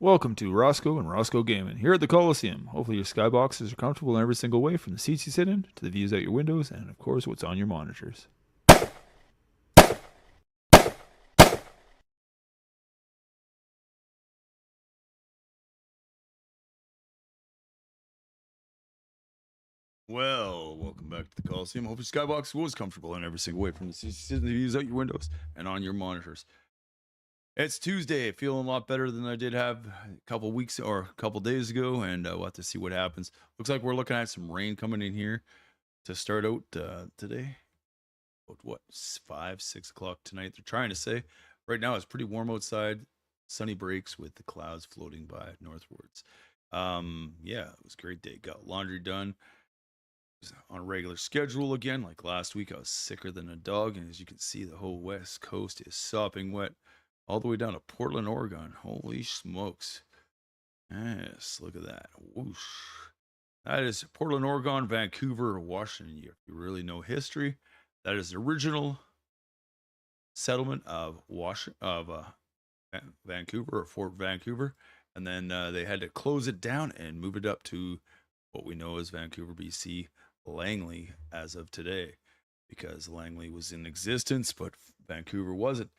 Welcome to Roscoe and Roscoe Gaming, here at the Coliseum. Hopefully your skyboxes are comfortable in every single way, from the seats you sit in, to the views out your windows, and of course what's on your monitors. Well, welcome back to the Coliseum. Hope your skybox was comfortable in every single way, from the seats you sit in, the views out your windows, and on your monitors. It's Tuesday, feeling a lot better than I did have a couple weeks or a couple days ago, and we'll have to see what happens. Looks like we're looking at some rain coming in here to start out today. What, 5-6 o'clock tonight, they're trying to say. Right now it's pretty warm outside, sunny breaks with the clouds floating by northwards. Yeah, it was a great day. Got laundry done. Was on a regular schedule again. Like last week, I was sicker than a dog, and as you can see, the whole west coast is sopping wet all the way down to Portland, Oregon. Holy smokes. Yes, look at that. Whoosh. That is Portland, Oregon, Vancouver, Washington. If you really know history, that is the original settlement of Vancouver, or Fort Vancouver, and then they had to close it down and move it up to what we know as Vancouver, BC, Langley as of today, because Langley was in existence, but Vancouver wasn't.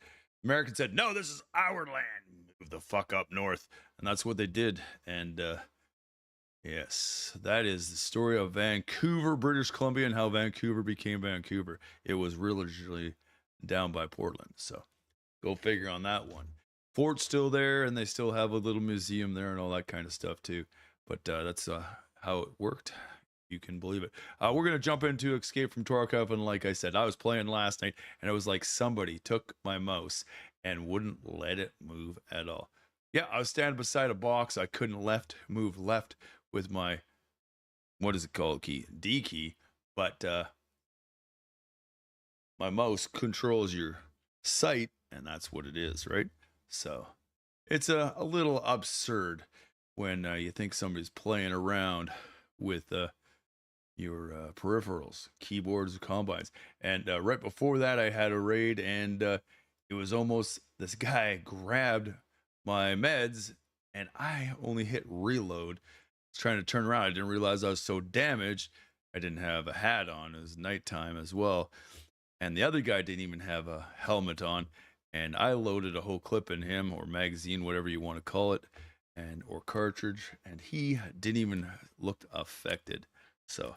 Americans said, "No, this is our land. Move the fuck up north," and that's what they did. And yes, that is the story of Vancouver, British Columbia, and how Vancouver became Vancouver. It was originally down by Portland, so go figure on that one. Fort's still there, and they still have a little museum there and all that kind of stuff too. But that's how it worked. You can believe it. We're going to jump into Escape from Tarkov, and like I said, I was playing last night, and it was like somebody took my mouse and wouldn't let it move at all. Yeah, I was standing beside a box. I couldn't move left with my, what is it called, key? D key. But my mouse controls your sight, and that's what it is, right? So it's a little absurd when you think somebody's playing around with your peripherals, keyboards, combines. And right before that, I had a raid, and it was almost, this guy grabbed my meds, and I only hit reload. I was trying to turn around. I didn't realize I was so damaged. I didn't have a hat on. It was nighttime as well. And the other guy didn't even have a helmet on. And I loaded a whole clip in him, or magazine, whatever you want to call it, and or cartridge, and he didn't even look affected. So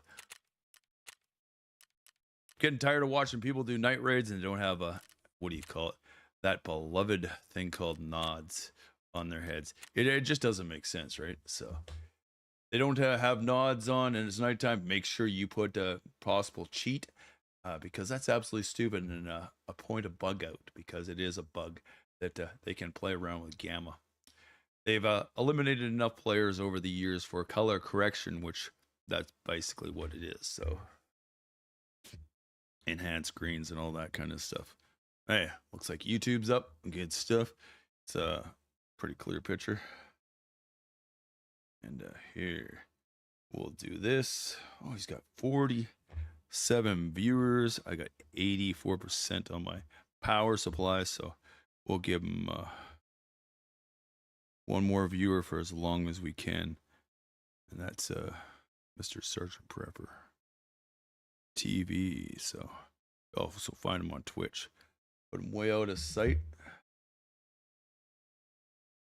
getting tired of watching people do night raids and they don't have a, what do you call it, that beloved thing called nods on their heads. It just doesn't make sense, right? So they don't have nods on and it's nighttime. Make sure you put a possible cheat, because that's absolutely stupid, and a point of bug out, because it is a bug that they can play around with gamma. They've eliminated enough players over the years for color correction, which that's basically what it is. So enhanced greens and all that kind of stuff. Hey, looks like YouTube's up. Good stuff. It's a pretty clear picture. And here we'll do this. Oh, he's got 47 viewers. I got 84% on my power supply, so we'll give him one more viewer for as long as we can, and that's Mr. Sergeant Prepper TV. So also find him on Twitch. Put him way out of sight.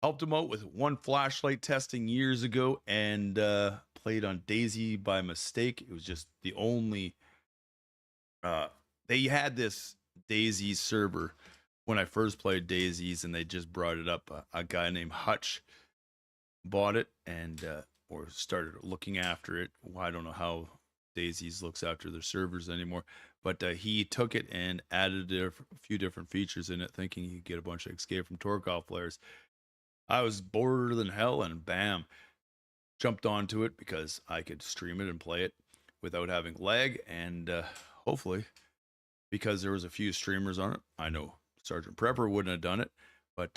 Helped him out with one flashlight testing years ago, and played on Daisy by mistake. It was just the only they had this Daisy server when I first played Daisies, and they just brought it up. A guy named Hutch bought it and or started looking after it. Well, I don't know how Daisies looks after their servers anymore, but he took it and added a few different features in it, thinking you could get a bunch of Escape from Tarkov players. I was bored than hell, and bam, jumped onto it because I could stream it and play it without having lag, and hopefully, because there was a few streamers on it. I know Sergeant Prepper wouldn't have done it, but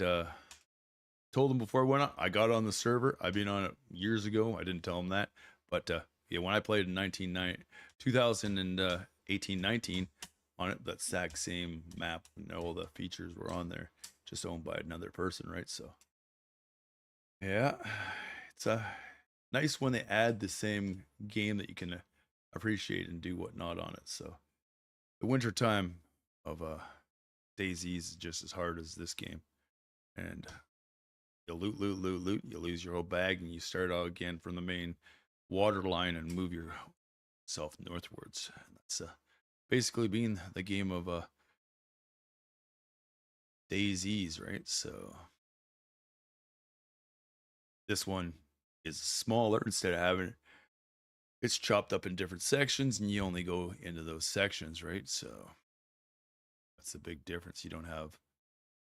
told him before I went on. I got on the server. I've been on it years ago. I didn't tell him that, but yeah, when I played in 2018-19 on it, that exact same map and all the features were on there, just owned by another person, right? So Yeah, it's nice when they add the same game that you can appreciate and do whatnot on it. So the winter time of DayZ is just as hard as this game, and you loot, loot, loot, loot. You lose your whole bag, and you start out again from the main water line and move yourself northwards. And that's basically being the game of DayZs, right? So this one is smaller. Instead of having it's chopped up in different sections, and you only go into those sections, right? So that's the big difference. You don't have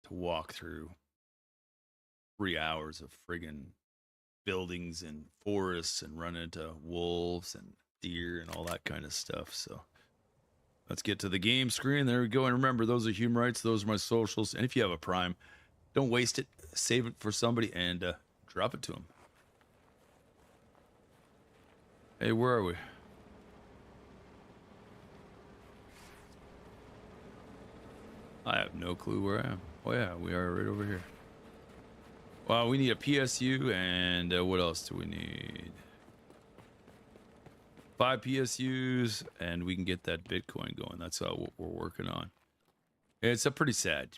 to walk through 3 hours of friggin' buildings and forests and run into wolves and deer and all that kind of stuff. So let's get to the game screen. There we go. And remember, those are human rights. Those are my socials. And if you have a Prime, don't waste it. Save it for somebody and drop it to them. Hey, where are we? I have no clue where I am. Oh yeah, we are right over here. Wow, we need a PSU, and what else do we need? 5 PSUs, and we can get that Bitcoin going. That's what we're working on. It's a pretty sad.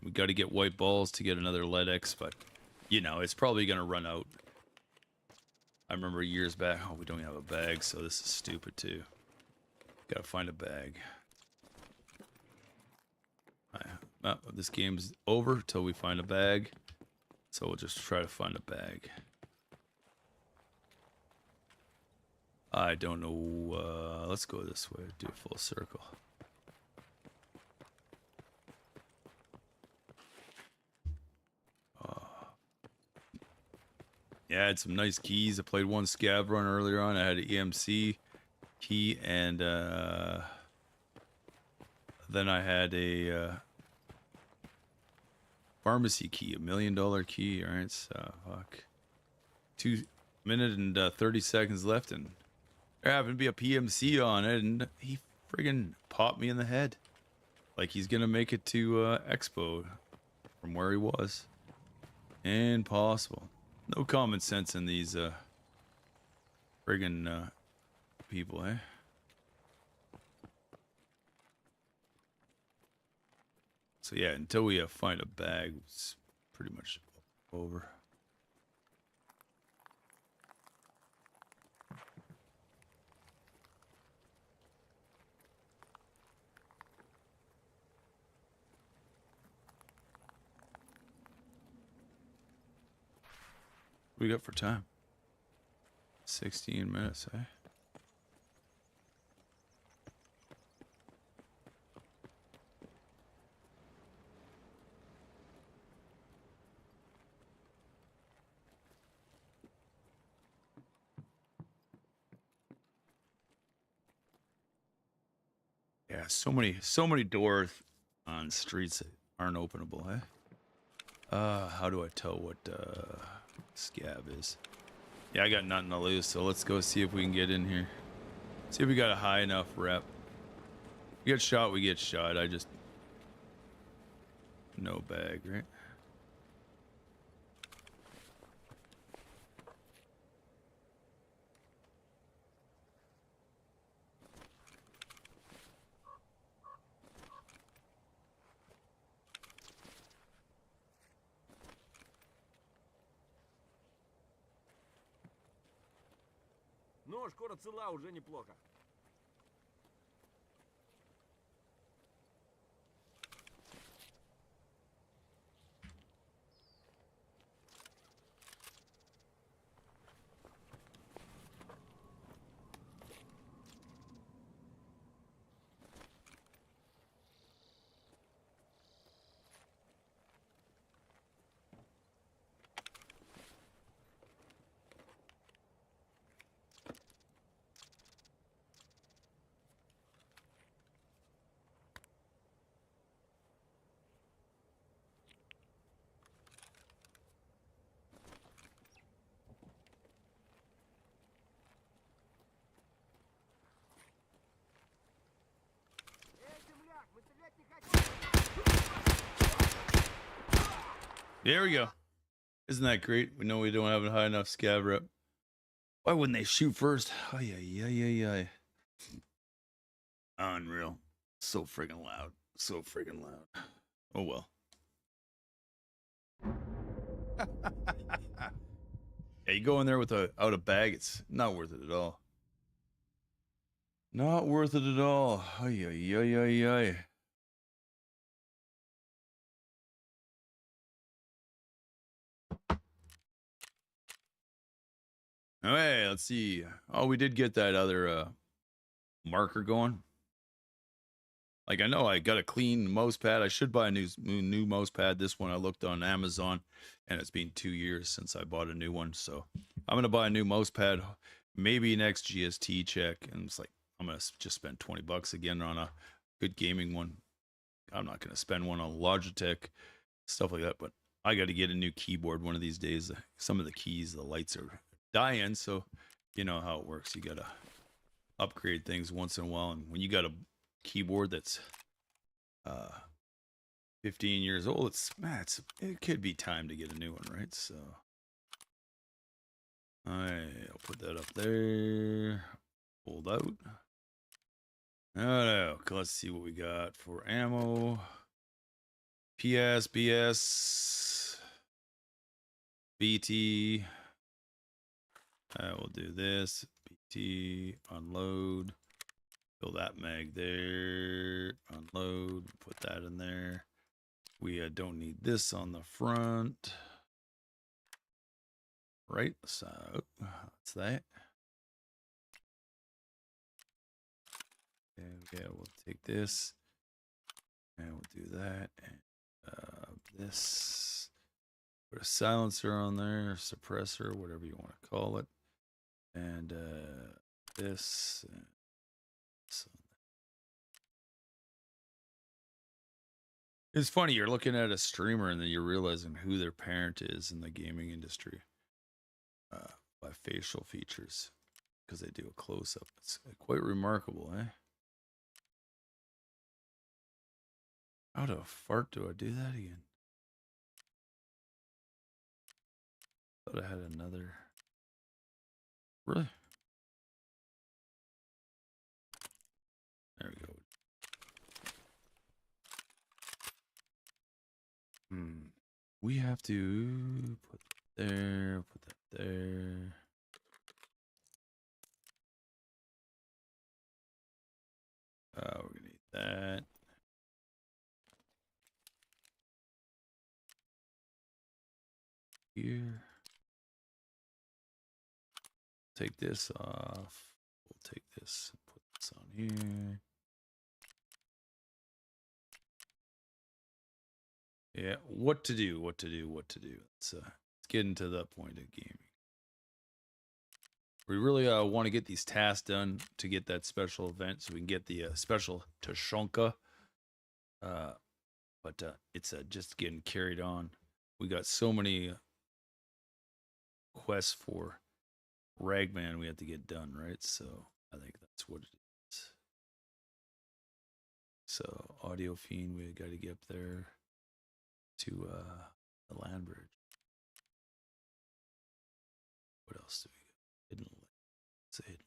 We got to get white balls to get another LEDX, but you know, it's probably gonna run out. I remember years back. Oh, we don't have a bag, so this is stupid too. Gotta find a bag. This game's over till we find a bag. So we'll just try to find a bag. I don't know. Let's go this way. Do a full circle. Yeah, I had some nice keys. I played one scab run earlier on. I had an EMC key, and then I had a pharmacy key, $1 million key. All right, so fuck. 2 minutes and 30 seconds left, and there happened to be a PMC on it, and he friggin' popped me in the head. Like he's gonna make it to Expo from where he was. Impossible. No common sense in these friggin' people, eh? So yeah, until we find a bag, it's pretty much over. What we got for time? 16 minutes, eh? Yeah, so many doors on streets that aren't openable, eh? How do I tell what scab is? Yeah, I got nothing to lose, so let's go see if we can get in here. See if we got a high enough rep. We get shot, we get shot. I just no bag, right? Но шкура цела уже неплохо. There we go. Isn't that great? We know we don't have a high enough scav rep. Why wouldn't they shoot first? Oh, yeah. Unreal. So friggin' loud. So friggin' loud. Oh, well. Yeah, you go in there with out a bag, it's not worth it at all. Not worth it at all. Ay. Okay, let's see. Oh, we did get that other marker going. Like, I know I got a clean mouse pad. I should buy a new mouse pad. This one I looked on Amazon, and it's been 2 years since I bought a new one. So I'm gonna buy a new mouse pad, maybe next GST check. And it's like I'm gonna just spend $20 again on a good gaming one. I'm not gonna spend one on Logitech stuff like that. But I got to get a new keyboard one of these days. Some of the keys, the lights are dying, so you know how it works. You gotta upgrade things once in a while, and when you got a keyboard that's uh 15 years old, it could be time to get a new one, right? So I'll put that up there. Hold out. No, let's see what we got for ammo. PS, BS, BT. I will do this. BT, unload. Fill that mag there. Unload. Put that in there. We don't need this on the front. Right, so that's that. And yeah, we'll take this. And we'll do that. And this. Put a silencer on there, suppressor, whatever you want to call it. And this. And this. It's funny, you're looking at a streamer and then you're realizing who their parent is in the gaming industry by facial features because they do a close up. It's quite remarkable, eh? How the fart do I do that again? Thought I had another. Really? There we go. We have to put that there, put that there. We're gonna need that. Here. Take this off. We'll take this and put this on here. Yeah, what to do. Let's get into that point of gaming. We really want to get these tasks done to get that special event so we can get the special Tashonka. But it's just getting carried on. We got so many quests for Ragman we have to get done, right? So I think that's what it is. So Audio Fiend, we got to get up there to the land bridge. What else do we got? Hidden link. It's a hidden.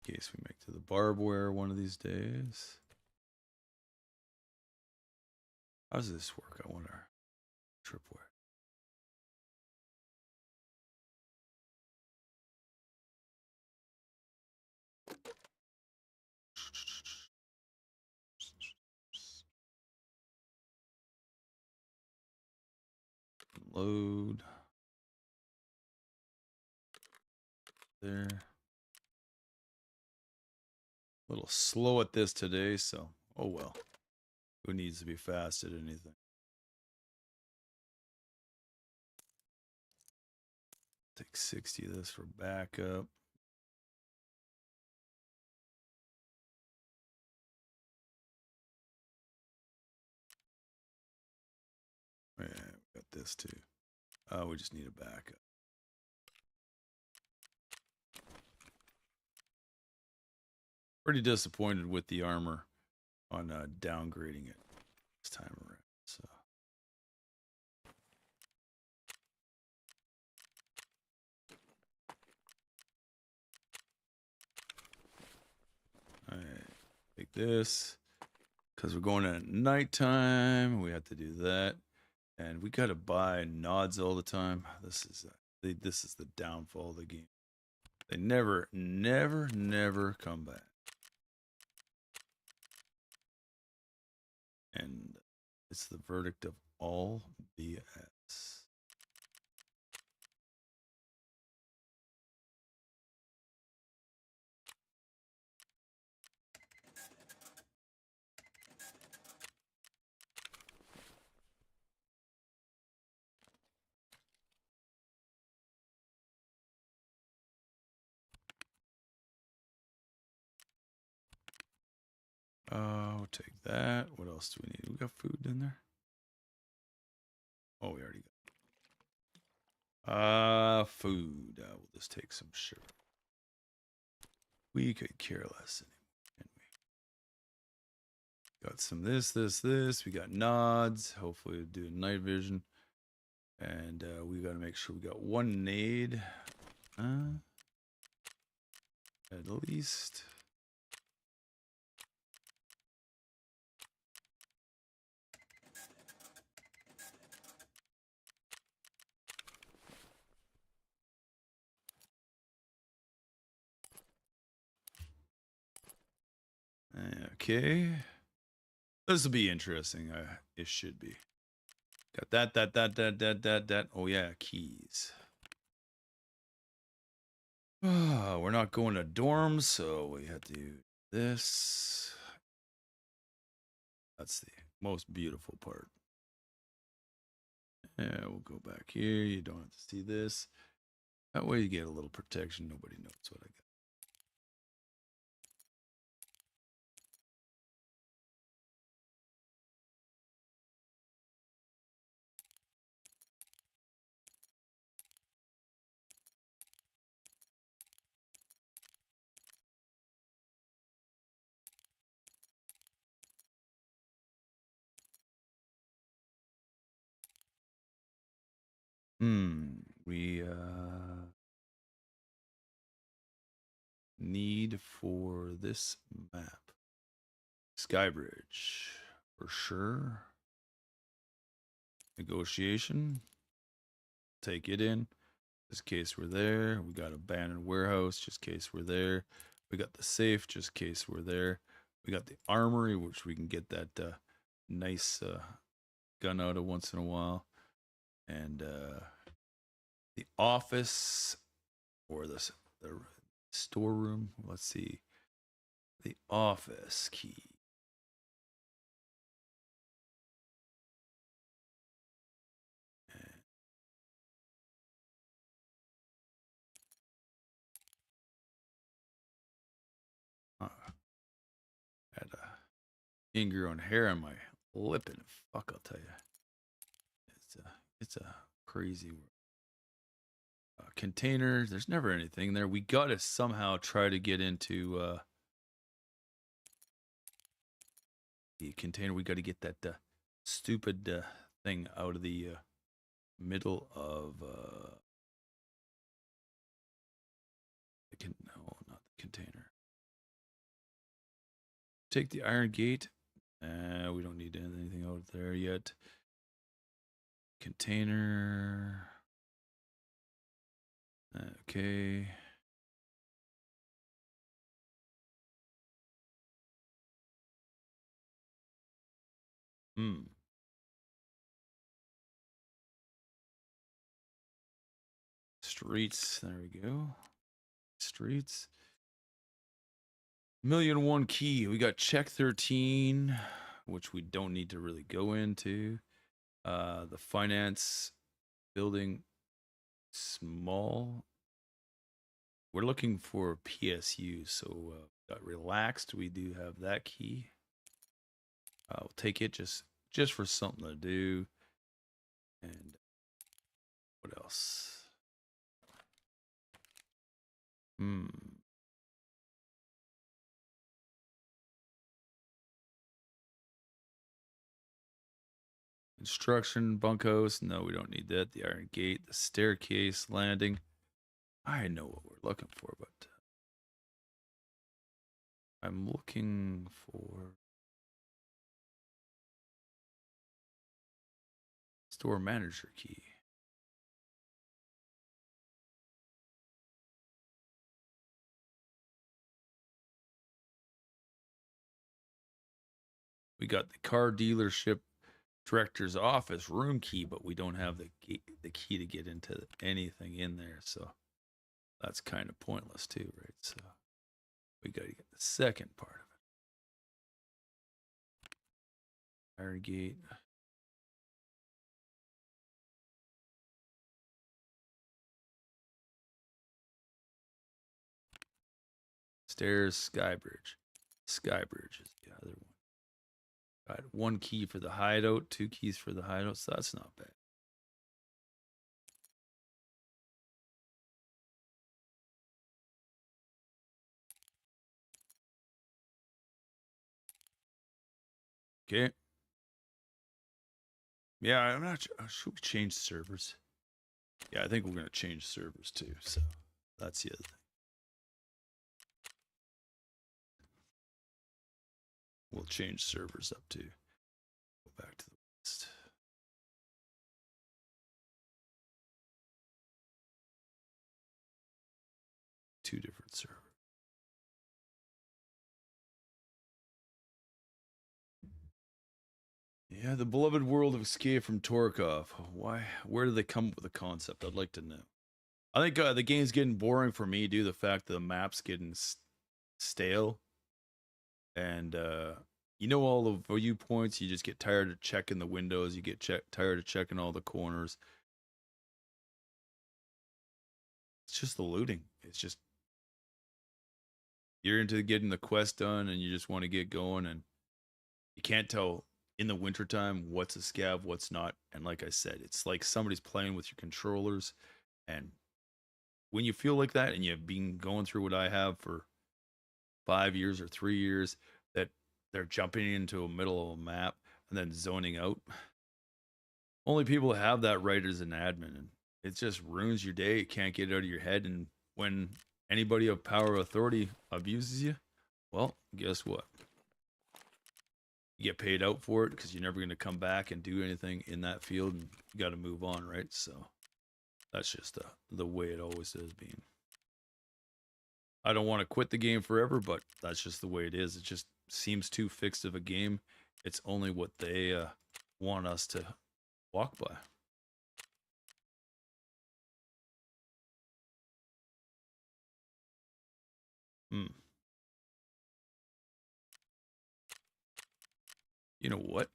In case we make to the barbed wire one of these days. How does this work? I wonder. Tripwire. Load. There. A little slow at this today, so oh well. Who needs to be fast at anything? Take 60 of this for backup. Yeah, we got this too. We just need a backup. Pretty disappointed with the armor on downgrading it this time around. So. All right, take this because we're going at nighttime. We have to do that, and we gotta buy nods all the time. This is the downfall of the game. They never come back, and it's the verdict of all BS. Oh, take that. What else do we need? We got food in there. Oh, we already got. Food. We'll just take some sugar. We could care less anymore, can we? Got some this. We got nods. Hopefully, we'll do night vision. And we got to make sure we got one nade. At least. Okay. This will be interesting. It should be. Got that. Oh, yeah, keys. We're not going to dorms, so we have to do this. That's the most beautiful part. Yeah, we'll go back here. You don't have to see this. That way you get a little protection. Nobody knows what I got. We need for this map. Skybridge for sure. Negotiation. Take it in. Just in case we're there. We got abandoned warehouse, just in case we're there. We got the safe, just in case we're there. We got the armory, which we can get that nice gun out of once in a while. And the office or the storeroom. Let's see. The office key. Had a ingrown hair on my lip, and fuck, I'll tell you, it's a crazy world. Containers. There's never anything there. We gotta somehow try to get into the container. We gotta get that stupid thing out of the middle of no, not the container. Take the iron gate. We don't need anything out there yet. Container. Okay. Streets. There we go. Streets. 1,000,001 key. We got check 13, which we don't need to really go into. The finance building, small. We're looking for PSU, so got relaxed. We do have that key. I'll take it just for something to do. And what else? Construction, bunkhouse. No, we don't need that. The iron gate, the staircase, landing. I know what we're looking for, but I'm looking for store manager key. We got the car dealership director's office room key, but we don't have the key to get into anything in there, so that's kind of pointless too, right? So we got to get the second part of it. Iron gate. Stairs, sky bridge. Sky bridge is the other one. Got one key for the hideout, two keys for the hideout, so that's not bad. Okay. Yeah, I'm not sure. Should we change servers? Yeah, I think we're going to change servers too, so that's the other thing. We'll change servers up too. Go back to the list. Two different servers. Yeah, the beloved world of Escape from Tarkov. Why? Where did they come up with the concept? I'd like to know. I think the game's getting boring for me due to the fact that the map's getting stale, and you know, all the viewpoints. You just get tired of checking the windows. You get tired of checking all the corners. It's just the looting. It's just you're into getting the quest done, and you just want to get going, and you can't tell in the wintertime what's a scav, what's not. And like I said, it's like somebody's playing with your controllers, and when you feel like that and you've been going through what I have for 5 years or 3 years, that they're jumping into a middle of a map and then zoning out. Only people who have that right is an admin, and it just ruins your day. You can't get it out of your head. And when anybody of power or authority abuses you, well, guess what? You get paid out for it because you're never going to come back and do anything in that field, and you got to move on, right? So that's just the way it always has been. I don't want to quit the game forever, but that's just the way it is. It just seems too fixed of a game. It's only what they want us to walk by. You know what?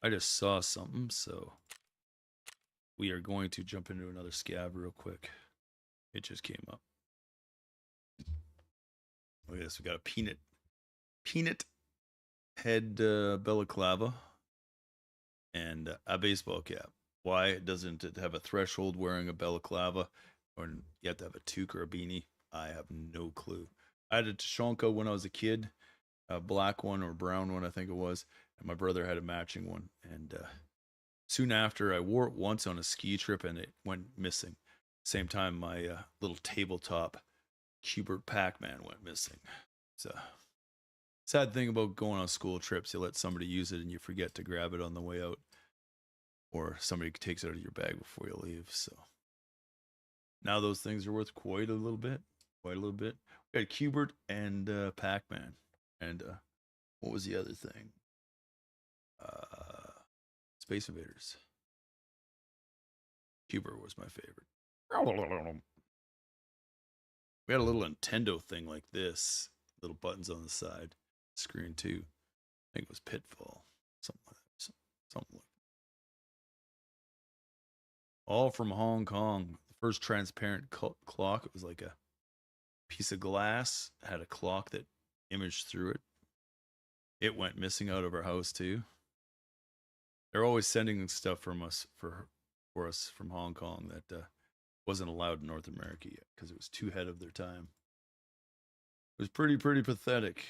I just saw something, so we are going to jump into another scav real quick. It just came up. Look at this. We got a peanut head balaclava and a baseball cap. Why doesn't it have a threshold wearing a balaclava, or you have to have a toque or a beanie? I have no clue. I had a Tashonka when I was a kid, a black one or brown one, I think it was, and my brother had a matching one. And soon after, I wore it once on a ski trip, and it went missing. Same time, my little tabletop Cubert Pac-Man went missing. So sad thing about going on school trips, you let somebody use it and you forget to grab it on the way out, or somebody takes it out of your bag before you leave. So now those things are worth quite a little bit. We got Cubert and Pac-Man, and what was the other thing? Space Invaders. Cubert was my favorite. We had a little Nintendo thing like this, little buttons on the side, screen too. I think it was Pitfall, something like that. Something like that. All from Hong Kong. The first transparent clock. It was like a piece of glass, had a clock that imaged through it. It went missing out of our house too. They're always sending stuff from us for us from Hong Kong that wasn't allowed in North America yet because it was too ahead of their time. It was pretty pathetic.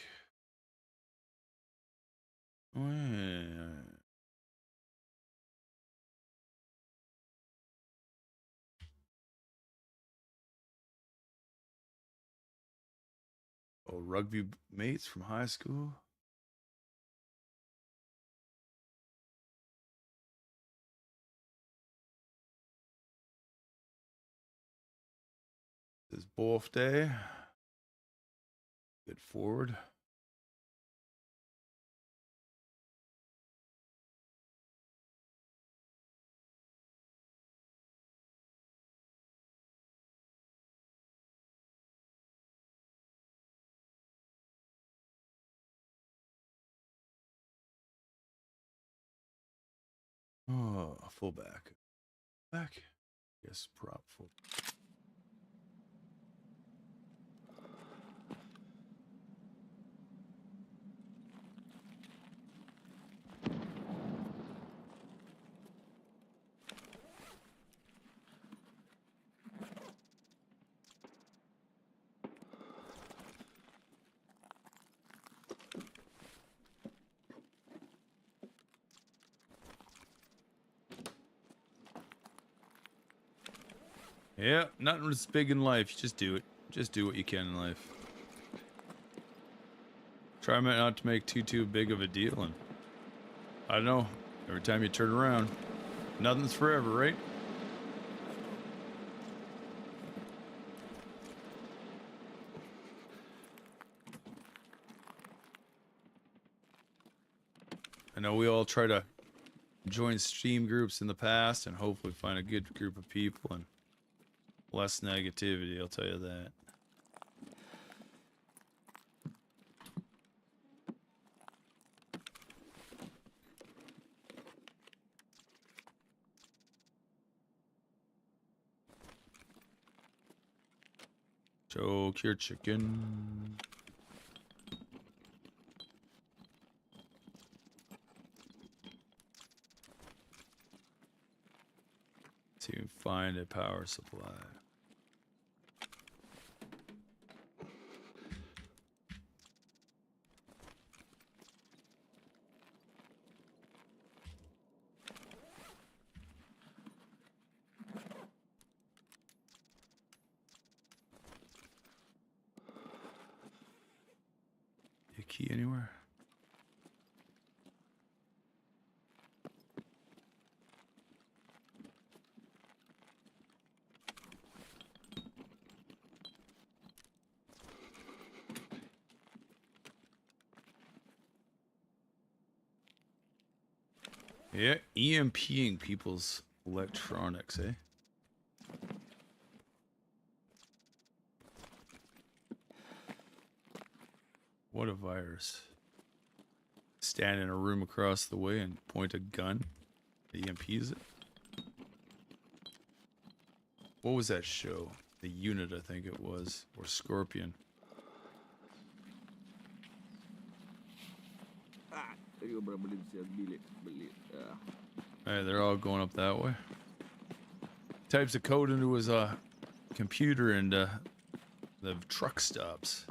rugby mates from high school. This is both day. Good forward. Oh, fullback. Back. Yes, prop full. Yeah, nothing was big in life. Just do it. Just do what you can in life. Try not to make too big of a deal, and I don't know. Every time you turn around, nothing's forever, right? I know we all try to join stream groups in the past and hopefully find a good group of people and less negativity, I'll tell you that. Choke your chicken. To find a power supply. A key anywhere? Yeah, EMPing people's electronics, eh? What a virus. Stand in a room across the way and point a gun. EMPs it. What was that show? The Unit, I think it was. Or Scorpion. Ребра, блин, все отбили. Блин. Hey, they're all going up that way. Types of code into his computer and the truck stops.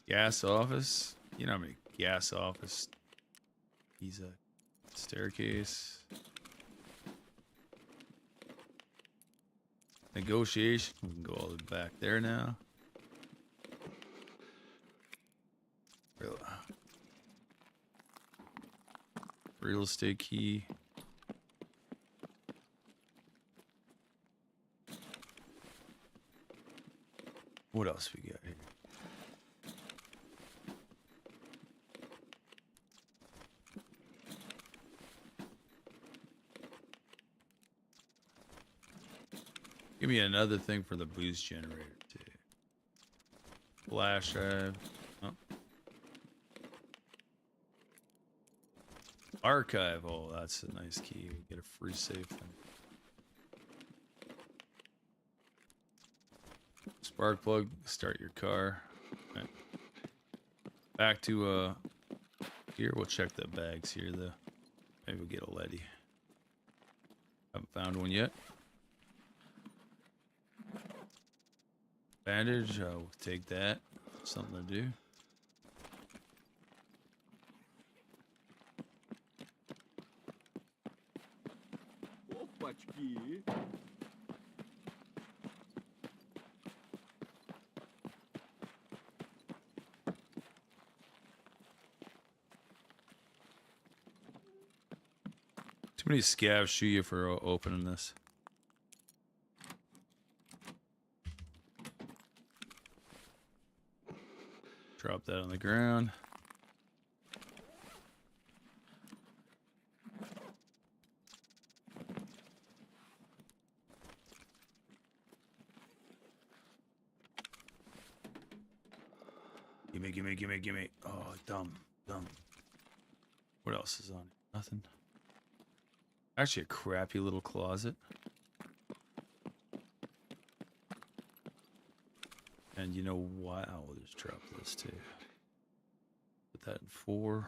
Gas office. You know how many gas office. He's a staircase. Negotiation. We can go all the way back there now. Real estate key. What else we got here? Give me another thing for the boost generator too. Flash drive. Oh. Archive. Oh, that's a nice key. We get a free save thing. Spark plug. Start your car. Right. Back to here. We'll check the bags here though. Maybe we'll get a leady. Haven't found one yet. Bandage, we'll take that. Something to do. Опачки. Too many scavs shoot you for opening this. Drop that on the ground. Gimme. Oh, dumb. What else is on it? Nothing. Actually, a crappy little closet. And you know what? I'll just drop this too. Put that in 4.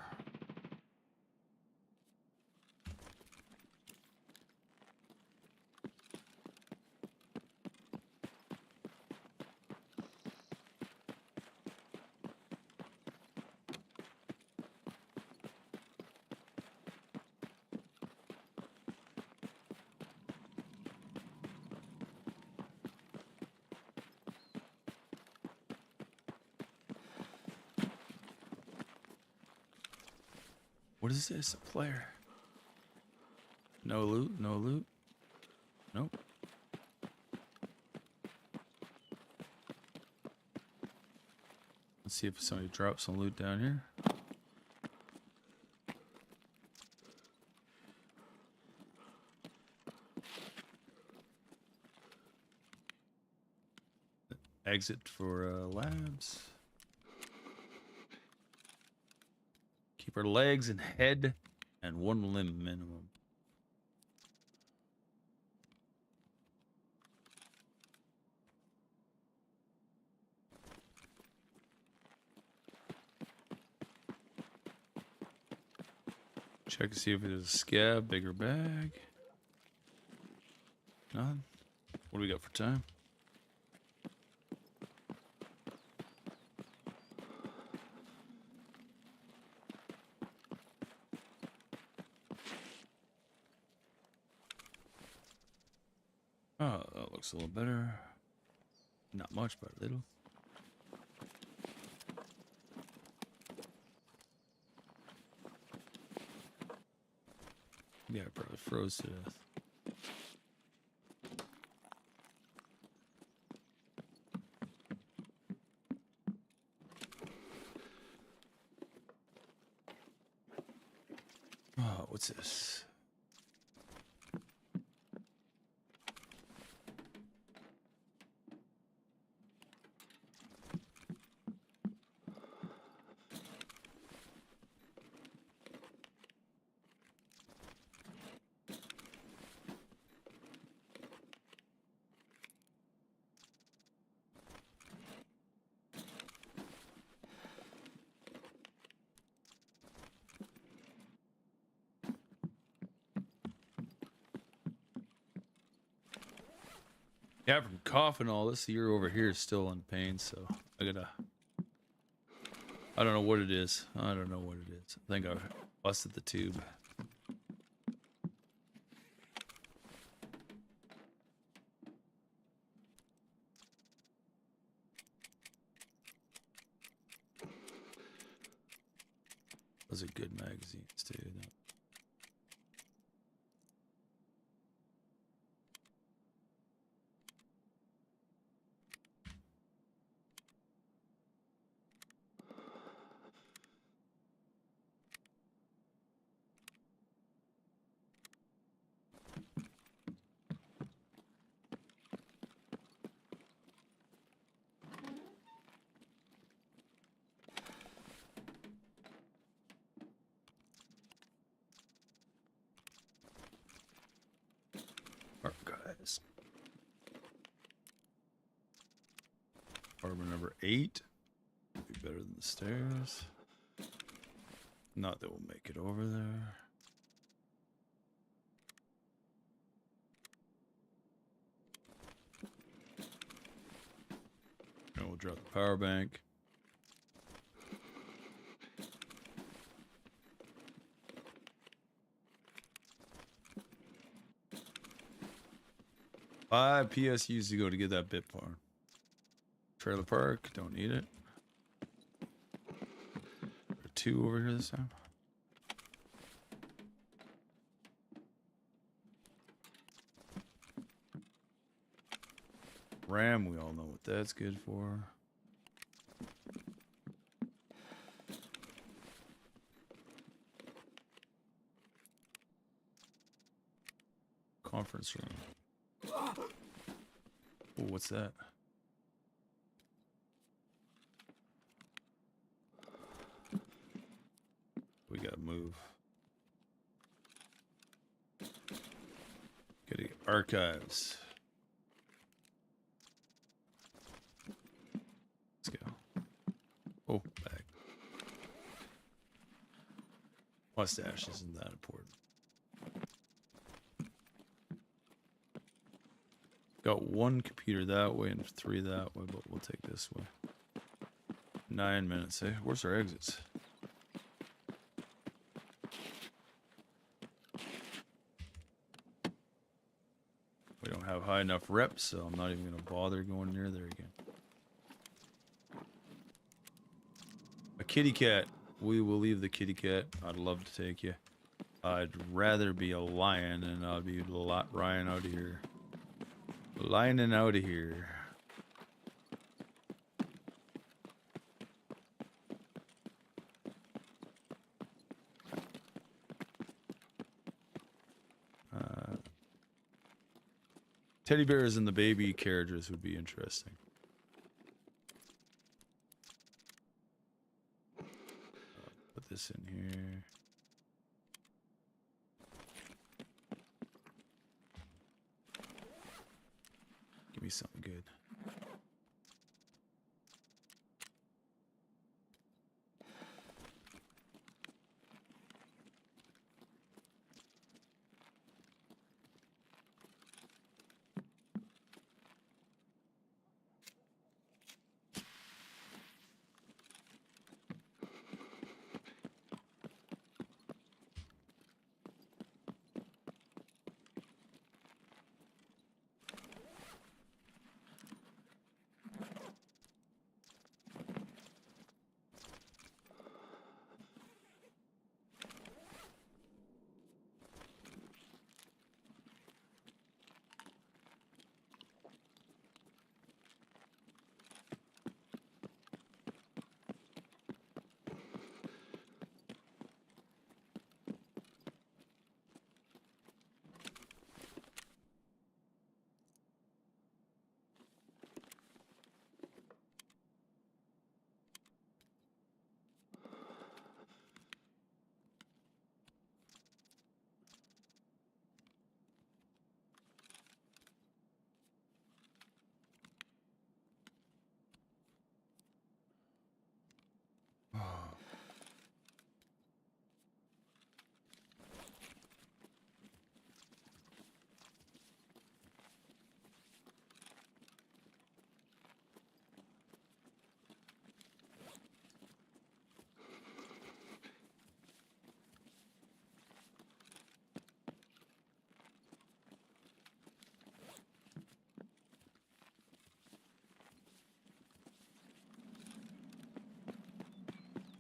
What is this? A player? No loot? Nope. Let's see if somebody drops some loot down here. Exit for labs. Keep her legs and head and 1 limb minimum. Check to see if there's a scab, bigger bag. None. What do we got for time? Oh, that looks a little better. Not much, but a little. Yeah, I probably froze to death. Oh, what's this? Yeah, from coughing all this, you're over here is still in pain, so I don't know what it is. I think I busted the tube. Those are good magazines too. Alright, guys. Apartment number 8. Be better than the stairs. Not that we'll make it over there. And we'll drop the power bank. 5 PSUs to go to get that bit farm. Trailer park, don't need it. There are 2 over here this time. RAM, we all know what that's good for. Conference room. Oh, what's that? We gotta move. Gotta get archives. Let's go. Oh, bag. Mustache isn't that important. Got 1 computer that way and 3 that way, but we'll take this way. 9 minutes, eh? Where's our exits? We don't have high enough reps, so I'm not even going to bother going near there again. A kitty cat. We will leave the kitty cat. I'd love to take you. I'd rather be a lion, and I'll be Ryan out of here. Lining out of here. Teddy bears and the baby carriages would be interesting. Put this in here. Give me something good.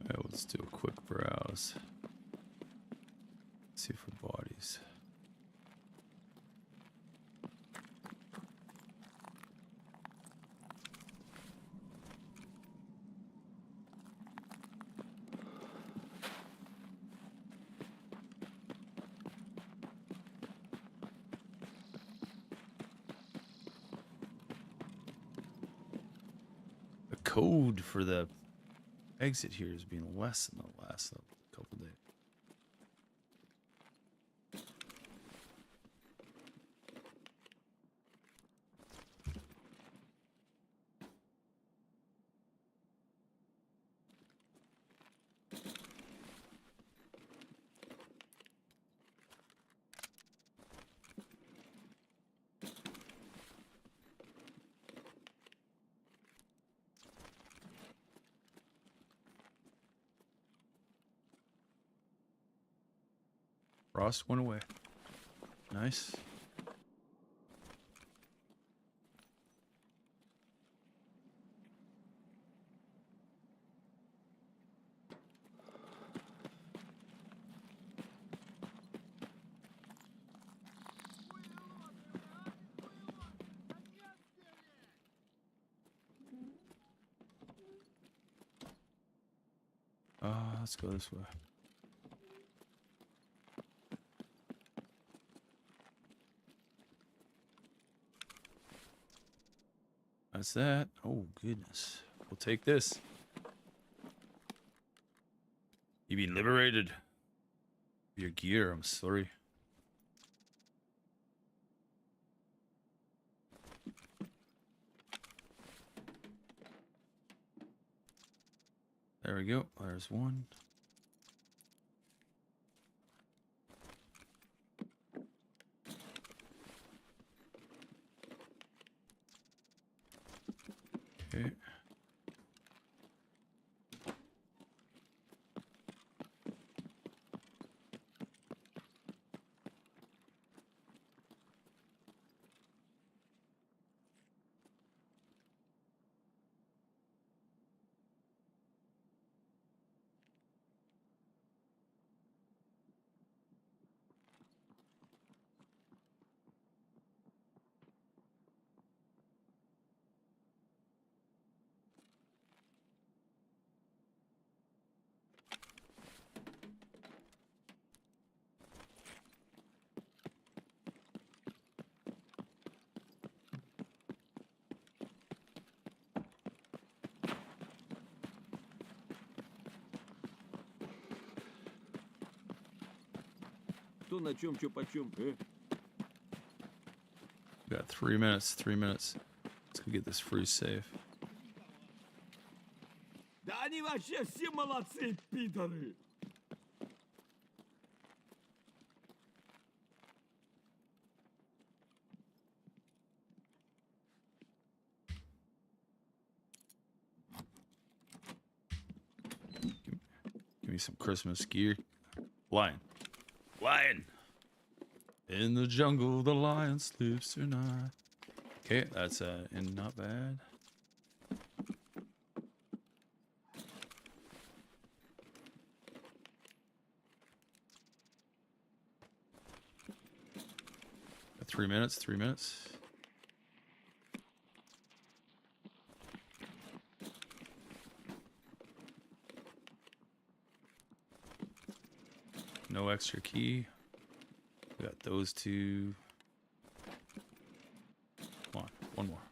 Yeah, let's do a quick browse. See for bodies. The code for the exit here has been less than the last couple days. Frost went away. Nice. let's go this way. That's that. Oh, goodness. We'll take this. You've been liberated. Your gear, I'm sorry. There we go. There's one. Okay. Кто на чем, что почем, We got 3 minutes. 3 minutes. Let's go get this free save. Да они вообще все молодцы, пидоры. Give me some Christmas gear. Lion. Lion. In the jungle, the lion sleeps tonight. Okay, that's in not bad. Got 3 minutes. 3 minutes. No extra key. We got those two. Come on, one more.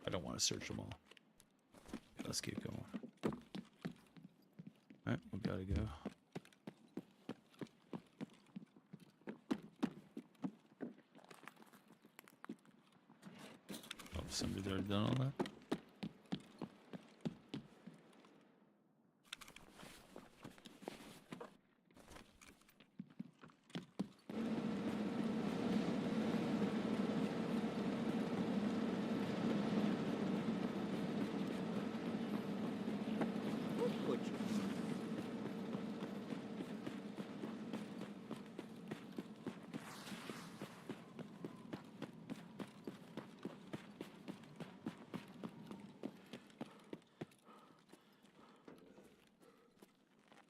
I don't want to search them all. Let's keep going. Alright, we gotta go. Oh, somebody's already done all that.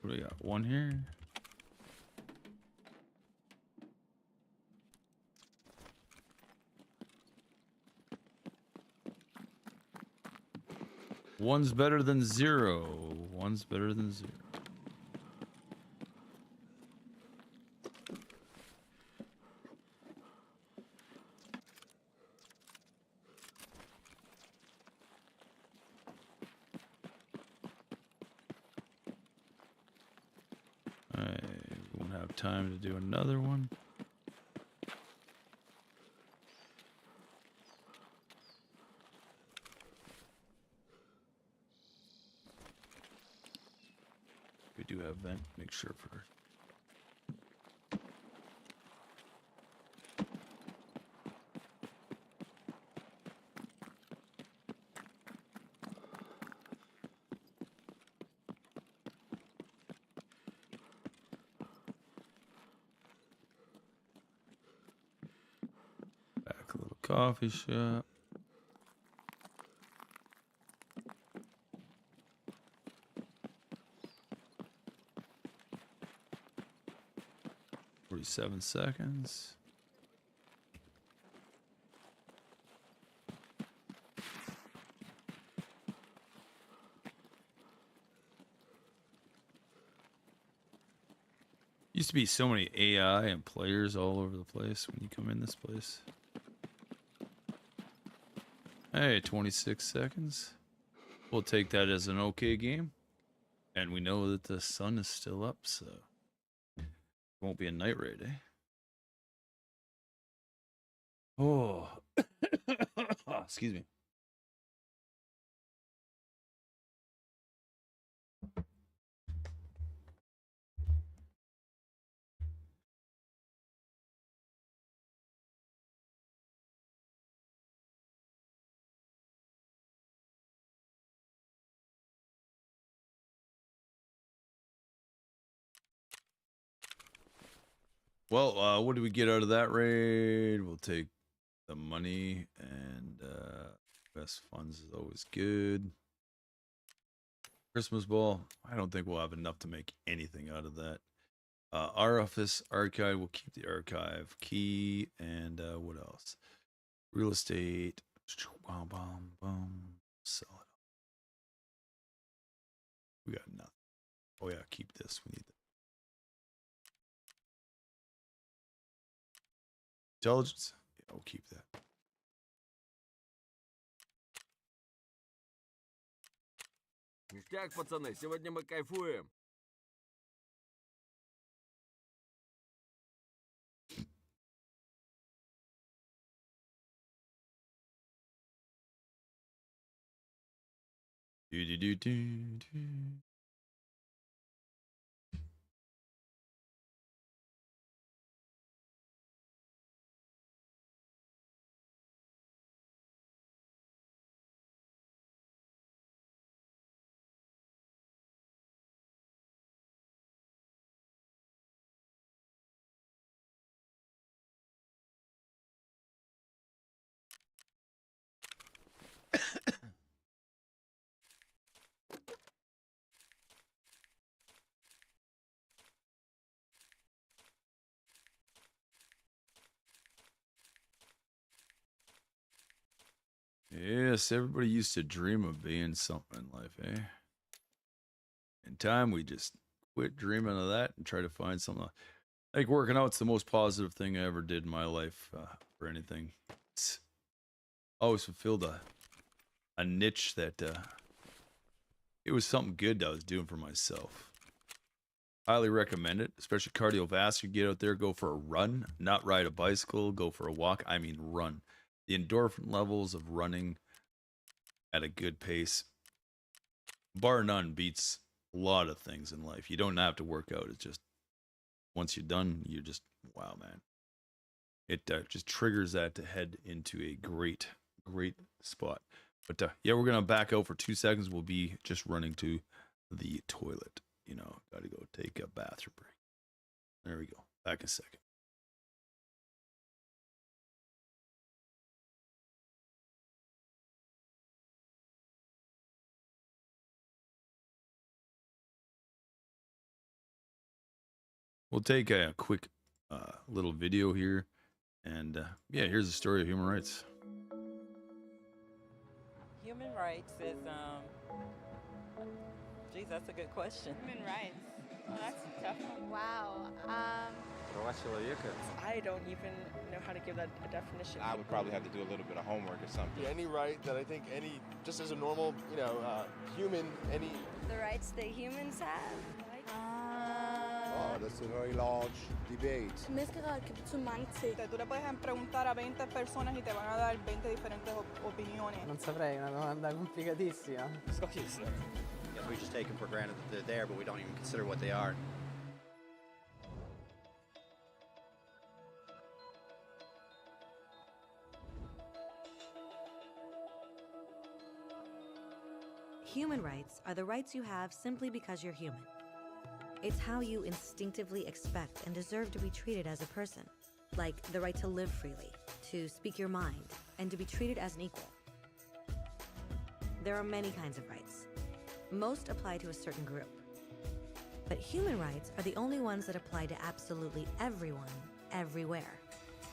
What do we got? One here. One's better than zero. One's better than zero. I won't have time to do another one. We do have vent. Make sure for. Back a little coffee shop. Seven seconds. Used to be so many AI and players all over the place when you come in this place. Hey, 26 seconds. We'll take that as an okay game. And we know that the sun is still up, so it won't be a night raid, eh? Oh, excuse me. Well, what do we get out of that raid? We'll take the money, and best funds is always good. Christmas ball. I don't think we'll have enough to make anything out of that. Our office archive. We'll keep the archive key, and what else? Real estate. Bum, bum, bum. Sell it. We got nothing. Oh yeah, keep this. We need that. Intelligence. Yeah, we'll keep that. Ништяк, пацаны, сегодня мы кайфуем. Do. Yes, everybody used to dream of being something in life, eh? In time, we just quit dreaming of that and try to find something. I think working out's the most positive thing I ever did in my life for anything. It's always fulfilled a niche that it was something good that I was doing for myself. Highly recommend it, especially cardiovascular. Get out there, go for a run, not ride a bicycle, go for a walk. I mean, run. The endorphin levels of running at a good pace, bar none, beats a lot of things in life. You don't have to work out. It's just, once you're done, you're just, wow, man. It just triggers that to head into a great spot. But yeah, we're going to back out for 2 seconds. We'll be just running to the toilet. You know, got to go take a bathroom break. There we go. Back in a second. We'll take a quick little video here. And yeah, here's the story of human rights. Human rights is, geez, that's a good question. Human rights. Oh, that's a tough one. Wow. I don't even know how to give that a definition. I would probably have to do a little bit of homework or something. Any right that I think just as a normal, human, The rights that humans have? Oh, that's a very large debate. Menneskerettigheder kan betyde mange ting. Tú le puedes preguntar a 20 personas y te van a dar 20 diferentes opiniones. Non saprei, una domanda complicatissima. Guess we just take them for granted that they're there, but we don't even consider what they are. Human rights are the rights you have simply because you're human. It's how you instinctively expect and deserve to be treated as a person, like the right to live freely, to speak your mind, and to be treated as an equal. There are many kinds of rights. Most apply to a certain group. But human rights are the only ones that apply to absolutely everyone, everywhere.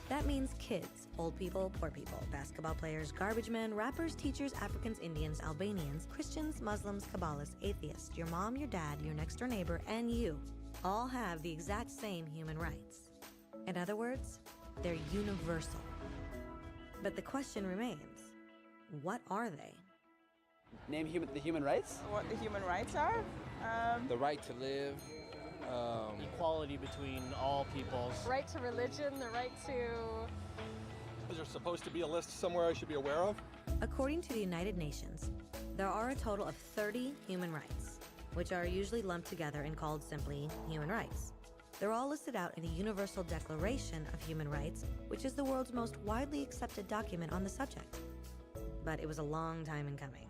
That means kids, old people, poor people, basketball players, garbage men, rappers, teachers, Africans, Indians, Albanians, Christians, Muslims, Kabbalists, atheists, your mom, your dad, your next door neighbor, and you. all have the exact same human rights. In other words, they're universal. But the question remains, what are they? Name the human rights? What the human rights are? The right to live. Equality between all peoples. Right to religion, the right to... Is there supposed to be a list somewhere I should be aware of? According to the United Nations, there are a total of 30 human rights, which are usually lumped together and called simply human rights. They're all listed out in the Universal Declaration of Human Rights, which is the world's most widely accepted document on the subject. But it was a long time in coming.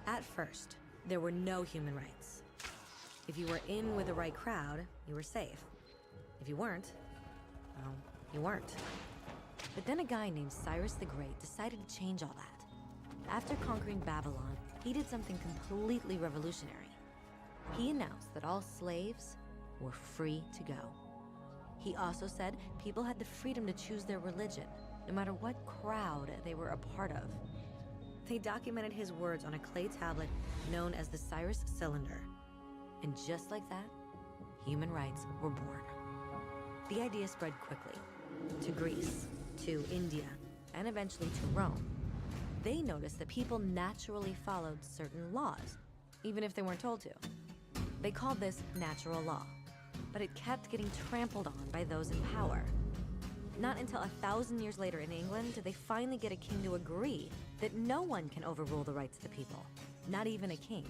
At first, there were no human rights. If you were in with the right crowd, you were safe. If you weren't, well, you weren't. But then a guy named Cyrus the Great decided to change all that. After conquering Babylon, he did something completely revolutionary. He announced that all slaves were free to go. He also said people had the freedom to choose their religion, no matter what crowd they were a part of. They documented his words on a clay tablet known as the Cyrus Cylinder. And just like that, human rights were born. The idea spread quickly to Greece, to India, and eventually to Rome. They noticed that people naturally followed certain laws, even if they weren't told to. They called this natural law, but it kept getting trampled on by those in power. Not until 1,000 years later in England did they finally get a king to agree that no one can overrule the rights of the people, not even a king.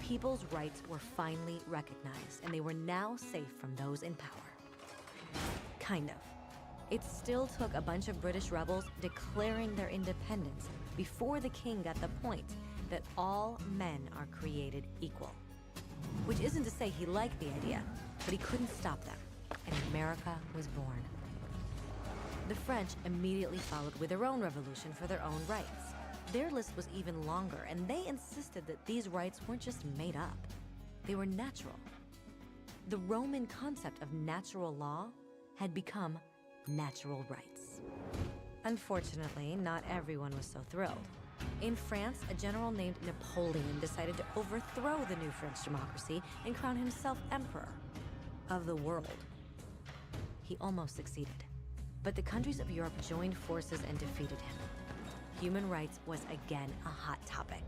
People's rights were finally recognized, and they were now safe from those in power. Kind of. It still took a bunch of British rebels declaring their independence before the king got the point that all men are created equal. Which isn't to say he liked the idea, but he couldn't stop them, and America was born. The French immediately followed with their own revolution for their own rights. Their list was even longer, and they insisted that these rights weren't just made up. They were natural. The Roman concept of natural law had become natural rights. Unfortunately, not everyone was so thrilled. In France, a general named Napoleon decided to overthrow the new French democracy and crown himself emperor of the world. He almost succeeded, but the countries of Europe joined forces and defeated him. Human rights was again a hot topic.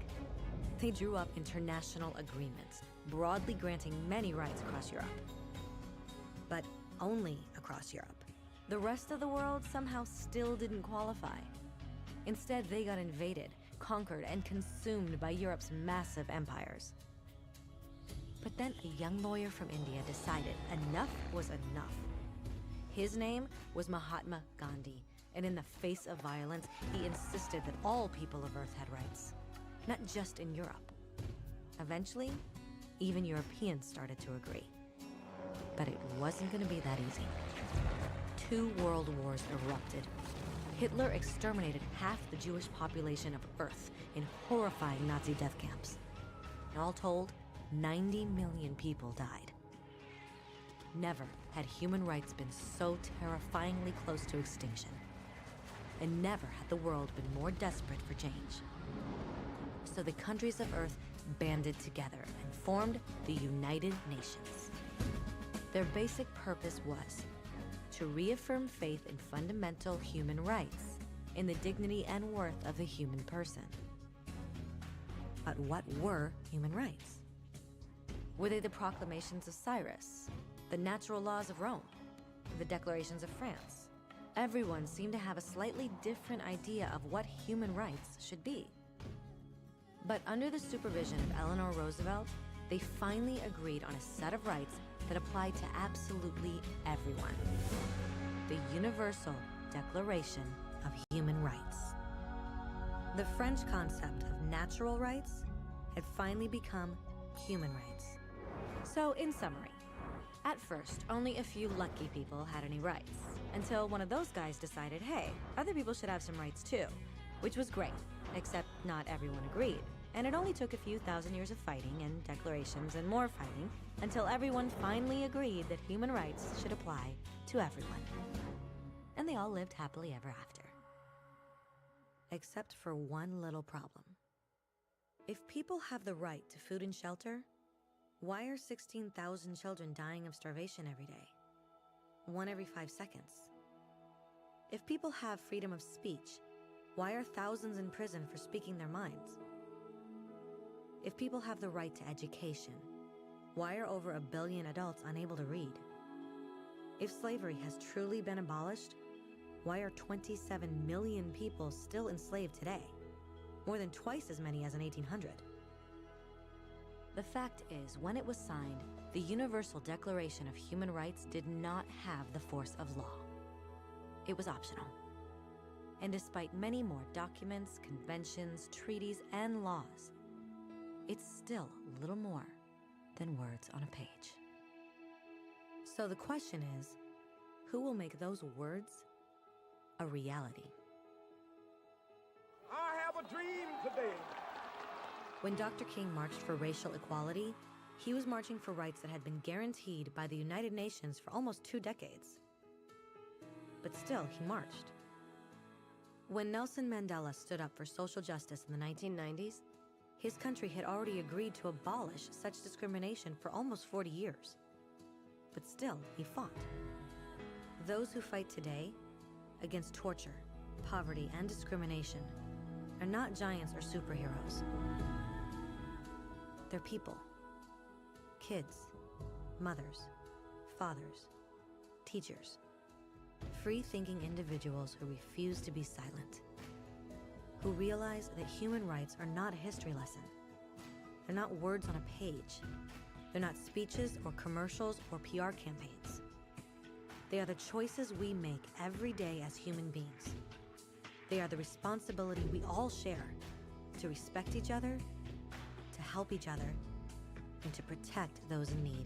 They drew up international agreements, broadly granting many rights across Europe. But only across Europe. The rest of the world somehow still didn't qualify. Instead, they got invaded, conquered, and consumed by Europe's massive empires. But then a young lawyer from India decided enough was enough. His name was Mahatma Gandhi, and in the face of violence, he insisted that all people of Earth had rights, not just in Europe. Eventually, even Europeans started to agree. But it wasn't going to be that easy. 2 world wars erupted. Hitler exterminated half the Jewish population of Earth in horrifying Nazi death camps. And all told, 90 million people died. Never had human rights been so terrifyingly close to extinction. And never had the world been more desperate for change. So the countries of Earth banded together and formed the United Nations. Their basic purpose was to reaffirm faith in fundamental human rights, in the dignity and worth of the human person. But what were human rights? Were they the proclamations of Cyrus, the natural laws of Rome, the declarations of France? Everyone seemed to have a slightly different idea of what human rights should be. But under the supervision of Eleanor Roosevelt, they finally agreed on a set of rights that applied to absolutely everyone. The Universal Declaration of Human Rights. The French concept of natural rights had finally become human rights. So, in summary, at first, only a few lucky people had any rights, until one of those guys decided, hey, other people should have some rights too, which was great, except not everyone agreed. And it only took a few thousand years of fighting and declarations and more fighting until everyone finally agreed that human rights should apply to everyone. And they all lived happily ever after. Except for one little problem. If people have the right to food and shelter, Why are 16,000 children dying of starvation every day? 1 every 5 seconds. If people have freedom of speech, why are thousands in prison for speaking their minds? If people have the right to education, why are over 1 billion adults unable to read? If slavery has truly been abolished, why are 27 million people still enslaved today? More than twice as many as in 1800. The fact is, when it was signed, the Universal Declaration of Human Rights did not have the force of law. It was optional. And despite many more documents, conventions, treaties, and laws, it's still little more than words on a page. So the question is, who will make those words a reality? I have a dream today. When Dr. King marched for racial equality, he was marching for rights that had been guaranteed by the United Nations for almost 2 decades. But still, he marched. When Nelson Mandela stood up for social justice in the 1990s, his country had already agreed to abolish such discrimination for almost 40 years. But still, he fought. Those who fight today against torture, poverty, and discrimination are not giants or superheroes. They're people. Kids, mothers, fathers, teachers. Free-thinking individuals who refuse to be silent. Who realize that human rights are not a history lesson. They're not words on a page. They're not speeches or commercials or PR campaigns. They are the choices we make every day as human beings. They are the responsibility we all share to respect each other, to help each other, and to protect those in need.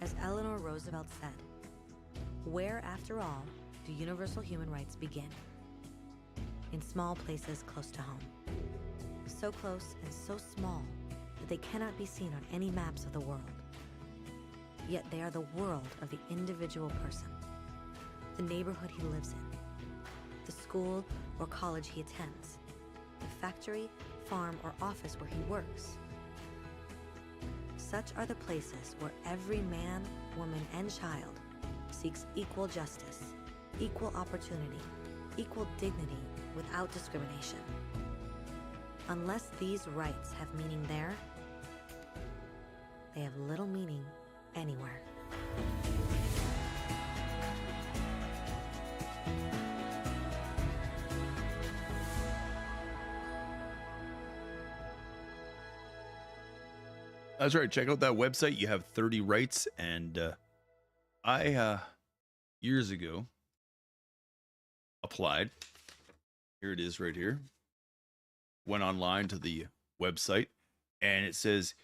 As Eleanor Roosevelt said, where, after all, do universal human rights begin? In small places close to home. So close and so small that they cannot be seen on any maps of the world. Yet they are the world of the individual person, the neighborhood he lives in, the school or college he attends, the factory, farm, or office where he works. Such are the places where every man, woman, and child seeks equal justice, equal opportunity, equal dignity without discrimination. Unless these rights have meaning there, they have little meaning anywhere. That's right. Check out that website. You have 30 rights. And I, years ago, applied. Here it is right here. Went online to the website, and it says,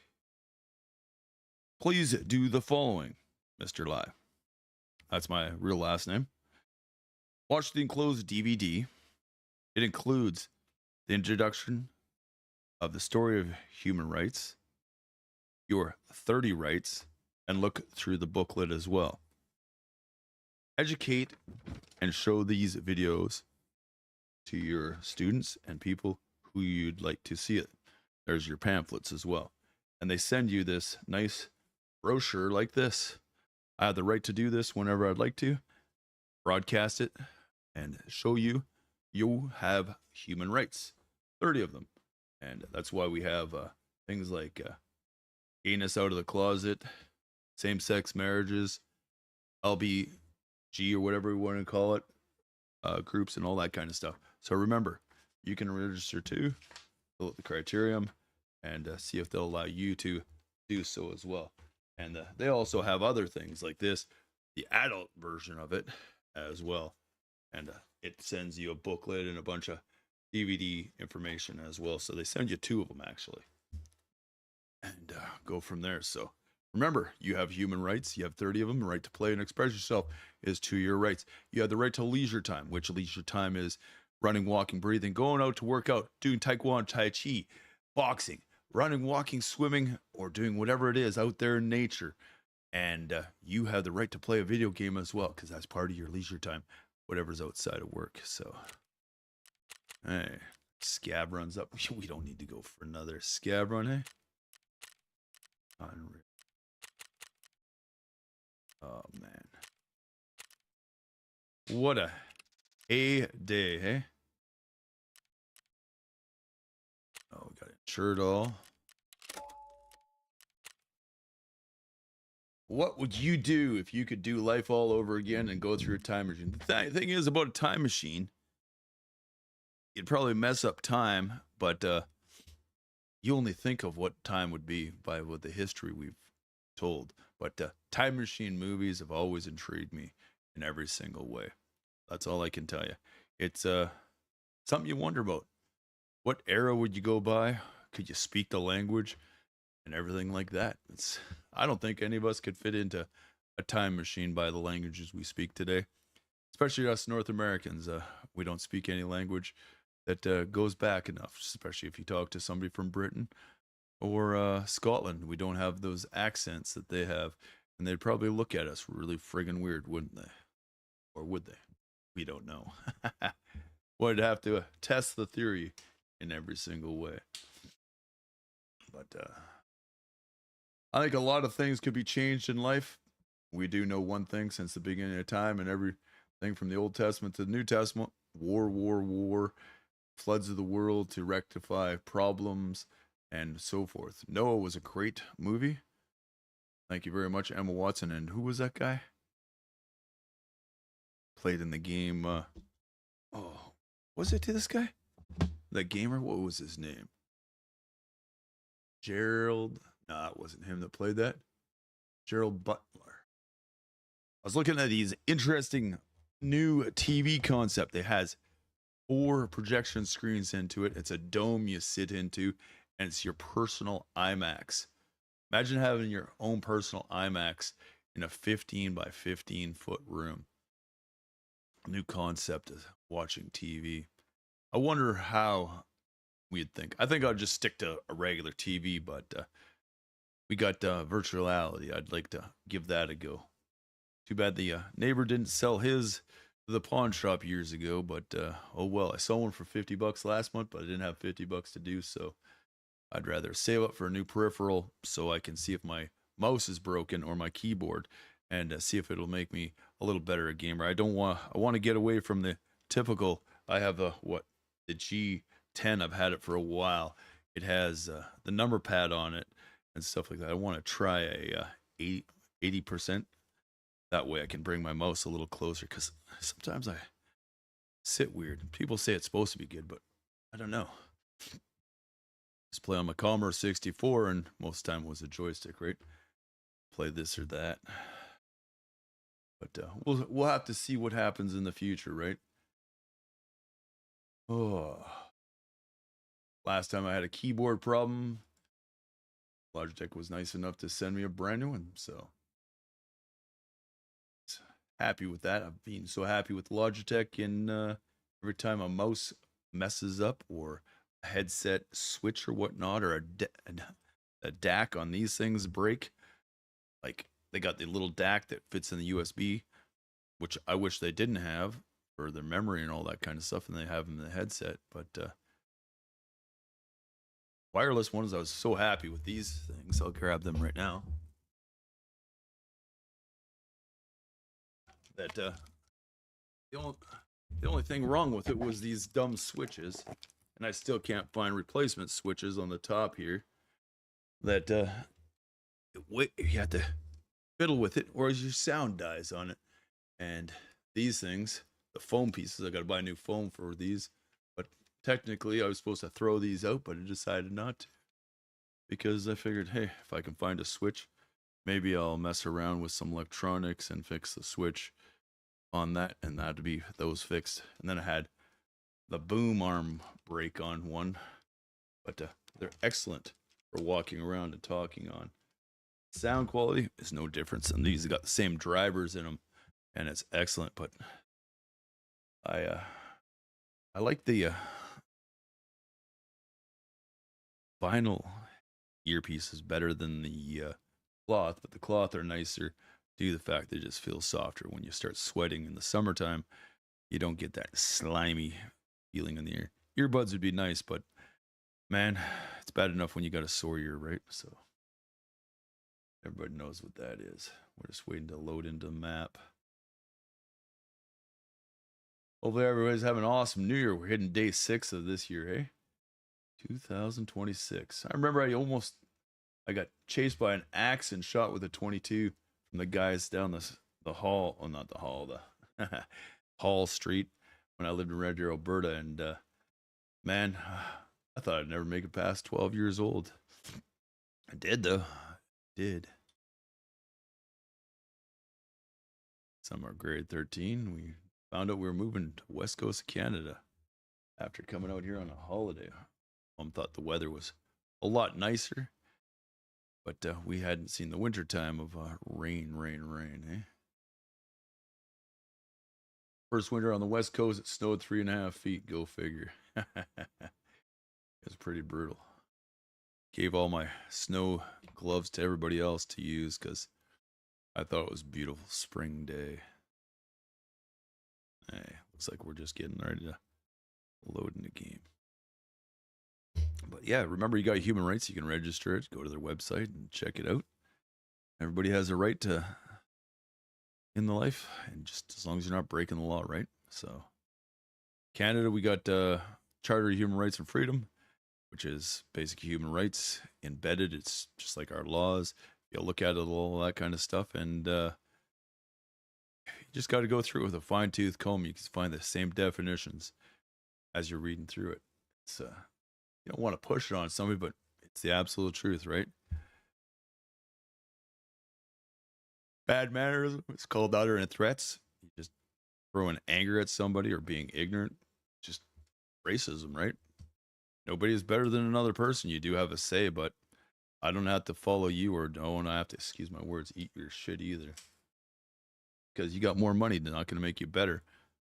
please do the following, Mr. Live. That's my real last name. Watch the enclosed DVD. It includes the introduction of the story of human rights, your 30 rights, and look through the booklet as well. Educate and show these videos to your students and people who you'd like to see it. There's your pamphlets as well. And they send you this nice brochure like this. I have the right to do this whenever I'd like to, broadcast it, and show you have human rights, 30 of them. And that's why we have things like anus out of the closet, same-sex marriages, LBG or whatever we want to call it, groups and all that kind of stuff. So remember, you can register too, fill out the criterion, and see if they'll allow you to do so as well. And they also have other things like this, the adult version of it as well. And it sends you a booklet and a bunch of DVD information as well. So they send you 2 of them actually. And go from there. So remember, you have human rights. You have 30 of them. The right to play and express yourself is 2 your rights. You have the right to leisure time, which leisure time is running, walking, breathing, going out to work out, doing taekwondo, tai chi, boxing, running, walking, swimming, or doing whatever it is out there in nature. And you have the right to play a video game as well, because that's part of your leisure time, whatever's outside of work. So, hey, scab runs up. We don't need to go for another scab run, hey? Unreal. Oh man. What a heyday, hey? Oh, we got it. Shirt all. What would you do if you could do life all over again and go through a time machine? The thing is about a time machine, you'd probably mess up time, but you only think of what time would be by what the history we've told. But time machine movies have always intrigued me in every single way. That's all I can tell you. It's something you wonder about. What era would you go by? Could you speak the language and everything like that? I don't think any of us could fit into a time machine by the languages we speak today, especially us North Americans. We don't speak any language that goes back enough, especially if you talk to somebody from Britain or Scotland. We don't have those accents that they have, and they'd probably look at us really friggin' weird, wouldn't they? Or would they? We don't know. Would have to test the theory in every single way. But I think a lot of things could be changed in life. We do know one thing since the beginning of time, and everything from the Old Testament to the New Testament: war, floods of the world to rectify problems, and so forth. Noah was a great movie. Thank you very much, Emma Watson. And who was that guy? Played in the game. Was it to this guy? That gamer? What was his name? Gerald. No, it wasn't him that played that. Gerald Butler. I was looking at these interesting new TV concept. It has 4 projection screens into it. It's a dome you sit into, and it's your personal IMAX. Imagine having your own personal IMAX in a 15 by 15 foot room. New concept of watching TV. I wonder how we'd think. I think I'll just stick to a regular TV, but we got virtual reality. I'd like to give that a go. Too bad the neighbor didn't sell his to the pawn shop years ago, but oh well. I saw one for $50 last month, but I didn't have $50 to do, so I'd rather save up for a new peripheral so I can see if my mouse is broken or my keyboard, and see if it'll make me a little better a gamer. I want to get away from the typical. I have the G10. I've had it for a while. It has the number pad on it and stuff like that. I want to try a 80%. That way I can bring my mouse a little closer, because sometimes I sit weird. People say it's supposed to be good, but I don't know. Just play on my Commodore 64, and most of the time it was a joystick, right? Play this or that. But we'll have to see what happens in the future, right? Oh, last time I had a keyboard problem, Logitech was nice enough to send me a brand new one, so happy with that. I've been so happy with Logitech, and every time a mouse messes up or a headset switch or whatnot, or a DAC on these things break, like they got the little DAC that fits in the USB, which I wish they didn't have for their memory and all that kind of stuff, and they have them in the headset. But wireless ones, I was so happy with these things. I'll grab them right now. That the only thing wrong with it was these dumb switches, and I still can't find replacement switches on the top here. That you have to fiddle with it, or your sound dies on it. And these things, the foam pieces, I got to buy new foam for these. But technically, I was supposed to throw these out, but I decided not to, because I figured, hey, if I can find a switch, maybe I'll mess around with some electronics and fix the switch on that, and that'd be those fixed. And then I had the boom arm break on one, but they're excellent for walking around and talking on. Sound quality is no difference, and these got the same drivers in them, and it's excellent. But I like the vinyl earpieces better than the cloth, but the cloth are nicer due to the fact they just feel softer. When you start sweating in the summertime, you don't get that slimy feeling in the ear. Earbuds would be nice, but man, it's bad enough when you got a sore ear, right? So Everybody knows what that is. We're just waiting to load into the map. Hopefully everybody's having an awesome New Year. We're hitting day 6 of this year, eh? 2026. I remember I got chased by an axe and shot with a 22 from the guys down the hall. Oh, not the hall, the Hall Street when I lived in Red Deer, Alberta. And man, I thought I'd never make it past 12 years old. I did, though. I did. Summer grade 13, we found out we were moving to West Coast of Canada after coming out here on a holiday. Mom thought the weather was a lot nicer, but we hadn't seen the winter time of rain, eh? First winter on the West Coast, it snowed 3.5 feet. Go figure. It was pretty brutal. Gave all my snow gloves to everybody else to use because I thought it was a beautiful spring day. Hey, looks like we're just getting ready to load in the game. But yeah, remember you got human rights. You can register it. Go to their website and check it out. Everybody has a right to in the life, and just as long as you're not breaking the law, right? So Canada, we got Charter of Human Rights and Freedom, which is basic human rights embedded. It's just like our laws. You'll look at it, all that kind of stuff, and you just got to go through it with a fine-tooth comb. You can find the same definitions as you're reading through it. It's you don't want to push it on somebody, but it's the absolute truth, right? Bad mannerism, it's called uttering threats. You just throwing anger at somebody or being ignorant. Just racism, right? Nobody is better than another person. You do have a say, but I don't have to follow you, or don't have to, excuse my words, eat your shit either. Because you got more money, they're not going to make you better.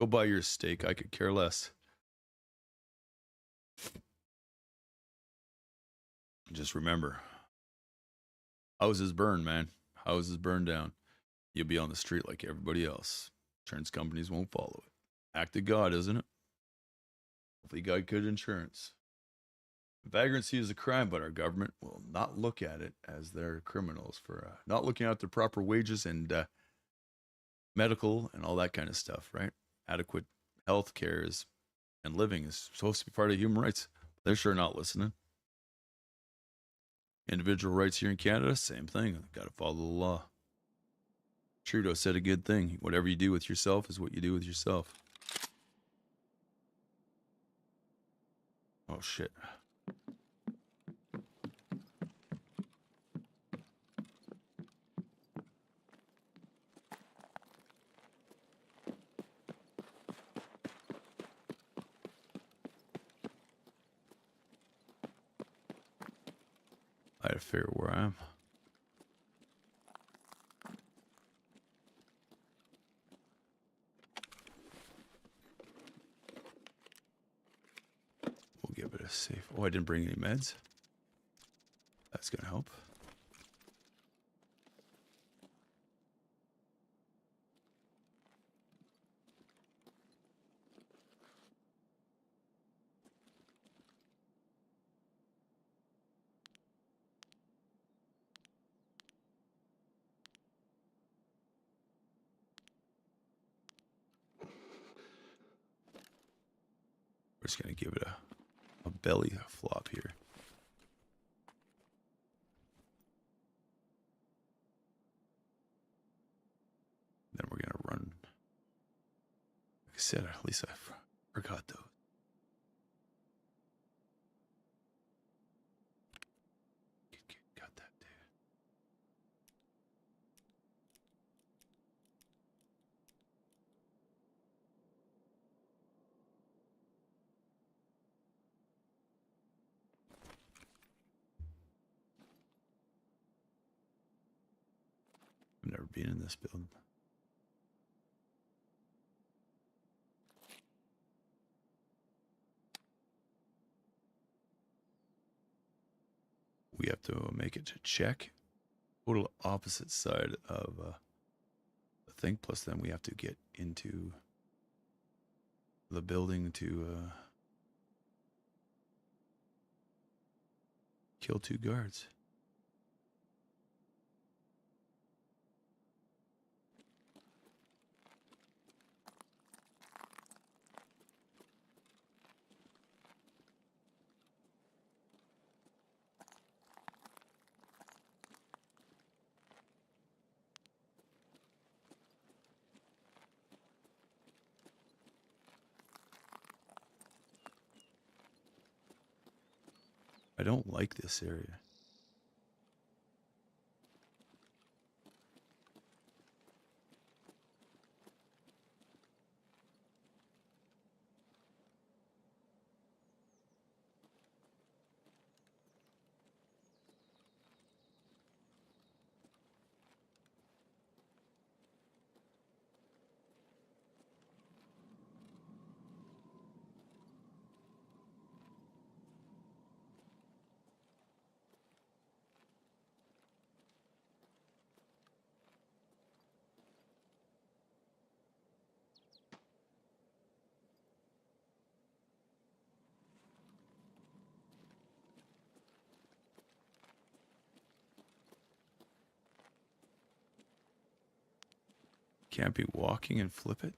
Go buy your steak. I could care less. Just remember, houses burn, man. Houses burn down. You'll be on the street like everybody else. Insurance companies won't follow it. Act of God, isn't it? Hopefully you got good insurance. Vagrancy is a crime, but our government will not look at it as they're criminals for not looking at the proper wages and medical and all that kind of stuff, right? Adequate health care is and living is supposed to be part of human rights. They're sure not listening. Individual rights here in Canada, same thing. Got to follow the law. Trudeau said a good thing. Whatever you do with yourself is what you do with yourself. Oh, shit. I had to figure where I am. We'll give it a safe. Oh, I didn't bring any meds. That's going to help. We're just going to give it a belly flop here. Then we're going to run. Like I said, at least I forgot those. Got that, dude. I've never been in this building. We have to make it to check. Total opposite side of the thing. Plus, then we have to get into the building to kill 2 guards. I don't like this area. Can't be walking and flip it.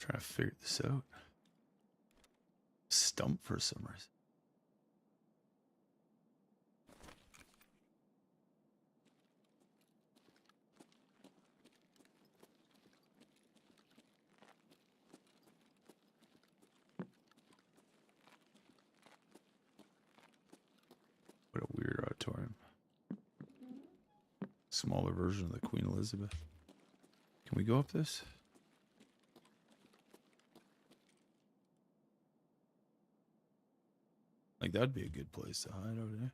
Trying to figure this out. Stump for some reason. What a weird auditorium. Smaller version of the Queen Elizabeth. Can we go up this? Like, that'd be a good place to hide over there.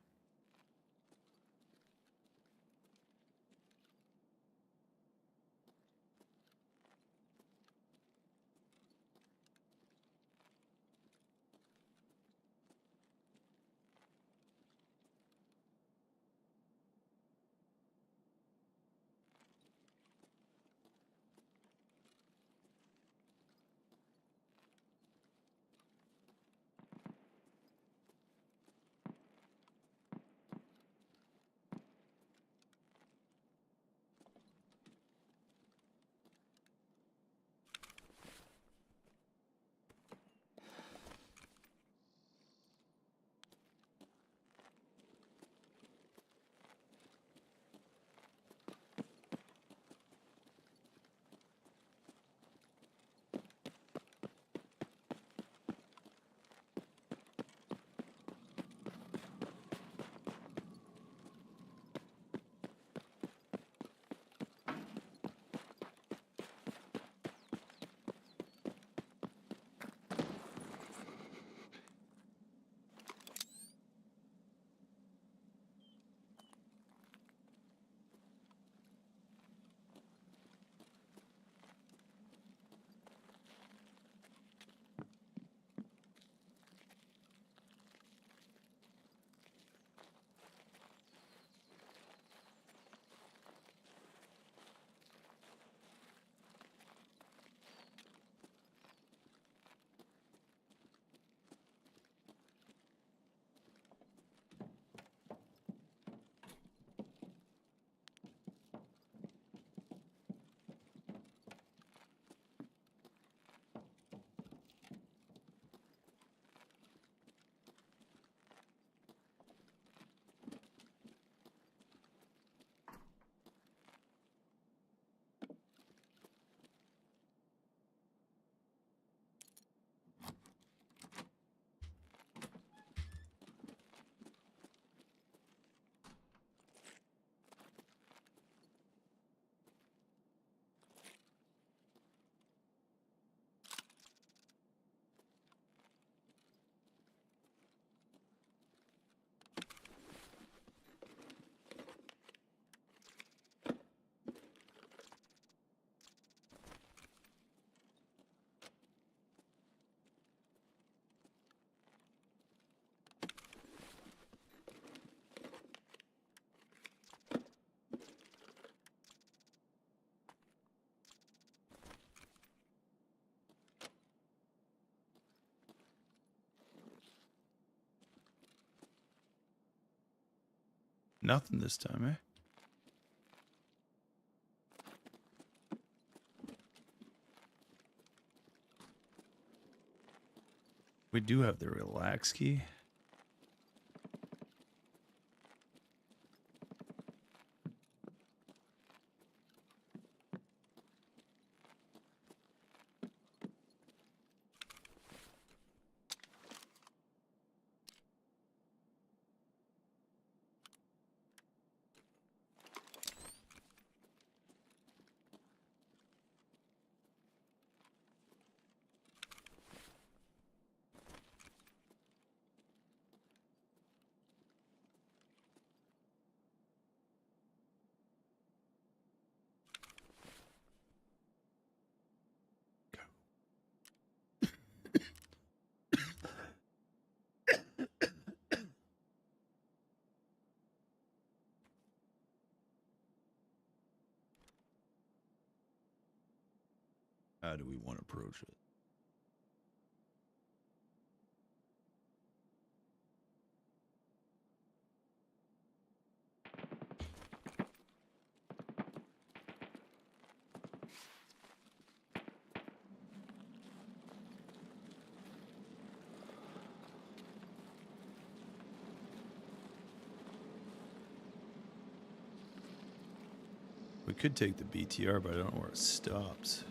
Nothing this time, eh? We do have the relax key. How do we want to approach it? We could take the BTR, but I don't know where it stops.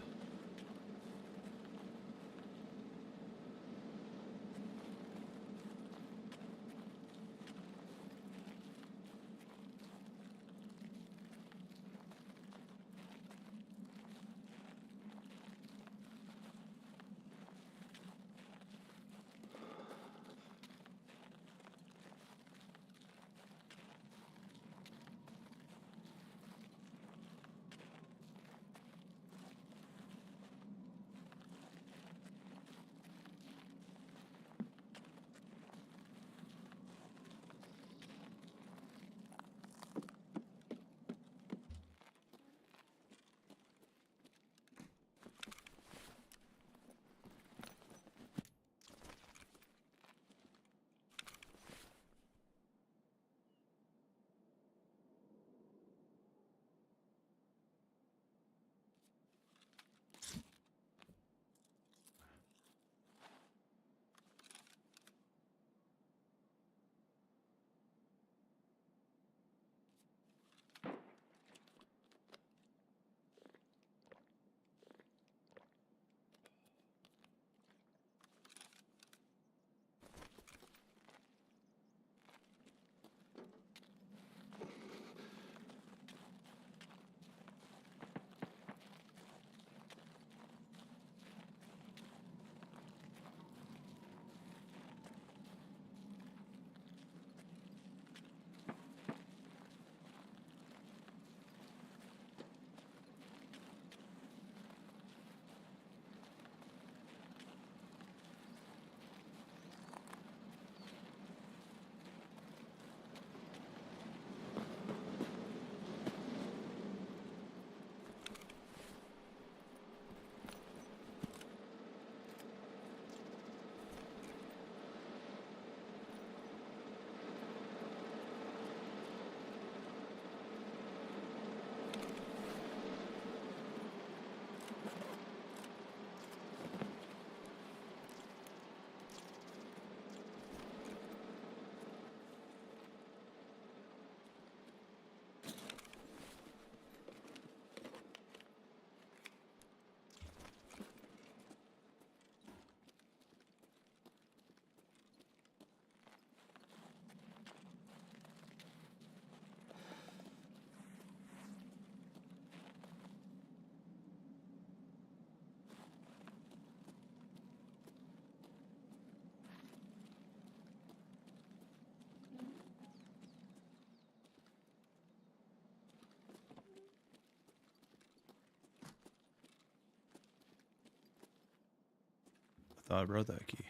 I thought I brought that key.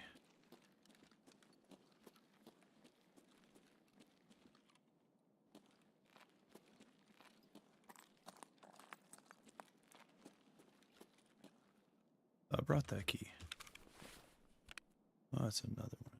I brought that key. Oh, that's another one.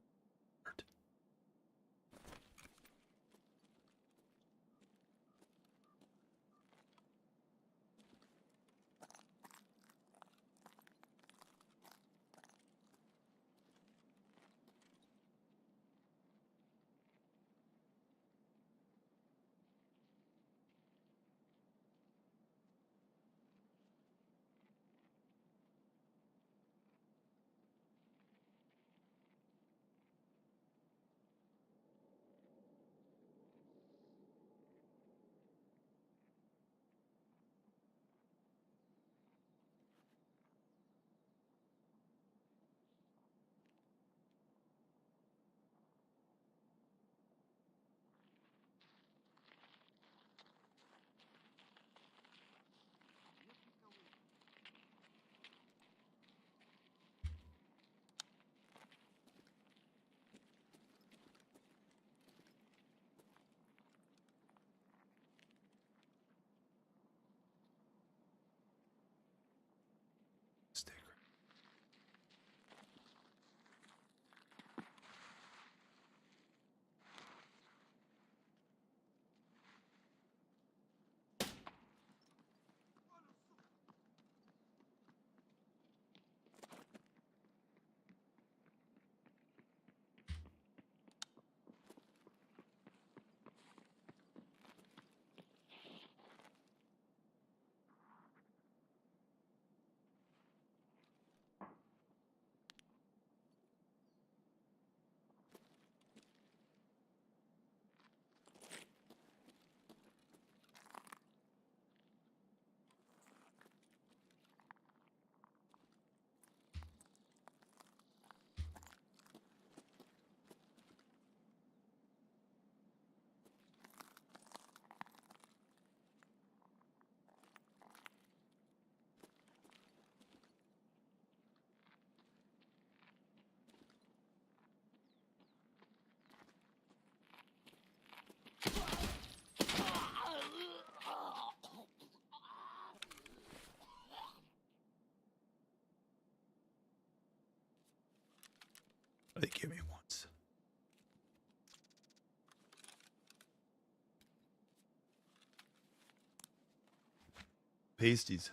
they give me once. Pasties.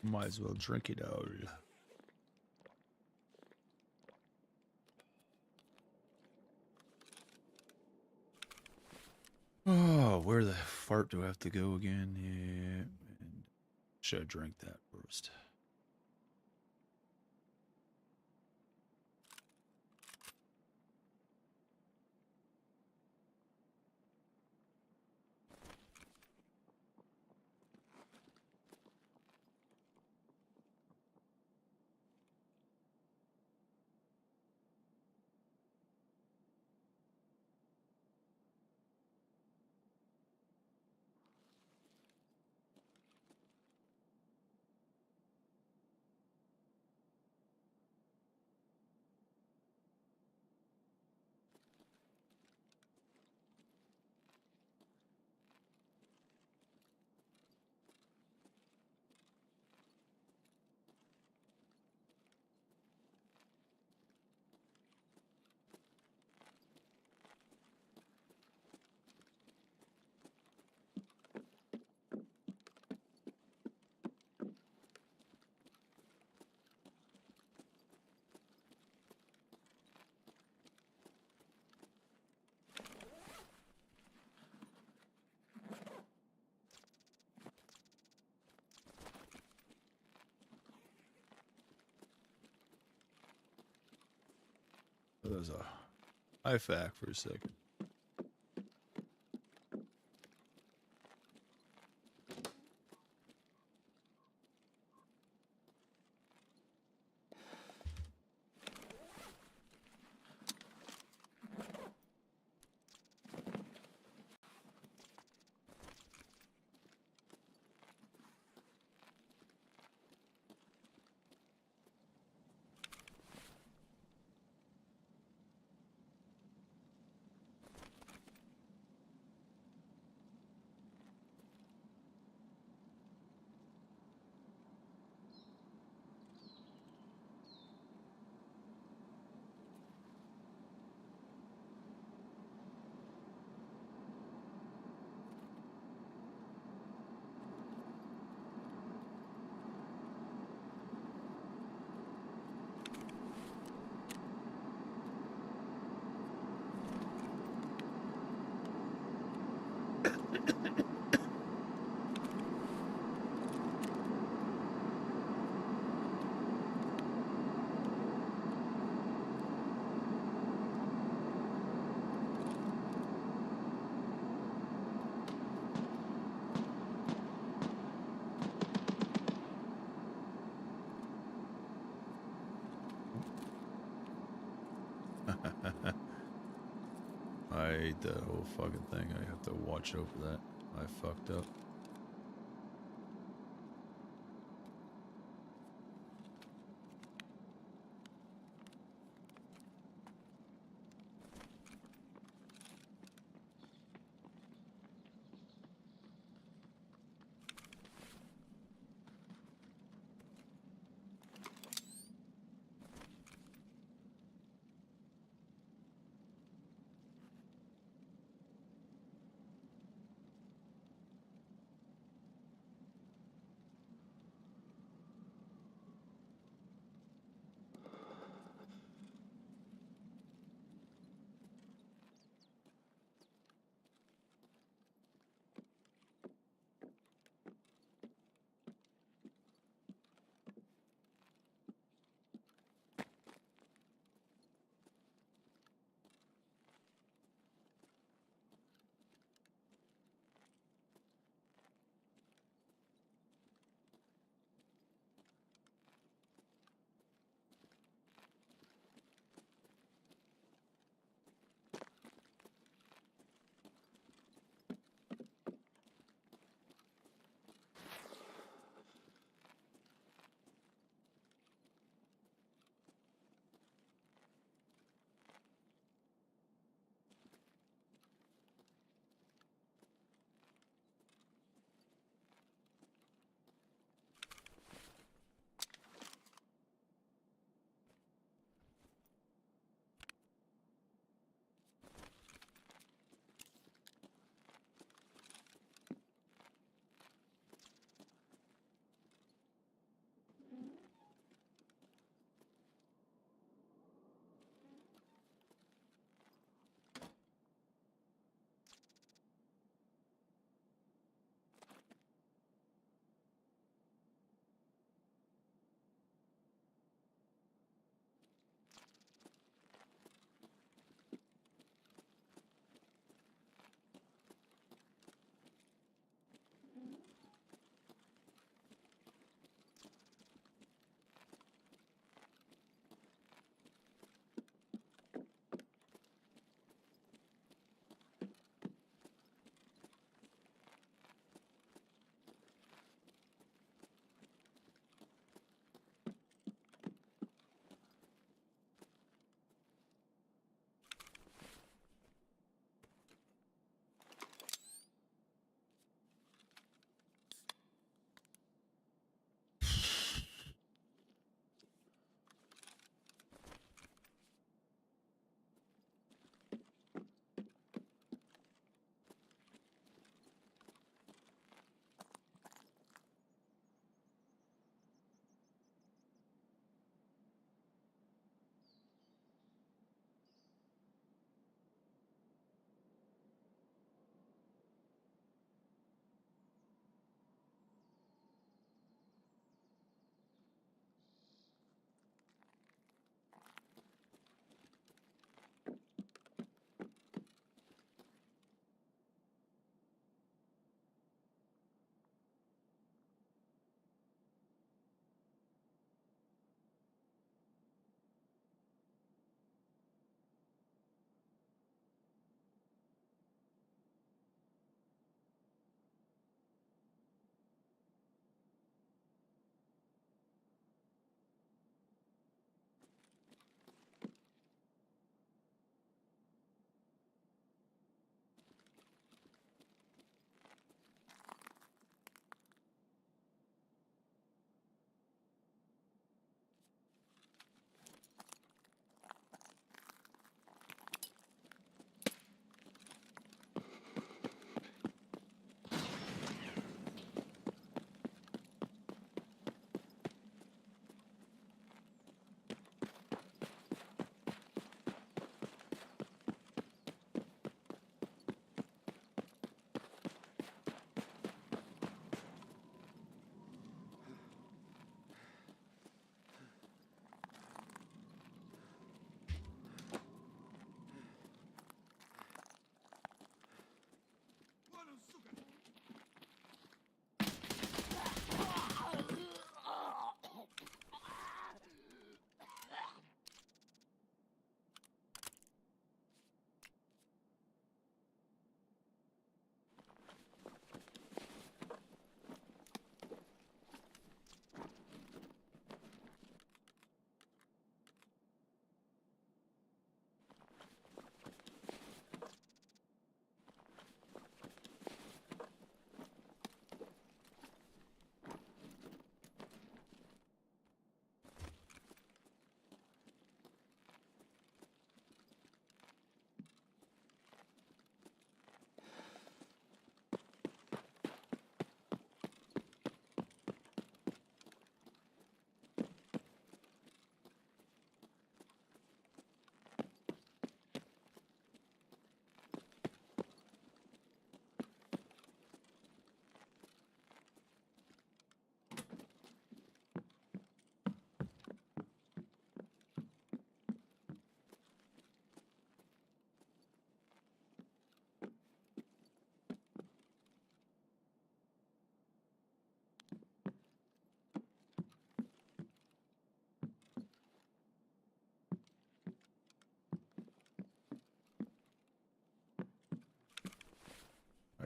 Might as well drink it all. Oh, where the fart do I have to go again? Yeah. Should I drink that first? That was a high fact for a second. I ate that whole fucking thing. I have to watch over that. I fucked up.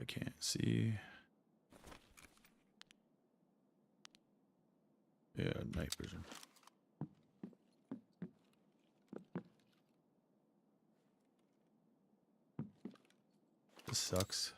I can't see. Yeah, night vision. This sucks.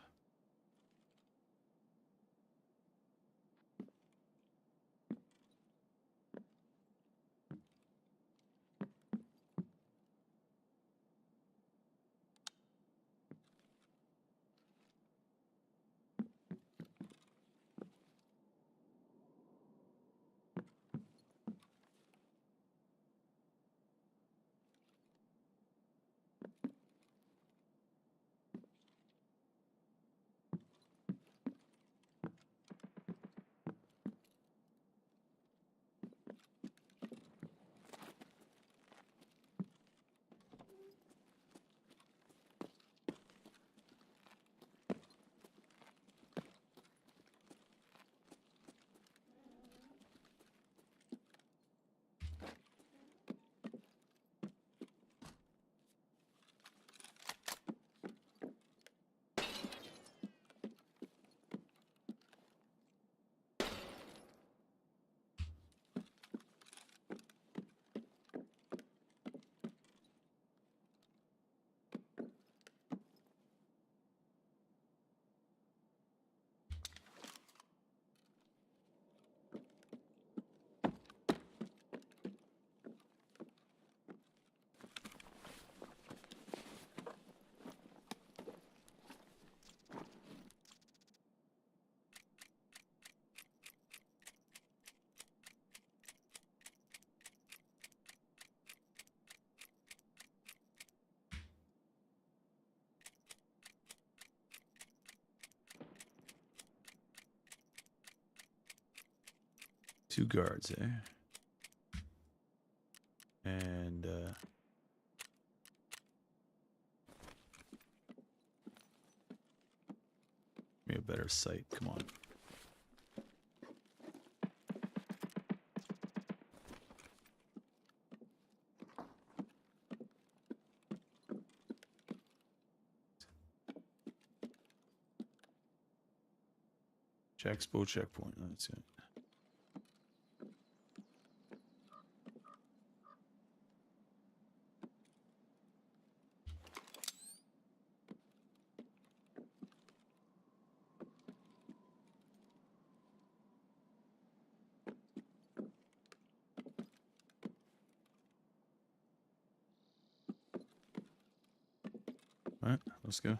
Two guards, eh? And give me a better sight. Come on. Expo checkpoint. That's it. All right, let's go.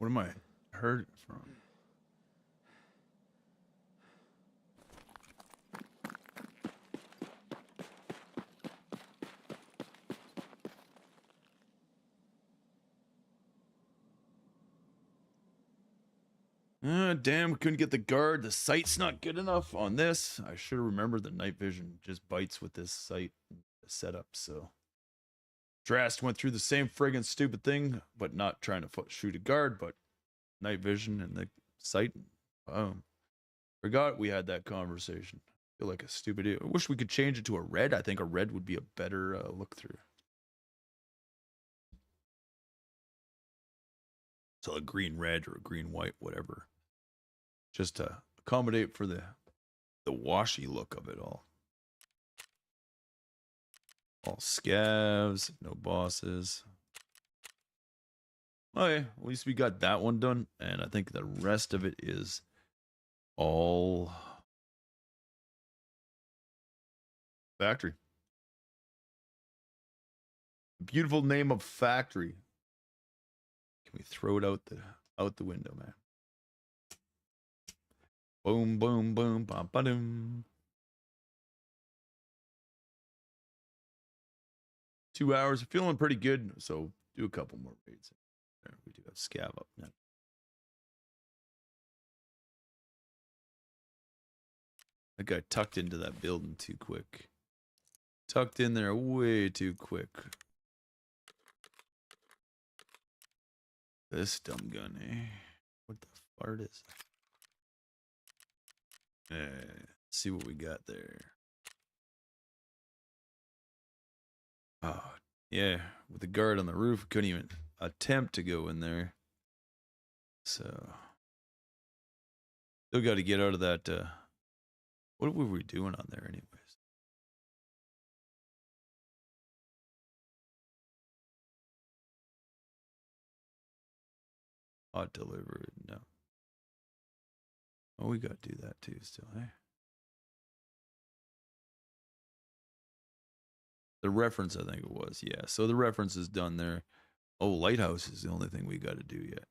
What am I heard it from? Damn, we couldn't get the guard. The sight's not good enough on this. I should have remembered the night vision just bites with this sight setup, so. Drast went through the same friggin' stupid thing, but not trying to shoot a guard, but night vision and the sight. Forgot we had that conversation. Feel like a stupid idiot. I wish we could change it to a red. I think a red would be a better look through. So a green red or a green white, whatever. Just to accommodate for the washy look of it all. All scavs, no bosses. Okay, at least we got that one done, and I think the rest of it is all factory. Beautiful name of factory. Can we throw it out the window, man? Boom, boom, boom, bum, ba-dum. 2 hours, feeling pretty good. So do a couple more raids. There, we do have scav up now. That guy tucked into that building too quick. Tucked in there way too quick. This dumb gun, eh? What the fart is that? Let's see what we got there. Oh, yeah. With the guard on the roof, couldn't even attempt to go in there. So, still got to get out of that. What were we doing on there, anyways? Hot delivered, no. Oh, we got to do that too, still, eh? The reference, I think it was, yeah. So the reference is done there. Oh, lighthouse is the only thing we got to do yet.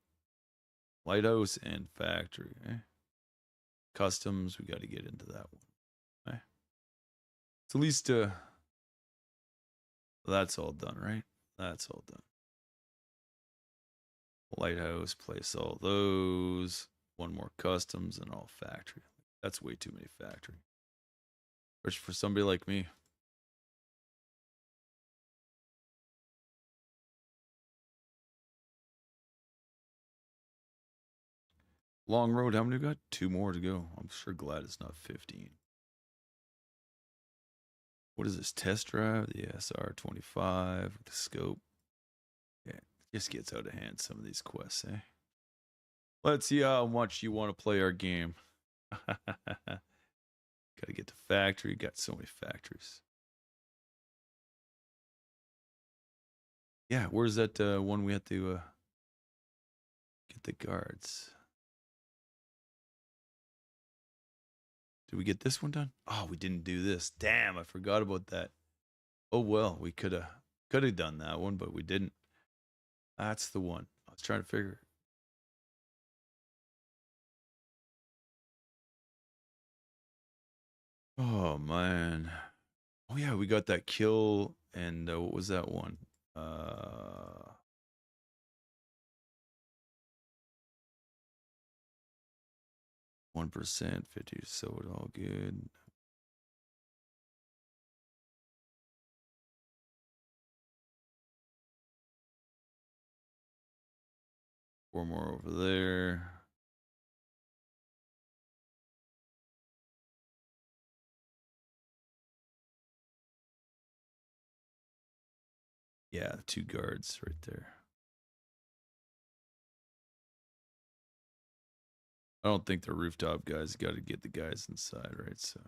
Lighthouse and factory, eh? Customs, we got to get into that one, eh? So at least, that's all done, right? That's all done. Lighthouse, place all those. One more customs and all factory. That's way too many factory. Which for somebody like me. Long road, how many we got? 2 more to go. I'm sure glad it's not 15. What is this? Test drive? The SR25 with the scope. Yeah, it just gets out of hand, some of these quests, eh? Let's see how much you want to play our game. Gotta get to factory. Got so many factories. Yeah, where's that one we have to get the guards? Did we get this one done? Oh, we didn't do this. Damn, I forgot about that. Oh well, we could have done that one, but we didn't. That's the one. I was trying to figure. Oh man. Oh yeah, we got that kill and what was that one? 1%, 50, so it all good. Four more over there. Yeah, 2 guards right there. I don't think the rooftop guys got to get the guys inside, right? So.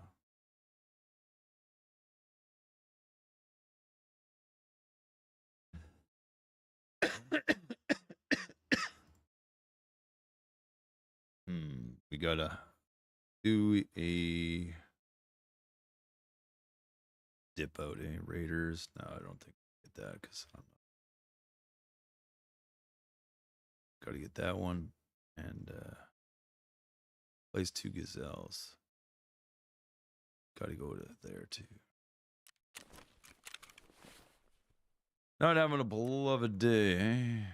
We gotta do a dip out, eh? Raiders. No, I don't think we get that because I'm Got to get that one. And place 2 gazelles. Got to go to there too. Not having a beloved day, eh?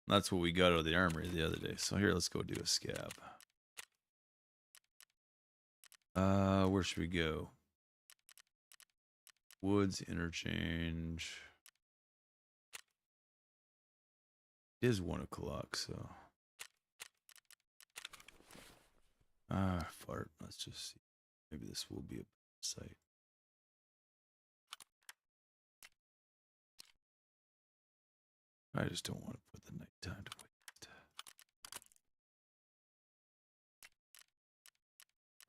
That's what we got out of the armory the other day. So here, let's go do a scab. Where should we go? Woods interchange. It is 1 o'clock, so. Fart. Let's just see. Maybe this will be a site. I just don't want to put the nighttime to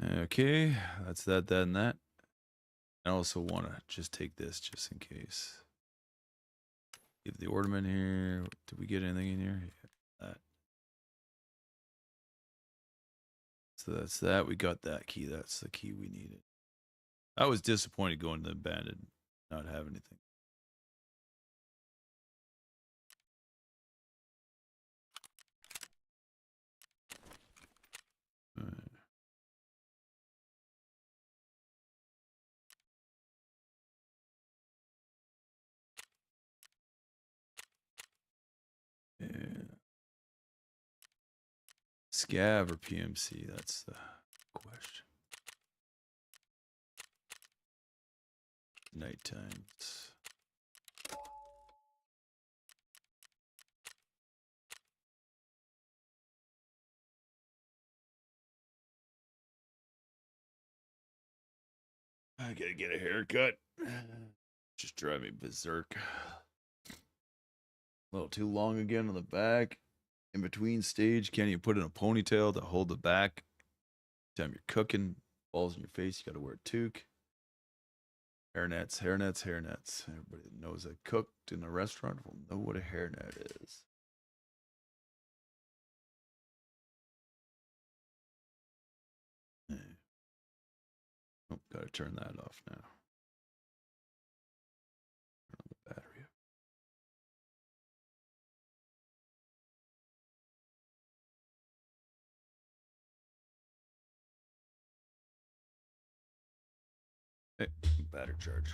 waste. Okay, that's that, and that. I also want to just take this just in case. Give the ornament here. Did we get anything in here? Yeah, that. So that's that. We got that key. That's the key we needed. I was disappointed going to the abandoned, not have anything. Yeah. Scav or PMC? That's the question. Night times. I gotta get a haircut. Just drive me berserk. A little too long again on the back. In between stage, can't even put in a ponytail to hold the back. Time you're cooking, balls in your face, you gotta wear a toque. Hairnets, hairnets, hairnets. Everybody that knows I cooked in a restaurant will know what a hairnet is. Oh, gotta turn that off now. Turn on the battery. Hey, battery charge.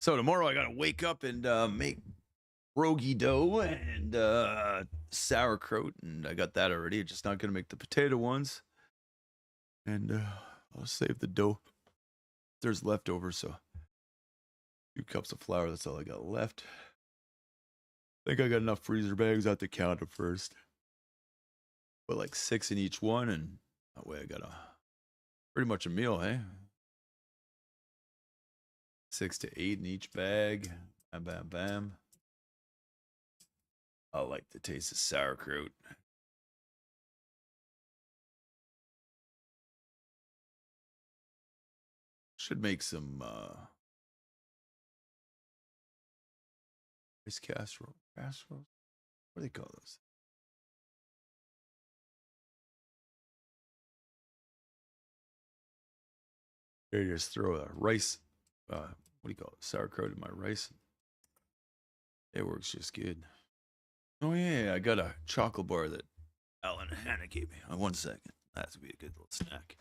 So tomorrow I gotta wake up and make rogi dough and sauerkraut, and I got that already. Just not gonna make the potato ones, and I'll save the dough. There's leftovers, so 2 cups of flour. That's all I got left. I think I got enough freezer bags. I have to count them first. Put like 6 in each one, and that way I got pretty much a meal, hey? 6 to 8 in each bag. Bam, bam, bam. I like the taste of sauerkraut. Should make some rice casserole. Casserole? What do they call those? Here, just throw a rice. What do you call it? Sauerkraut in my rice. It works just good. Oh yeah, I got a chocolate bar that Alan and Hannah gave me. 1 second. That's gonna be a good little snack.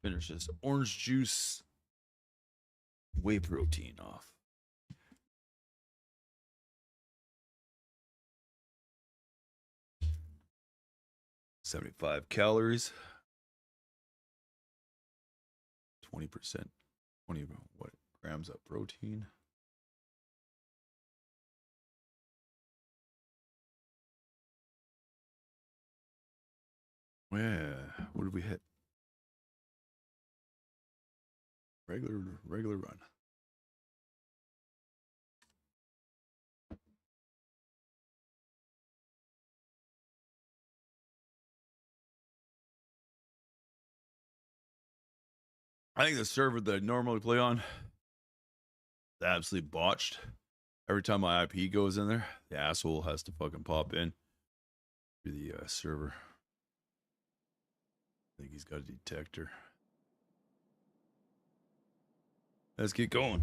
Finish this orange juice whey protein off. $75 calories. 20% 20 what grams of protein. Yeah, what did we hit? Regular run. I think the server that I normally play on is absolutely botched. Every time my IP goes in there, the asshole has to fucking pop in through the server. I think he's got a detector. Let's get going.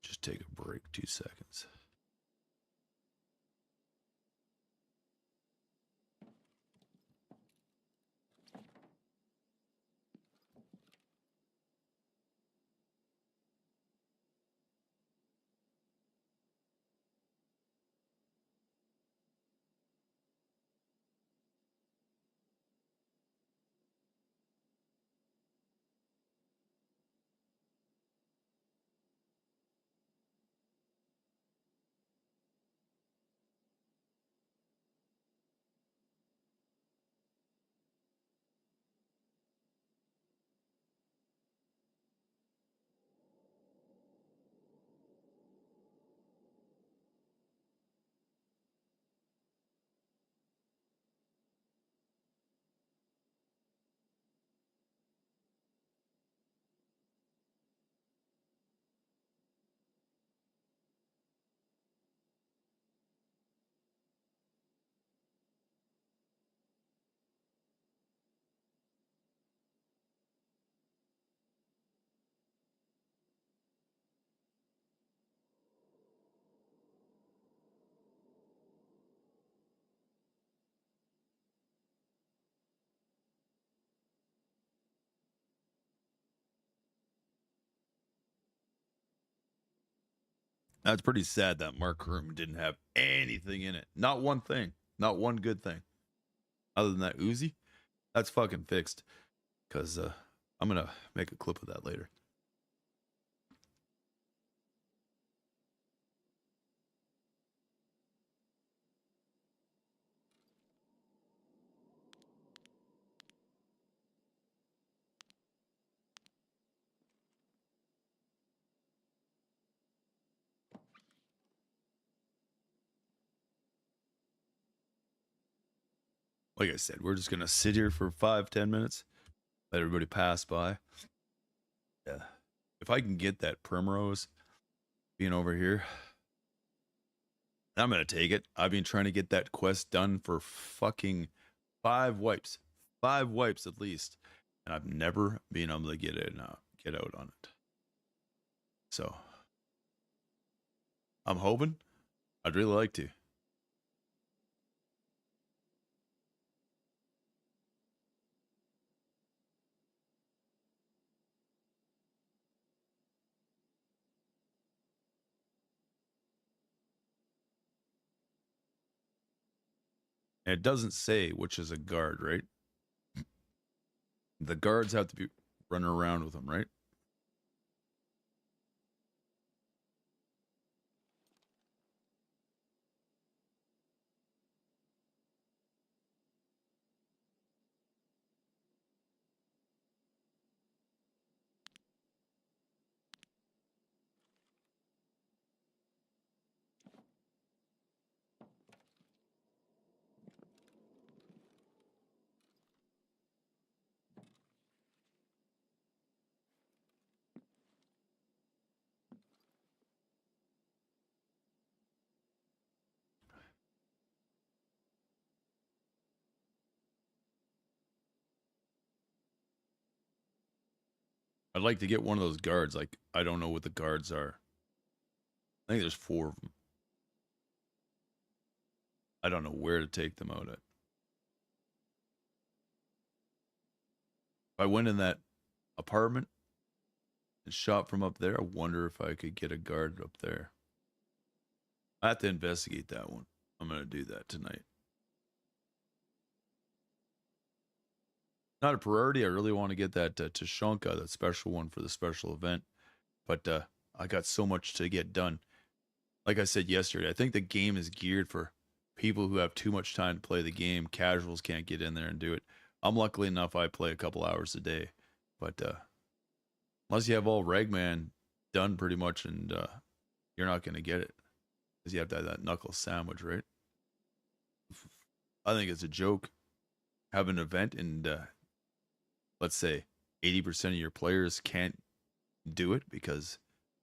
Just take a break, 2 seconds. That's pretty sad that Mark room didn't have anything in it. Not one thing. Not one good thing. Other than that Uzi, that's fucking fixed. Because I'm going to make a clip of that later. Like I said, we're just going to sit here for 5-10 minutes. Let everybody pass by. Yeah. If I can get that Primrose being over here, I'm going to take it. I've been trying to get that quest done for fucking 5 wipes. 5 wipes at least. And I've never been able to get out on it. So, I'm hoping. I'd really like to. And it doesn't say which is a guard, right? The guards have to be running around with them, right? I'd like to get one of those guards. Like, I don't know what the guards are. I think there's 4 of them. I don't know where to take them out at. If I went in that apartment and shot from up there, I wonder if I could get a guard up there. I have to investigate that one. I'm going to do that tonight. Not a priority. I really want to get that Tushonka, that special one for the special event. But I got so much to get done. Like I said yesterday, I think the game is geared for people who have too much time to play the game. Casuals can't get in there and do it. I'm luckily enough, I play a couple hours a day. But unless you have all Ragman done pretty much, and you're not going to get it. Because you have to have that knuckle sandwich, right? I think it's a joke. Have an event and let's say 80% of your players can't do it because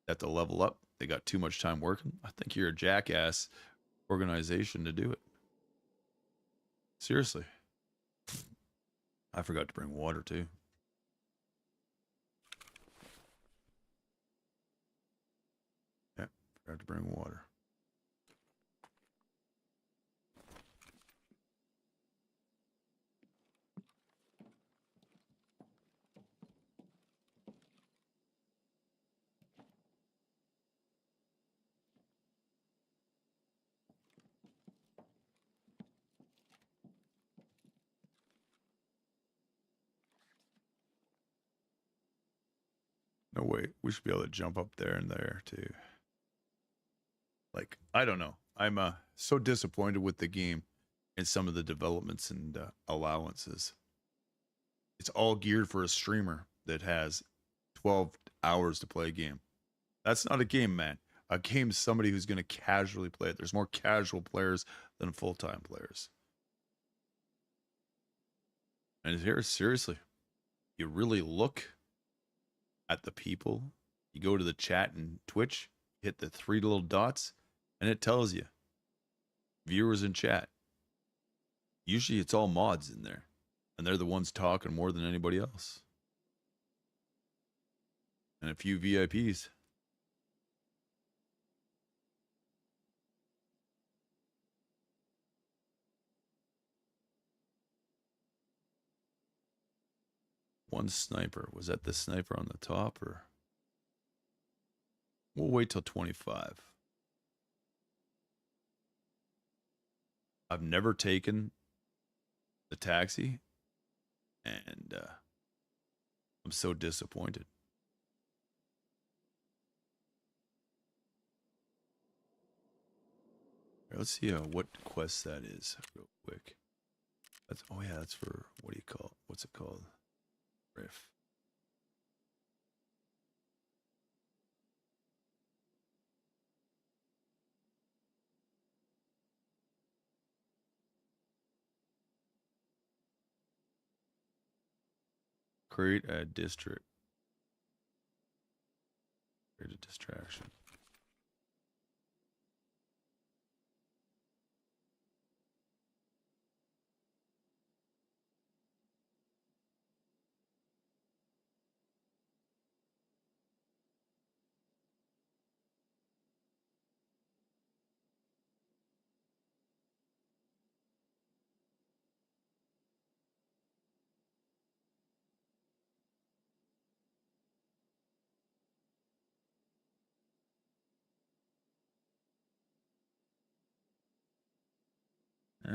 they have to level up. They got too much time working. I think you're a jackass organization to do it. Seriously. I forgot to bring water too. Yeah, forgot to bring water. No, wait. We should be able to jump up there and there too. Like, I don't know. I'm so disappointed with the game and some of the developments and allowances. It's all geared for a streamer that has 12 hours to play a game. That's not a game, man. A game's somebody who's going to casually play it. There's more casual players than full-time players. And here, seriously, you really look at the people. You go to the chat and Twitch, hit the 3 little dots, and it tells you viewers in chat. Usually it's all mods in there, and they're the ones talking more than anybody else. And a few VIPs. One sniper. Was that the sniper on the top, or? We'll wait till 25. I've never taken the taxi, and I'm so disappointed. Here, let's see what quest that is real quick. That's, oh yeah, that's for, what do you call it? What's it called? Riff. Create a district. Create a distraction.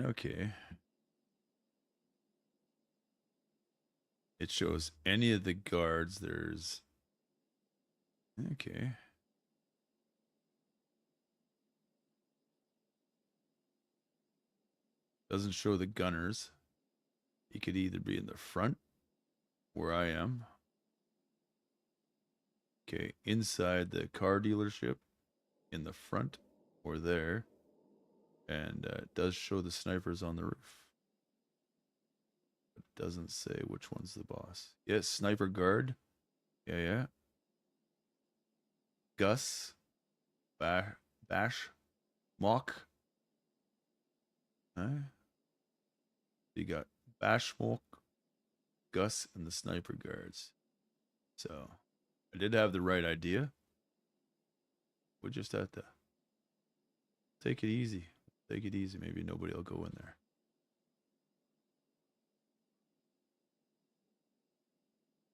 Okay. It shows any of the guards. There's... Okay. Doesn't show the gunners. He could either be in the front, where I am. Okay, inside the car dealership, in the front, or there. And it does show the snipers on the roof. It doesn't say which one's the boss. Yes, sniper guard. Yeah. Gus. Bash. Mock. You got Bash, Mock, Gus, and the sniper guards. So, I did have the right idea. We just have to take it easy. Take it easy. Maybe nobody will go in there.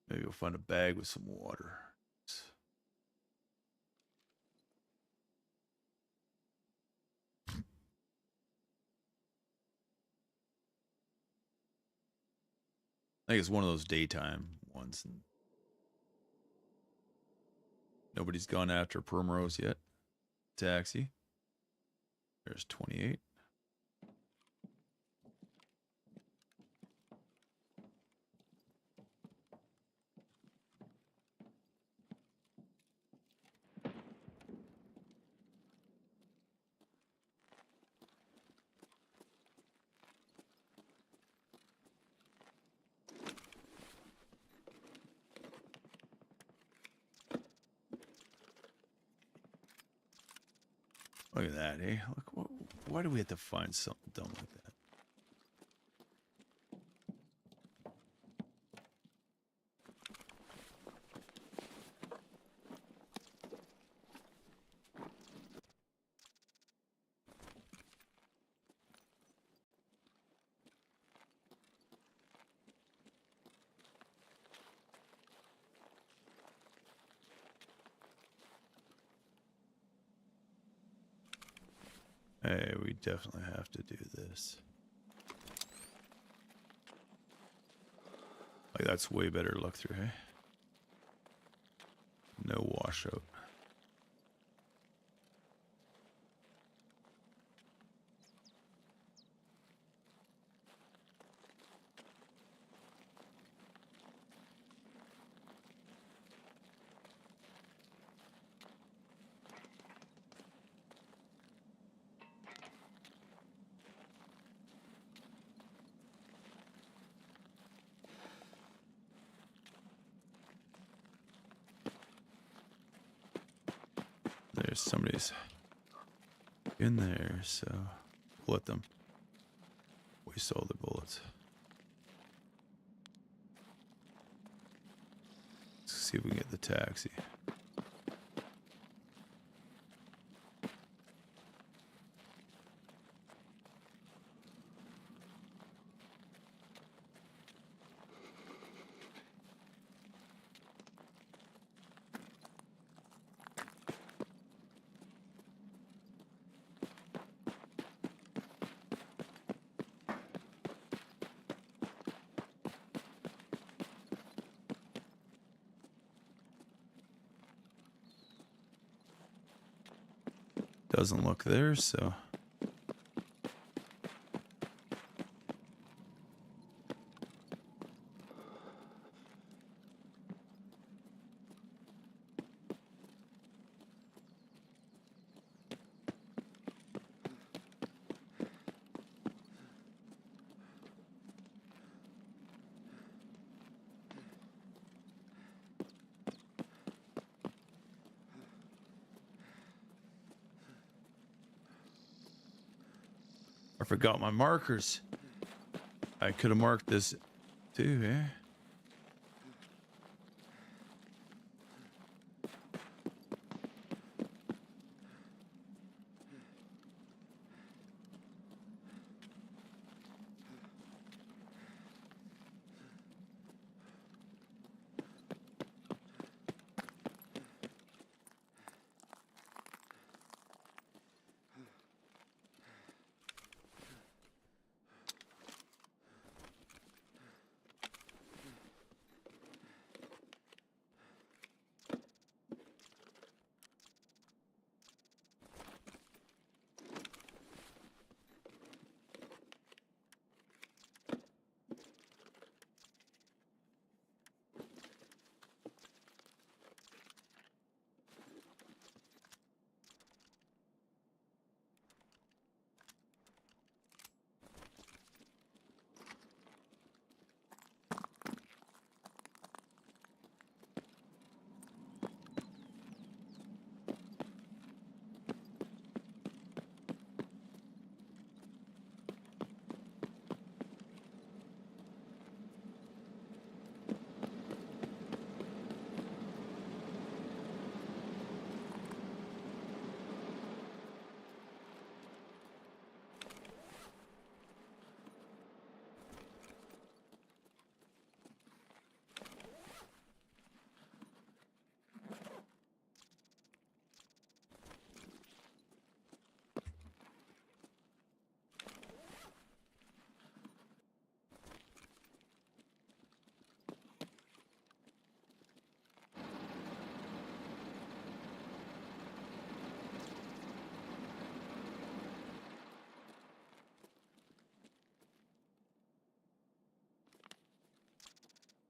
Maybe we'll find a bag with some water. I think it's one of those daytime ones. Nobody's gone after Primrose yet. Taxi. There's 28. Look at that, eh? Look, why do we have to find something dumb like that? Hey, we definitely have to do this. Like, that's way better look through, hey? No washout. There's somebody's in there, so we'll let them waste all the bullets. Let's see if we can get the taxi. Doesn't look there, so I forgot my markers. I could have marked this too, eh?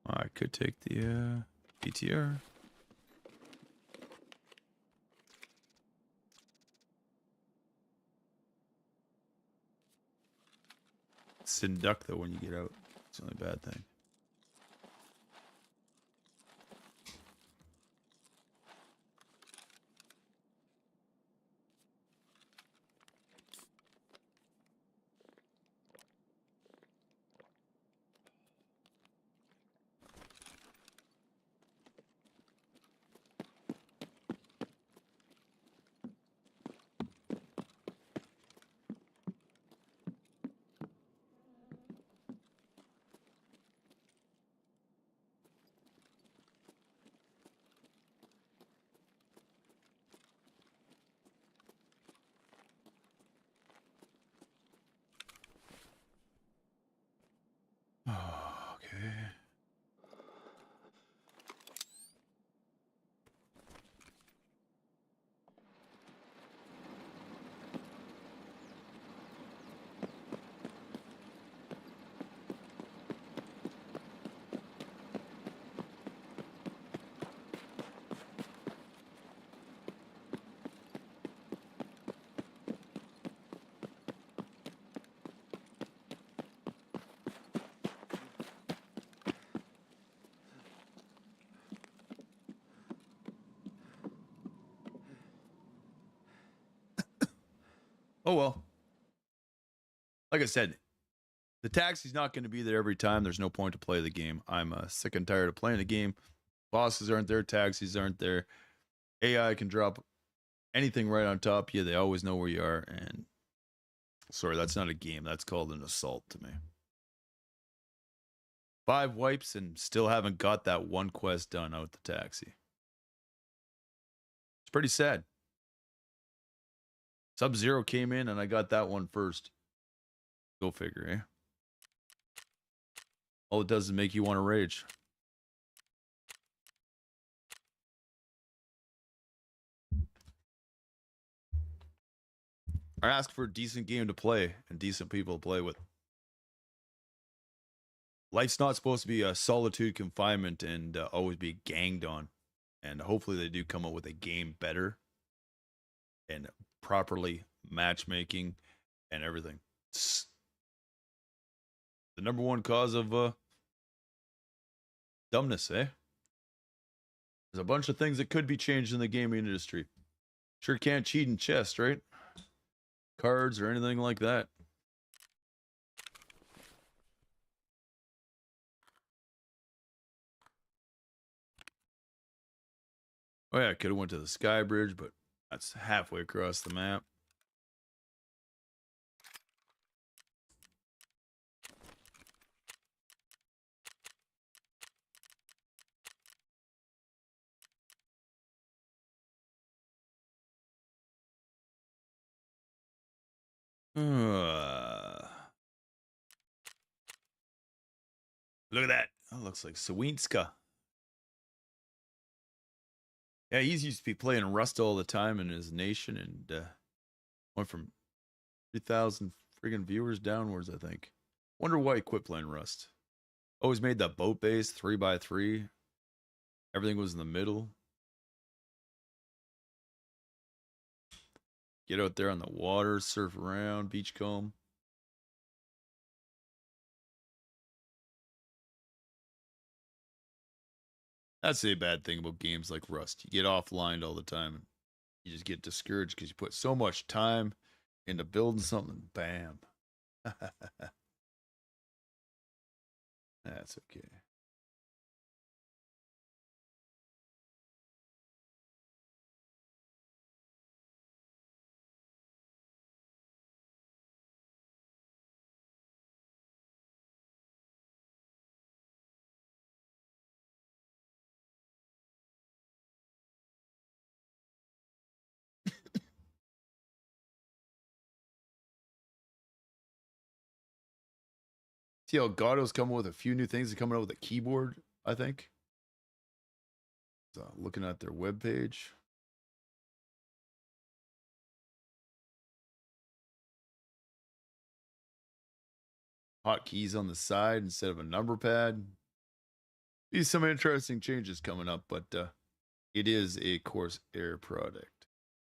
I could take the BTR. Sin duck though when you get out. It's the only bad thing. Okay. Oh well. Like I said, the taxi's not going to be there every time. There's no point to play the game. I'm sick and tired of playing the game. Bosses aren't there. Taxis aren't there. AI can drop anything right on top of you. They always know where you are. And sorry, that's not a game. That's called an assault to me. 5 wipes and still haven't got that one quest done out the taxi. It's pretty sad. Sub-Zero came in and I got that one first. Go figure, eh? All it does is make you want to rage. I ask for a decent game to play and decent people to play with. Life's not supposed to be a solitude confinement and always be ganged on. And hopefully they do come up with a game better and properly matchmaking and everything. It's the number one cause of dumbness, eh? There's a bunch of things that could be changed in the gaming industry. Sure can't cheat in chess, right? Cards or anything like that. Oh yeah, I could have went to the Sky Bridge, but that's halfway across the map. Look at that. That looks like Sawinska. Yeah, he's used to be playing Rust all the time in his nation and went from 3,000 friggin' viewers downwards, I think. Wonder why he quit playing Rust. Always made that boat base 3x3. Everything was in the middle. Get out there on the water, surf around, beachcomb. That's the bad thing about games like Rust. You get offline all the time. You just get discouraged because you put so much time into building something. Bam. That's okay. See how Gatto's coming with a few new things. They're coming out with a keyboard, I think. So looking at their webpage. Hotkeys on the side instead of a number pad. These some interesting changes coming up, but it is a Corsair product,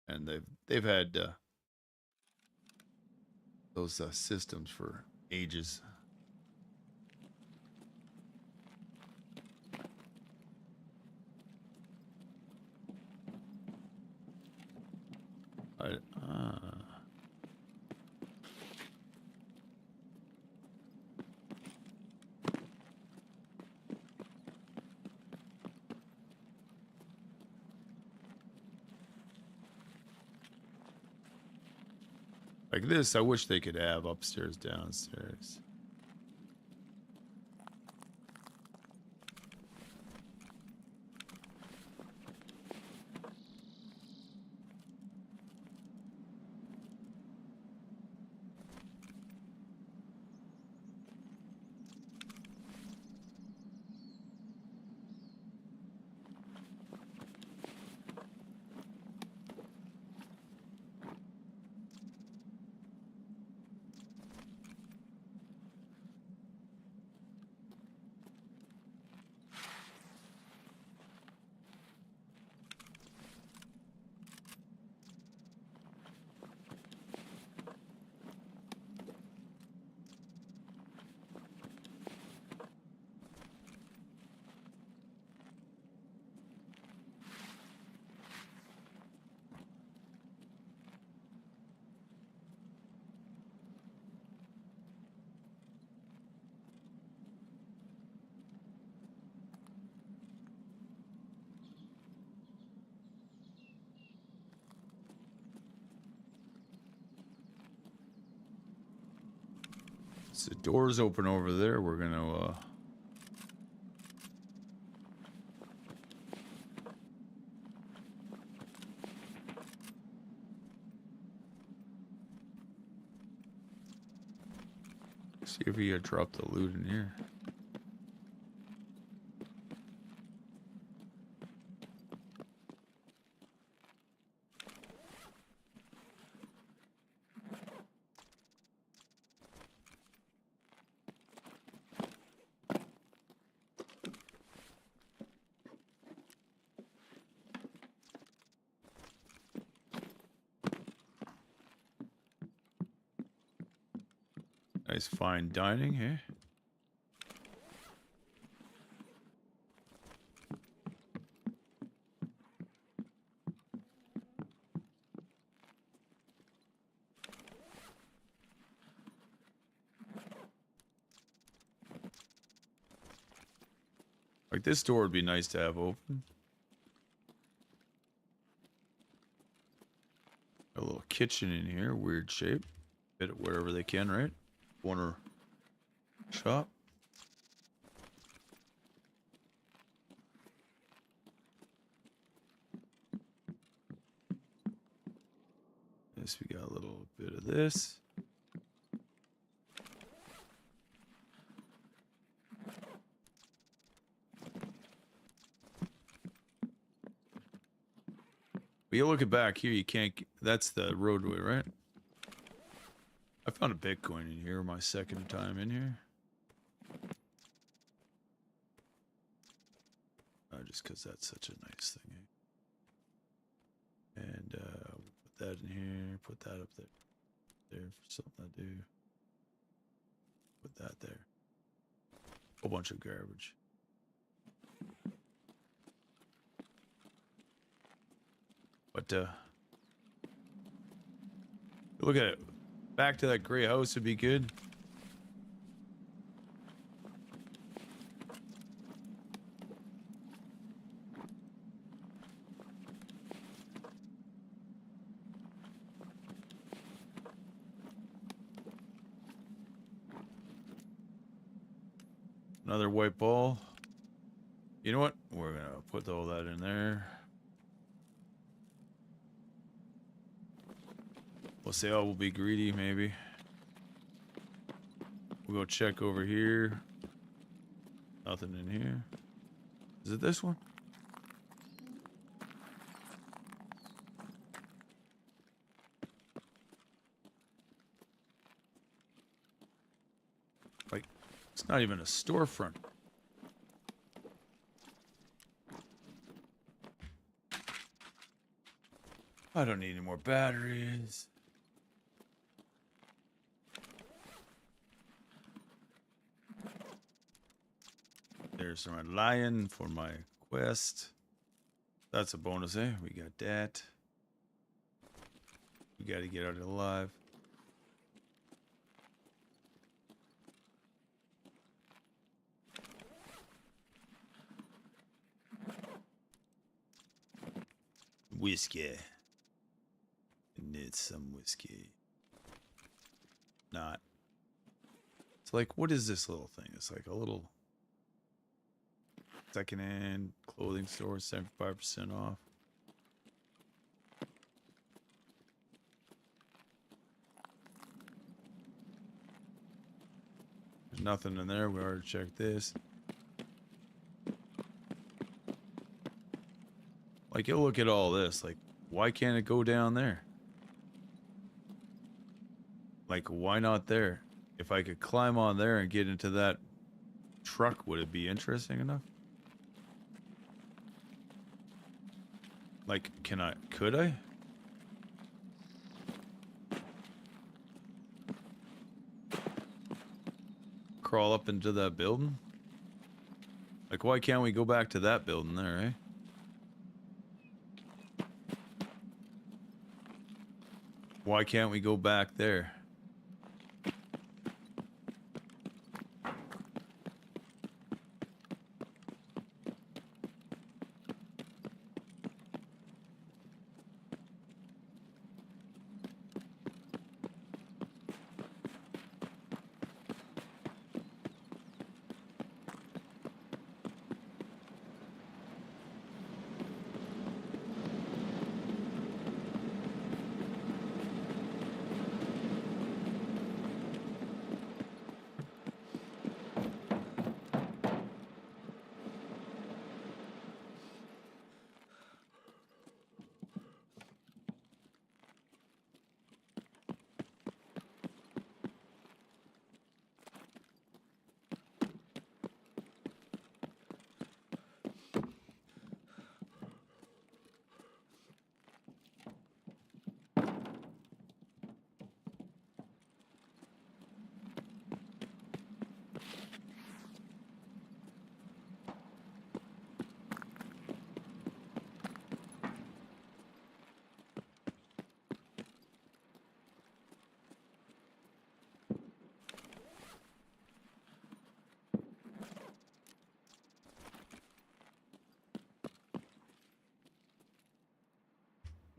and they've had those systems for ages. Like this, I wish they could have upstairs, downstairs. So the door's open over there. We're gonna see if we could drop the loot in here. Nice fine dining here. Like this door would be nice to have open. A little kitchen in here, weird shape. Fit it wherever they can, right? Corner shop. Yes, we got a little bit of this. But you look at back here, you can't. That's the roadway, right? I found a Bitcoin in here, my second time in here. Just because that's such a nice thing. Eh? And put that in here, put that up there. There for something to do. Put that there. Whole bunch of garbage. But look at it. Back to that gray house would be good. Another white ball. You know what? We're gonna put all that in there. We'll say, oh, we'll be greedy, maybe. We'll go check over here. Nothing in here. Is it this one? Like, it's not even a storefront. I don't need any more batteries. There's my lion for my quest. That's a bonus, eh? We got that. We got to get out alive. Whiskey. Need some whiskey. Not. It's like, what is this little thing? It's like a little second-hand clothing store, 75% off. There's nothing in there. We already checked this. Like, you look at all this. Like, why can't it go down there? Like, why not there? If I could climb on there and get into that truck, would it be interesting enough? Like, could I? Crawl up into that building? Like, why can't we go back to that building there, eh? Why can't we go back there?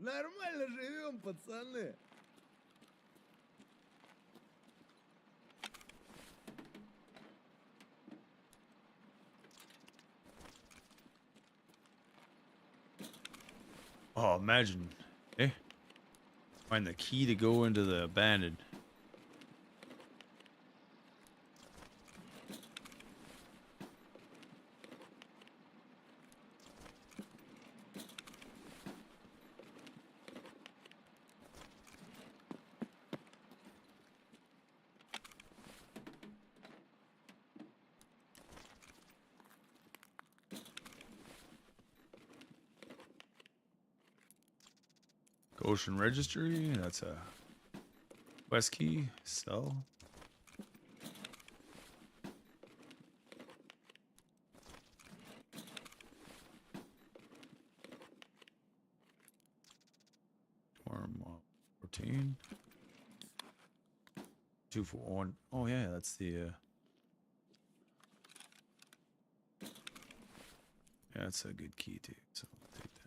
Нормально живем, пацаны. Oh, imagine. Eh? Find the key to go into the abandoned. Ocean registry. That's a quest key. Sell. Dorm 14. 241. Oh yeah, that's the. Yeah, that's a good key too. So I'll take that.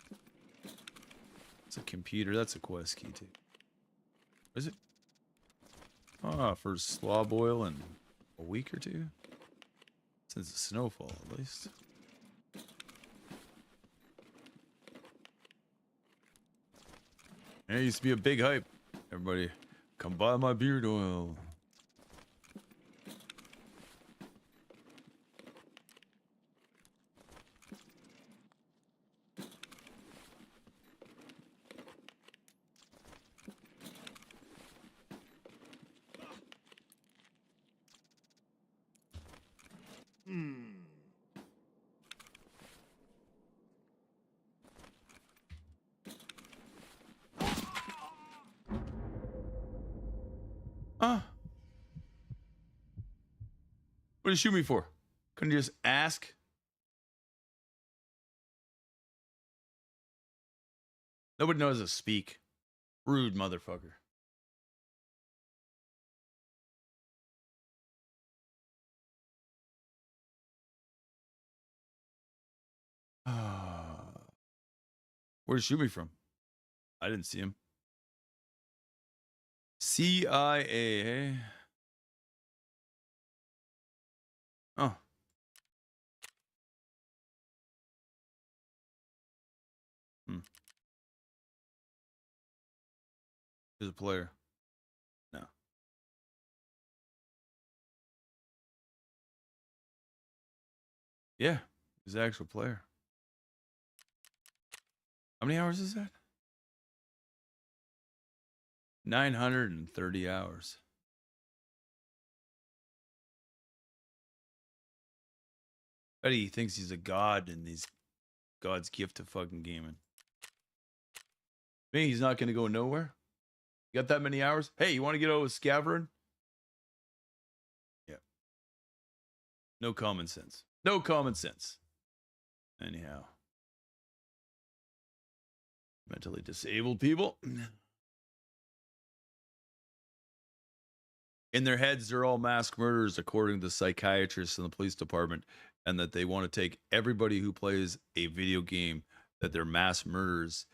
It's a computer. That's a quest key too. Is it? Ah, for slob oil in a week or two. Since the snowfall, at least. Yeah, it used to be a big hype. Everybody, come buy my beard oil. Huh? What did you shoot me for? Couldn't you just ask? Nobody knows how to speak. Rude motherfucker. Where did you shoot me from? I didn't see him. CIA, hey? Oh. He's a player. No. Yeah, he's an actual player. How many hours is that? 930 hours. Bet he thinks he's a god and he's God's gift to fucking gaming. Me, he's not going to go nowhere. You got that many hours? Hey, you want to get out with Scaverin? Yeah. No common sense. No common sense. Anyhow. Mentally disabled people. In their heads, they're all mass murderers, according to psychiatrists in the police department, and that they want to take everybody who plays a video game, that they're mass murderers,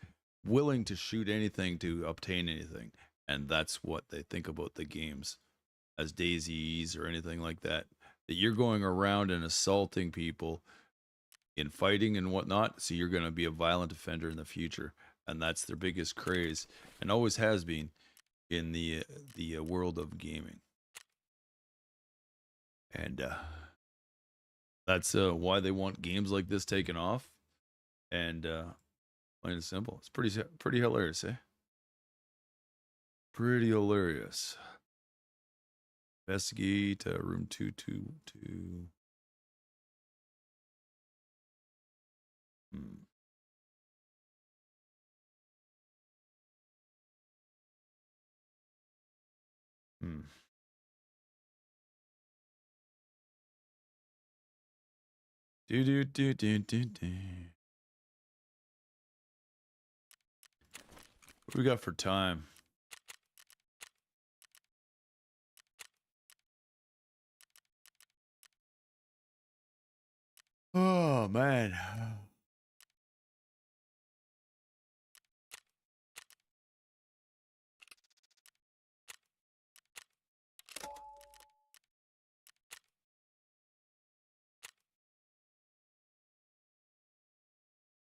willing to shoot anything to obtain anything. And that's what they think about the games as daisies or anything like that. That you're going around and assaulting people in fighting and whatnot, so you're going to be a violent offender in the future. And that's their biggest craze, and always has been in the world of gaming. And that's why they want games like this taken off. And plain and simple, it's pretty hilarious, eh? Pretty hilarious. Investigate room 222. Do. What do we got for time? Oh man.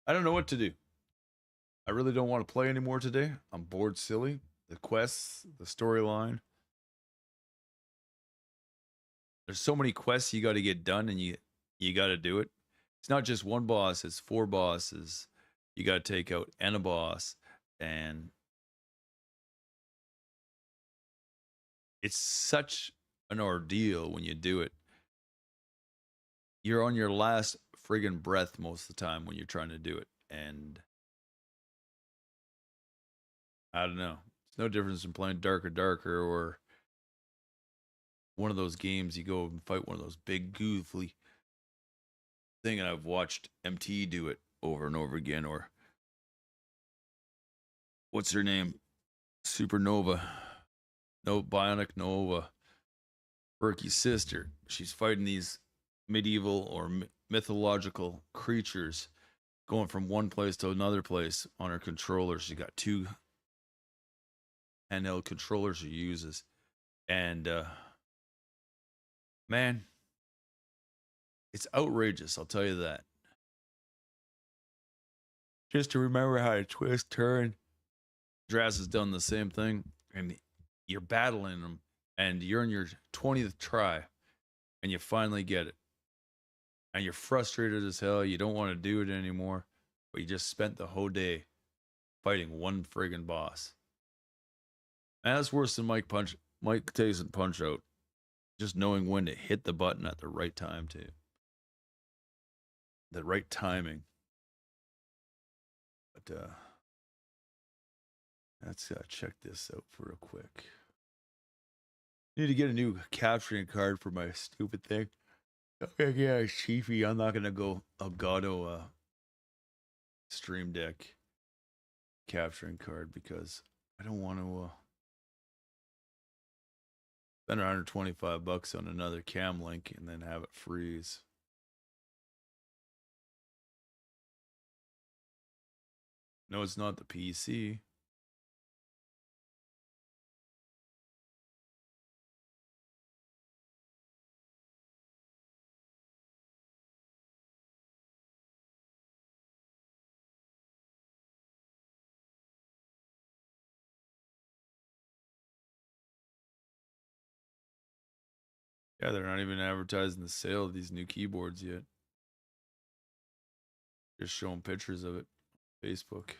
I don't know what to do. I really don't want to play anymore today. I'm bored silly. The quests, the storyline. There's so many quests you got to get done, and you got to do it. It's not just one boss, it's 4 bosses. You got to take out and a boss, and it's such an ordeal when you do it. You're on your last friggin' breath most of the time when you're trying to do it, and I don't know. It's no difference in playing Darker or one of those games you go and fight one of those big goofy thing, and I've watched MT do it over and over again, or what's her name? Supernova. No, Bionic Nova. Berkey's sister. She's fighting these medieval or mythological creatures going from one place to another place on her controller. She got 2 handheld controllers she uses. And man, it's outrageous, I'll tell you that. Just to remember how to twist, turn. Draz has done the same thing, and you're battling them, and you're in your 20th try, and you finally get it. And you're frustrated as hell. You don't want to do it anymore, but you just spent the whole day fighting one friggin' boss. And that's worse than Mike Tyson Punch Out. Just knowing when to hit the button at the right time, too. The right timing. But, let's check this out for real quick. Need to get a new capturing card for my stupid thing. Okay, yeah, Chiefy. I'm not gonna go Elgato Stream Deck capturing card because I don't want to spend $125 on another cam link and then have it freeze. No, it's not the PC. Yeah, they're not even advertising the sale of these new keyboards yet. Just showing pictures of it on Facebook.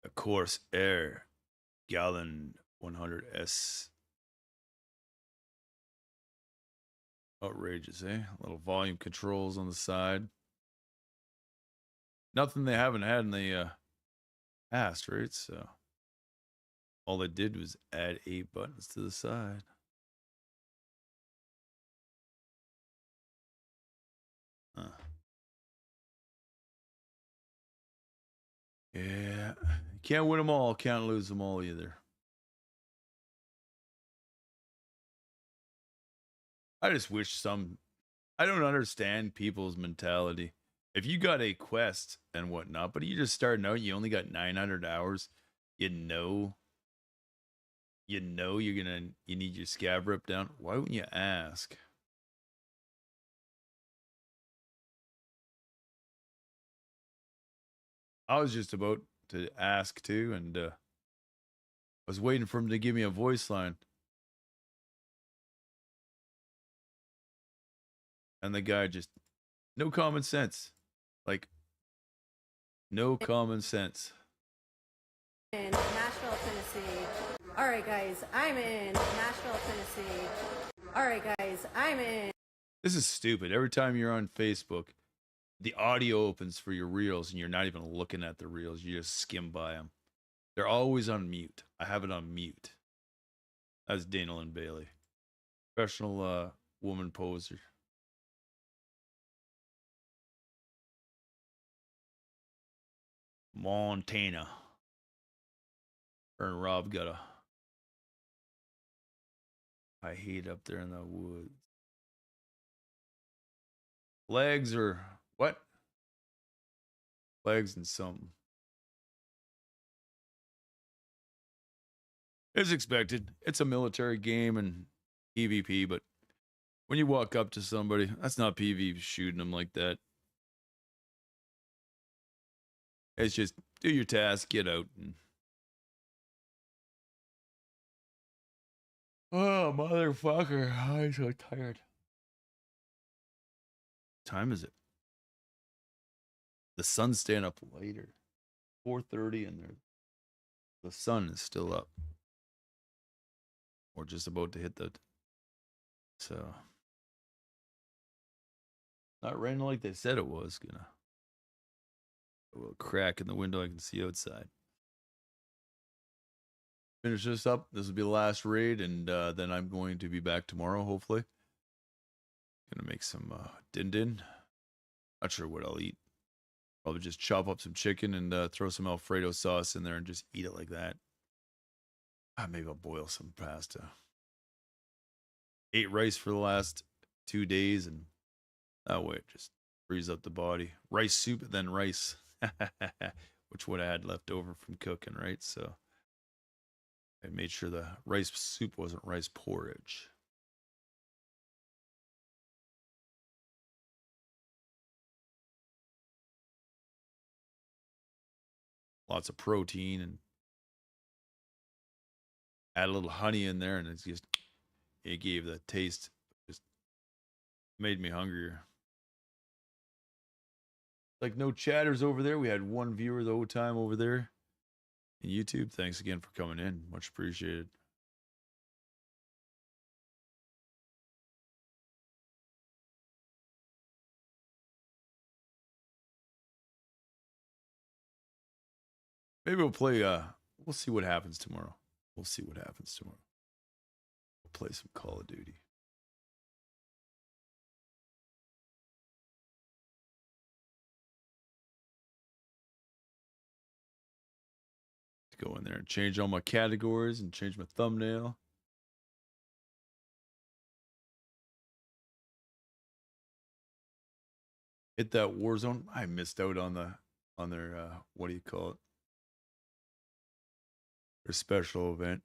Of course, Air Gallon 100S. Outrageous, eh? Little volume controls on the side. Nothing they haven't had in the past, right? So all they did was add 8 buttons to the side. Huh. Yeah, can't win them all, can't lose them all either. I just wish I don't understand people's mentality. If you got a quest and whatnot, but you just starting out, you only got 900 hours, you know you need your scab ripped down. Why wouldn't you ask? I was just about to ask too, and I was waiting for him to give me a voice line. And the guy just, no common sense. Like, no common sense. In Nashville, Tennessee. All right, guys, I'm in Nashville, Tennessee. All right, guys, I'm in. This is stupid. Every time you're on Facebook, the audio opens for your reels and you're not even looking at the reels. You just skim by them. They're always on mute. I have it on mute. That's Daniel and Bailey. Professional woman poser. Montana. Her and Rob got a high heat up there in the woods. Legs or what? Legs and something. It's expected. It's a military game and PvP, but when you walk up to somebody, that's not PvP shooting them like that. It's just do your task, get out. And... Oh, motherfucker. I'm so tired. What time is it? The sun's staying up later. 4:30 and the sun is still up. Or just about to hit the... So... Not raining like they said it was. Gonna... A little crack in the window I can see outside. Finish this up. This will be the last raid, and then I'm going to be back tomorrow, hopefully. Gonna make some din din. Not sure what I'll eat. Probably just chop up some chicken and throw some Alfredo sauce in there and just eat it like that. Maybe I'll boil some pasta. Ate rice for the last 2 days, and that way it just frees up the body. Rice soup, then rice. Which what I had left over from cooking, right? So I made sure the rice soup wasn't rice porridge. Lots of protein, and add a little honey in there, and it gave the taste. Just made me hungrier. Like no chatters over there. We had one viewer the whole time over there in YouTube. Thanks again for coming in. Much appreciated. Maybe we'll play, we'll see what happens tomorrow. We'll see what happens tomorrow. We'll play some Call of Duty. Go in there and change all my categories and change my thumbnail. Hit that Warzone. I missed out on their what do you call it? Their special event.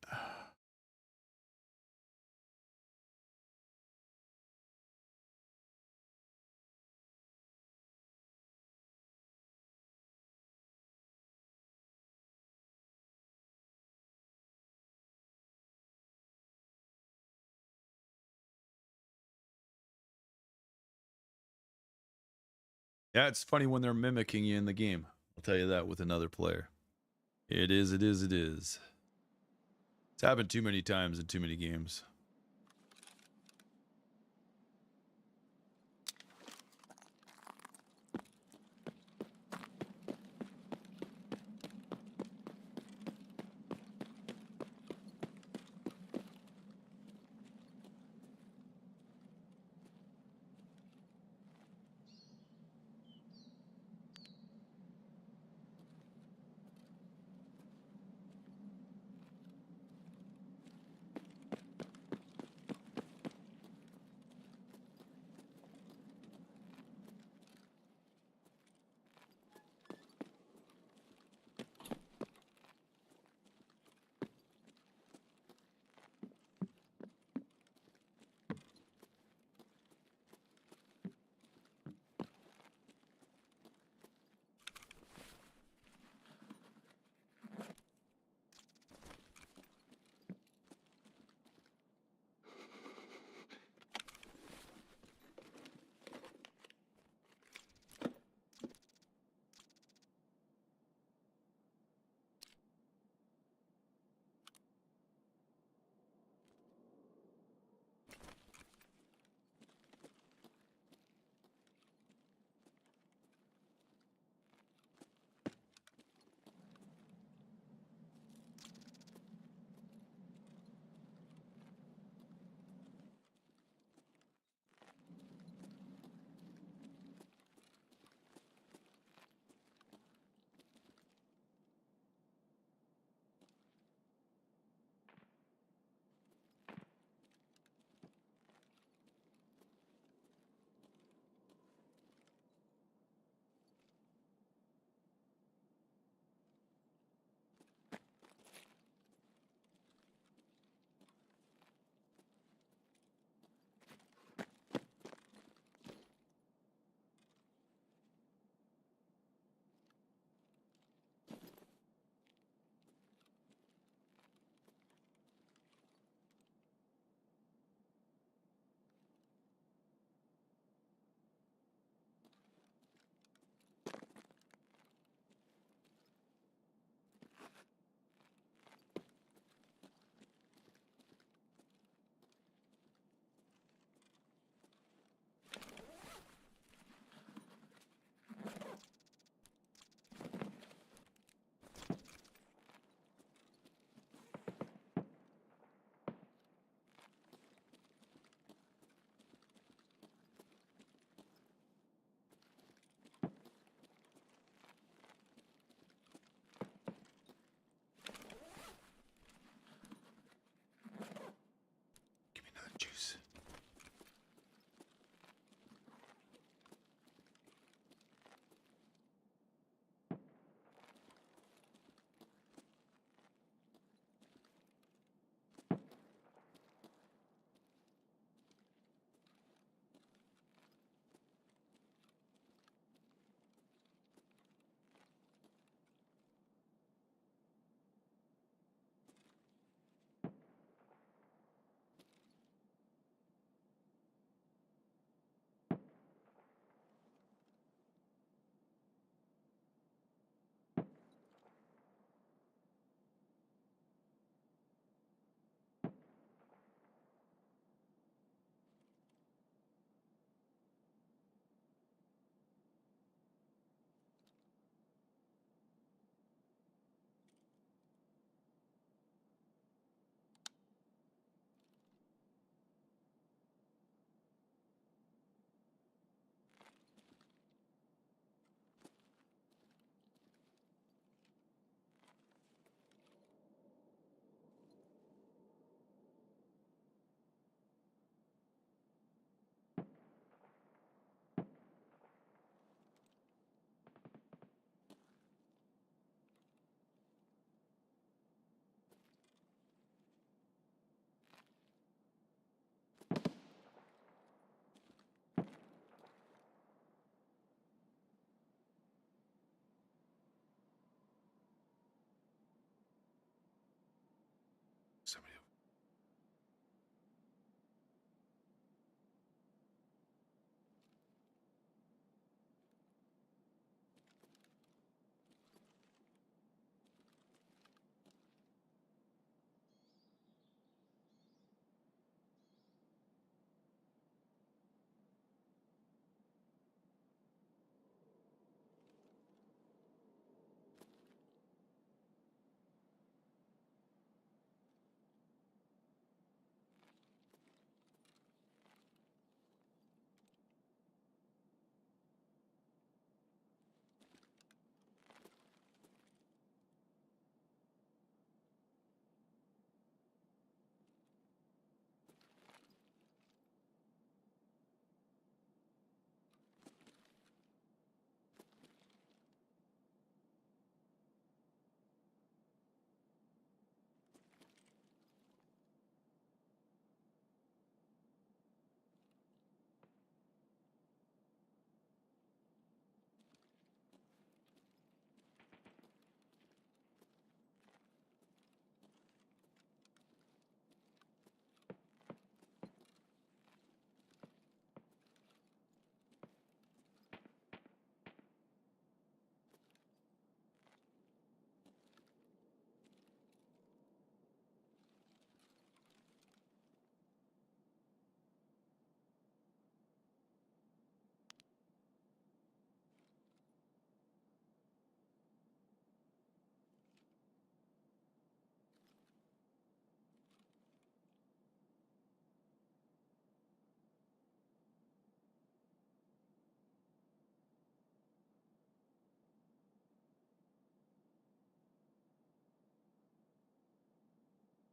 Yeah, it's funny when they're mimicking you in the game. I'll tell you that with another player. It is. It's happened too many times in too many games.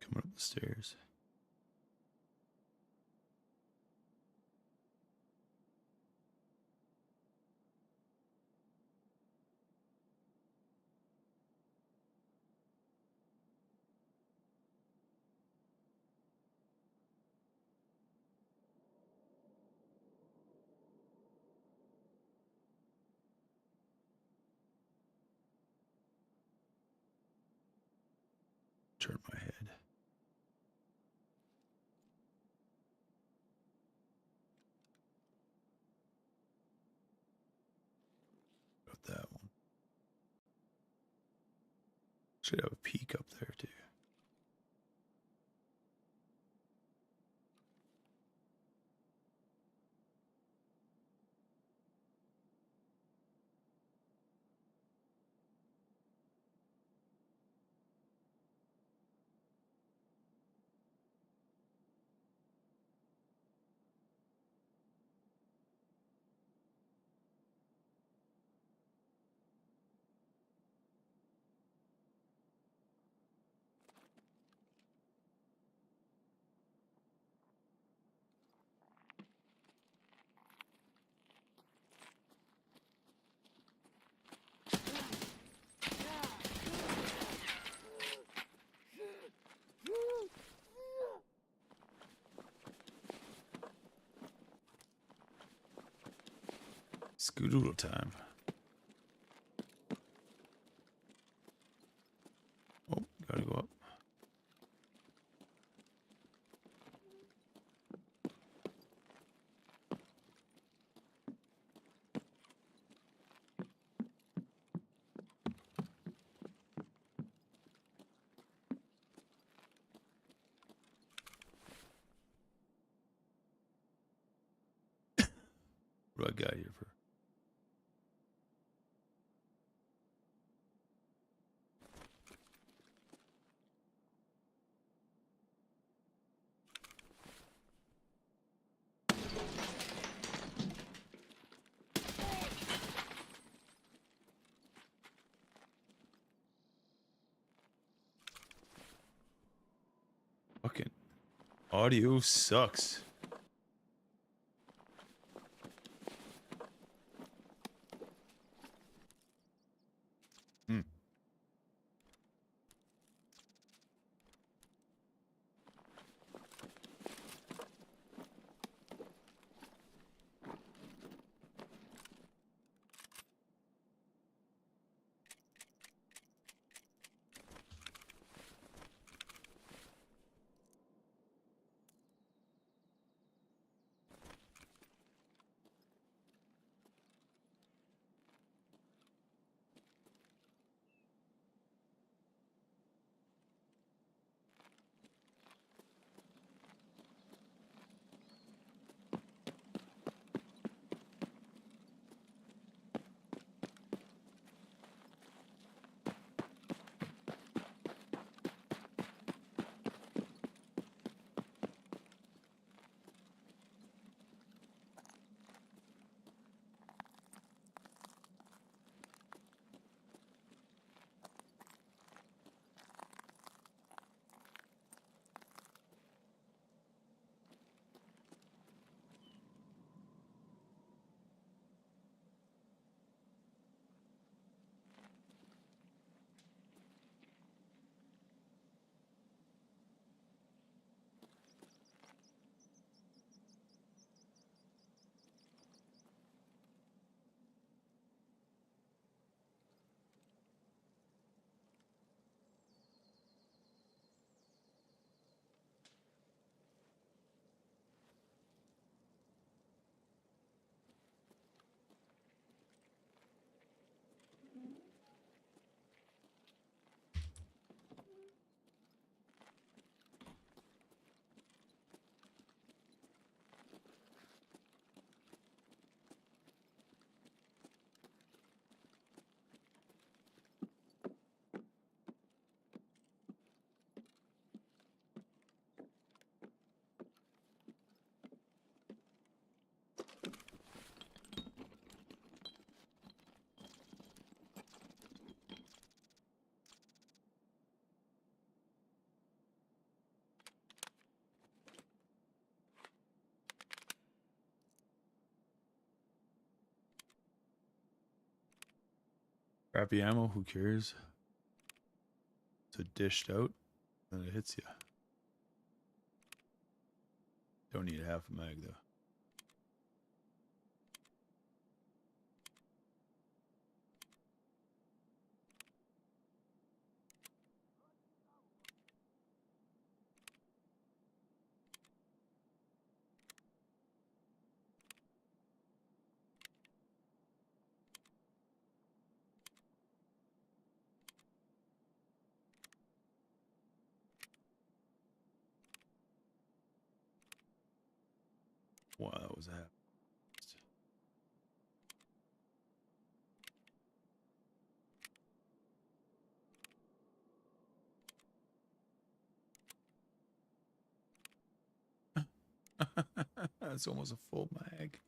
coming up the stairs. Turn my head. Got that one. Should have a peak up there too. Scoodoodle time. Oh, gotta go up. What do I got here for? Fucking audio sucks. Crappy ammo, who cares? So dished out, then it hits you. Don't need half a mag though. Wow, that was a That's almost a full mag.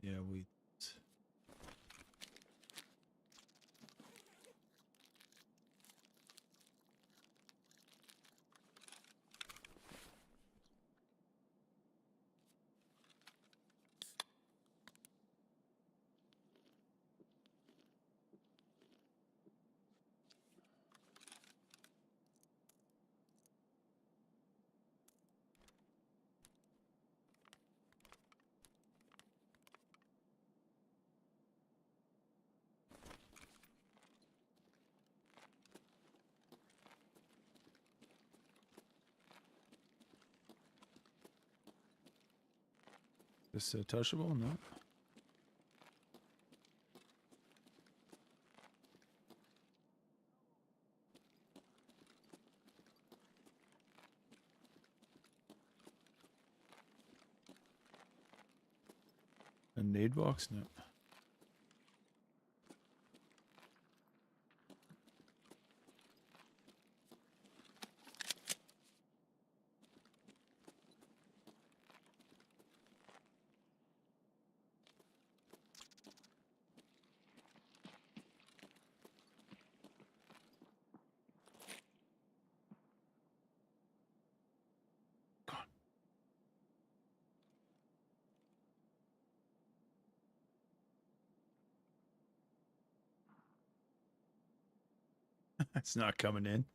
Yeah, we. This touchable? No. A nade box? No. It's not coming in.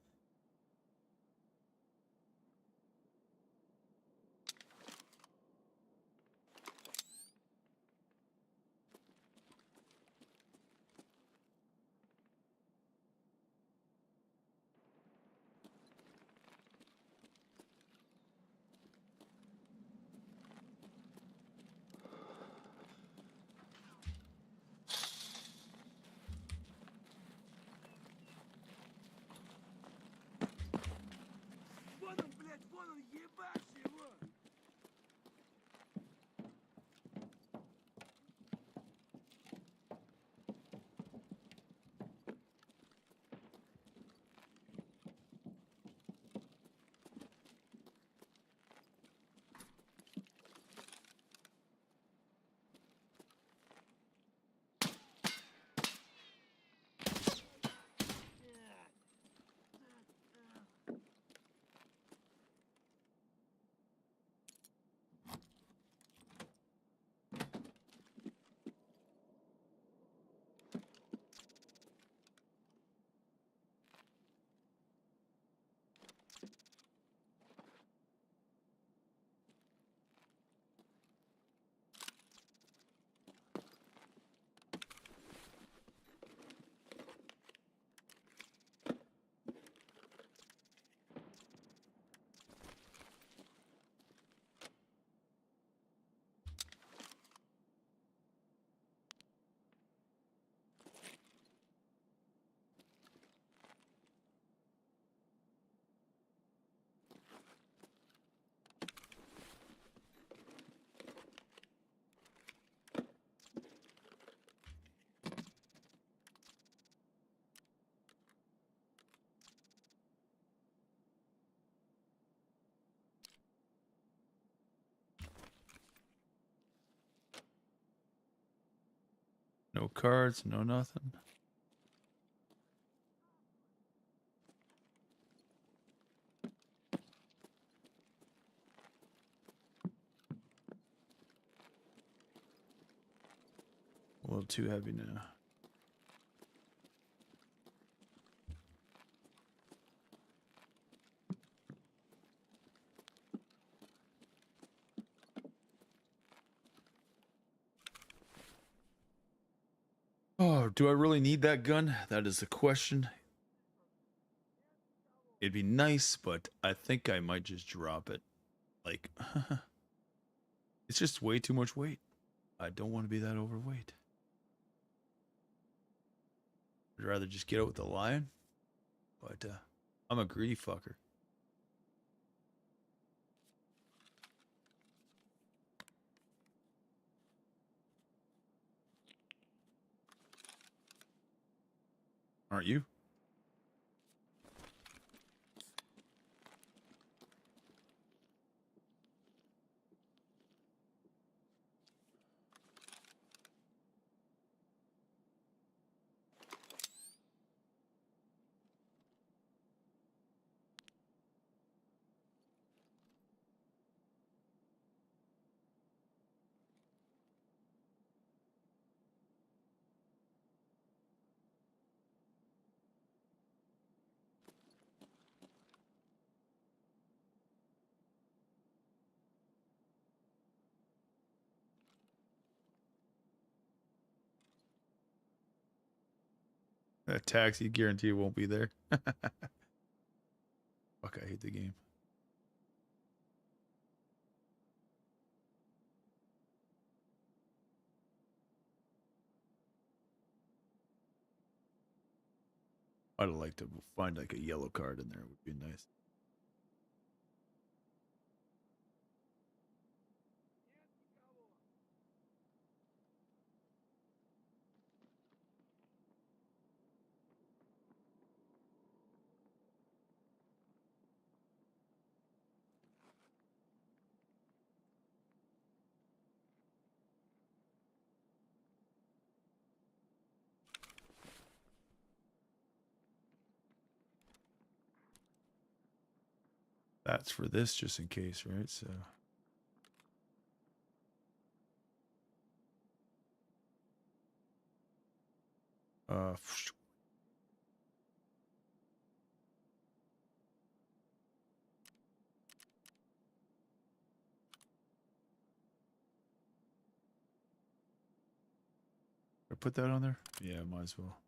No cards, no nothing. A little too heavy now. Oh, do I really need that gun? That is the question. It'd be nice, but I think I might just drop it. Like, it's just way too much weight. I don't want to be that overweight. I'd rather just get out with the lion, but I'm a greedy fucker. Aren't you? That taxi guarantee won't be there. Fuck, I hate the game. I'd like to find like a yellow card in there. It would be nice. That's for this, just in case, right? So. Uh, I put that on there? Yeah, might as well.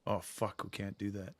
Oh, fuck, we can't do that.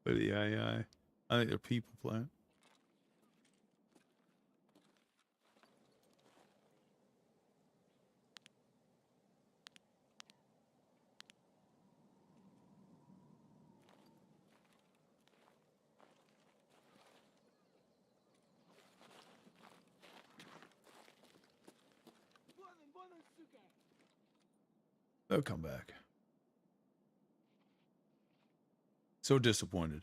But the AI, I think they're people plant. They'll come back. So disappointed.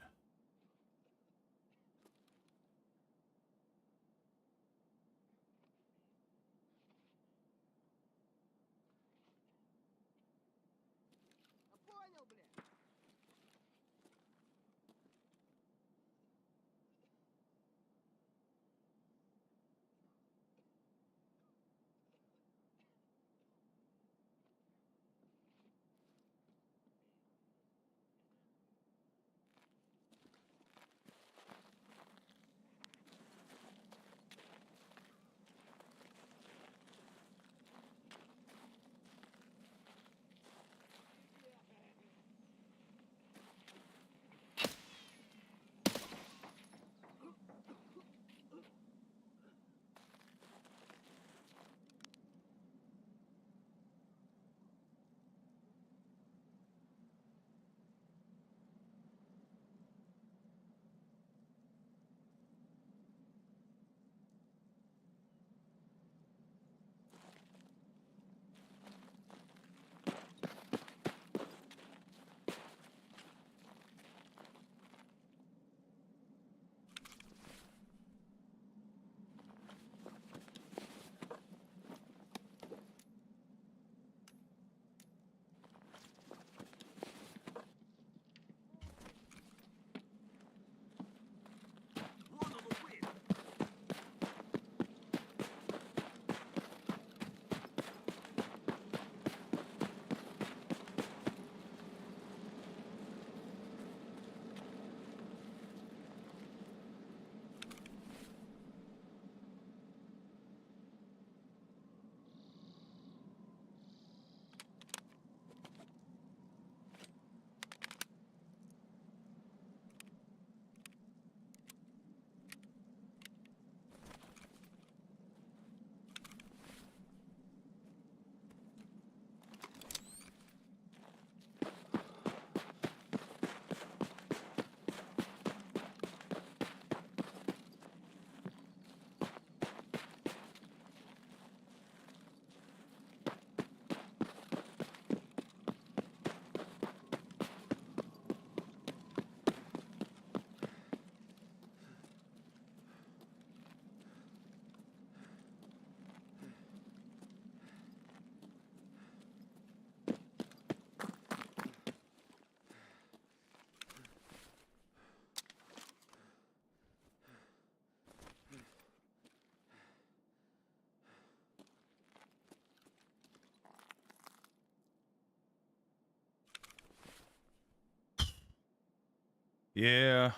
Yeah.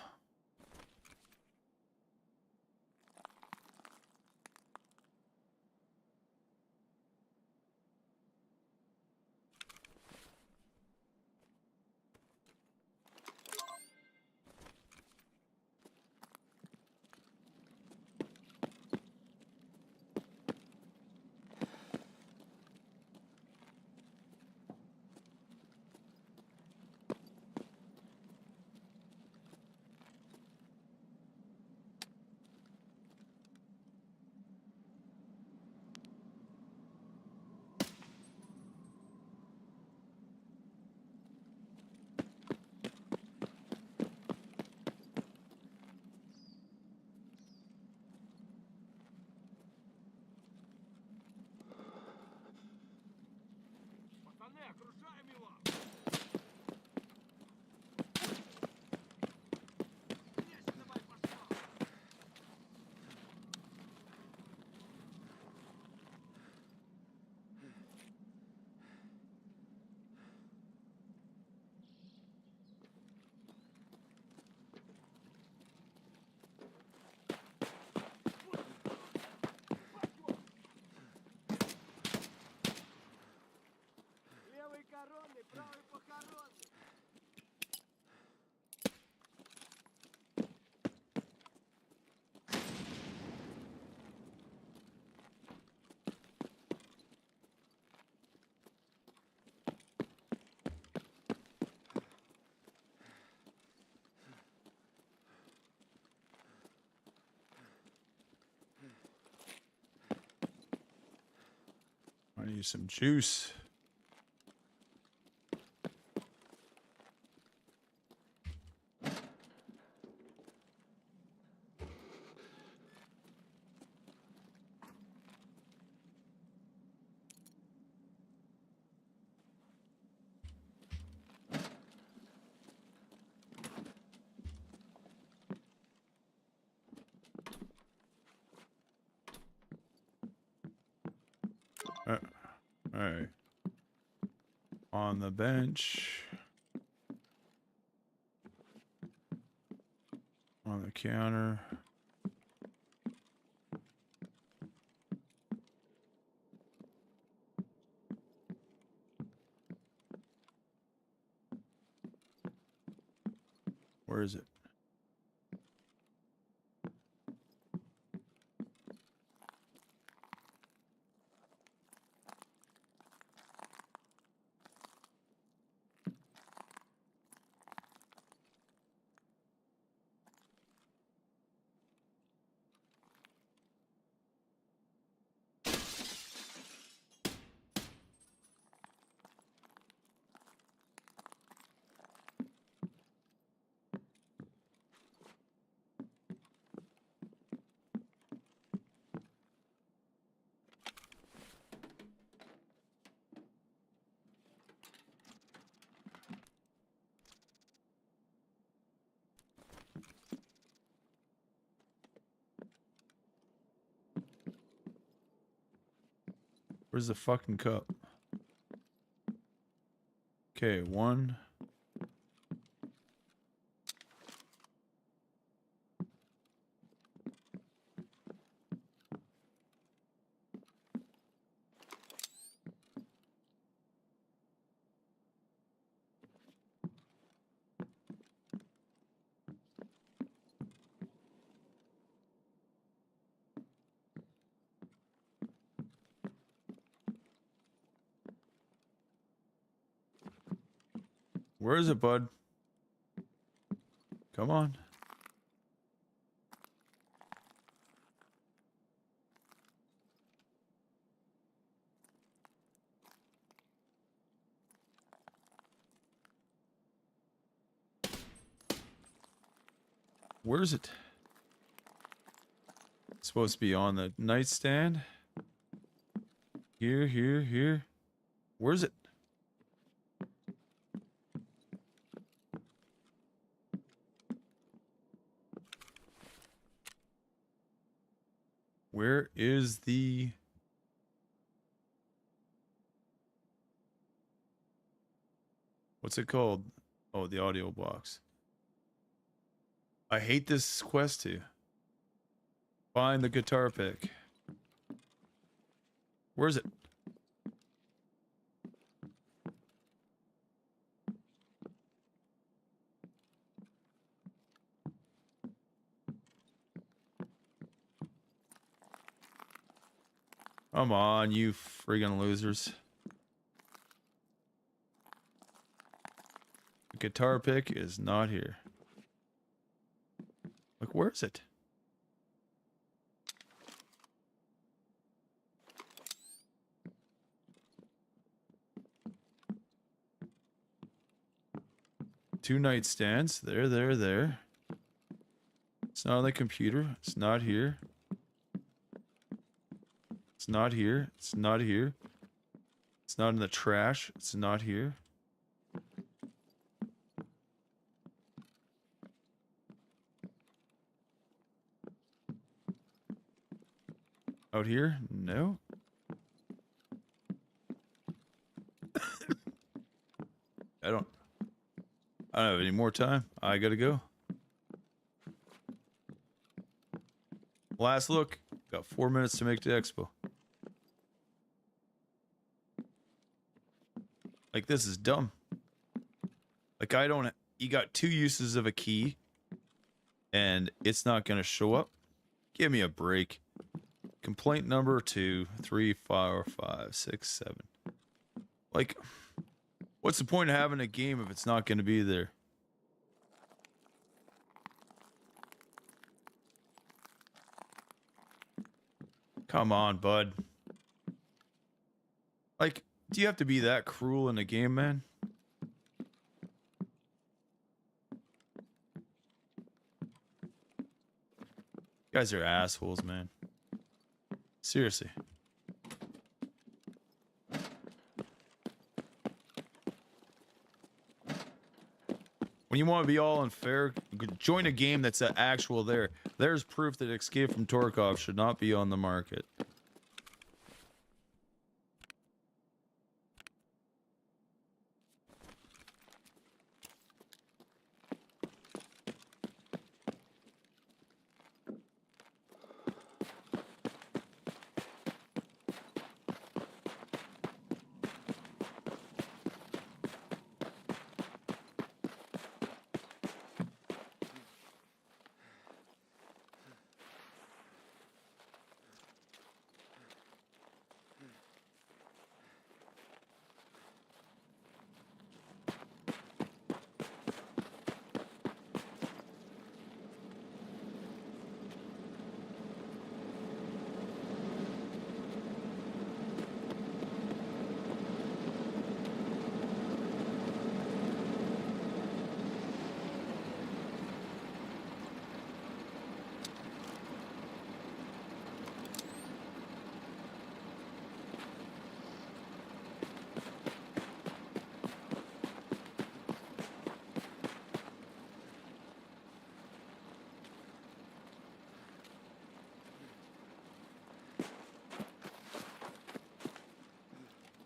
Пацаны, окружаем его! Лезь, давай, пошла! Левый коронный, правый похоронный! I need some juice. All right. On the bench. On the counter. Where is it? Where's the fucking cup? Okay, one. Where is it, bud? Come on. Where is it? It's supposed to be on the nightstand. Here, here, here. Where's it? Where is the... What's it called? Oh, the audio box. I hate this quest too. Find the guitar pick. Where is it? Come on, you friggin' losers. The guitar pick is not here. Like, where is it? Two nightstands. There. It's not on the computer. It's not here. It's not here. It's not here. It's not in the trash. It's not here. Out here? No. I don't have any more time. I gotta go. Last look. Got 4 minutes to make the expo. Like, this is dumb. Like, you got 2 uses of a key and it's not gonna show up. Give me a break. Complaint number 2, 3, 4, 5, 6, 7. Like, what's the point of having a game if it's not going to be there? Come on, bud. Like, do you have to be that cruel in a game, man? You guys are assholes, man. Seriously. When you want to be all unfair, join a game that's actual there. There's proof that Escape from Tarkov should not be on the market.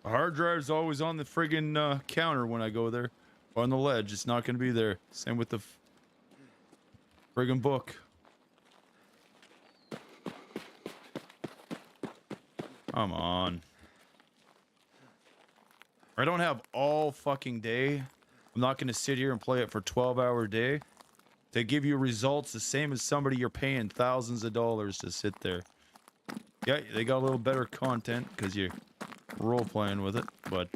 The hard drive's always on the friggin' counter when I go there. Or on the ledge. It's not going to be there. Same with the friggin' book. Come on. I don't have all fucking day. I'm not going to sit here and play it for 12-hour day to give you results the same as somebody you're paying thousands of dollars to sit there. Yeah, they got a little better content because you're role-playing with it, but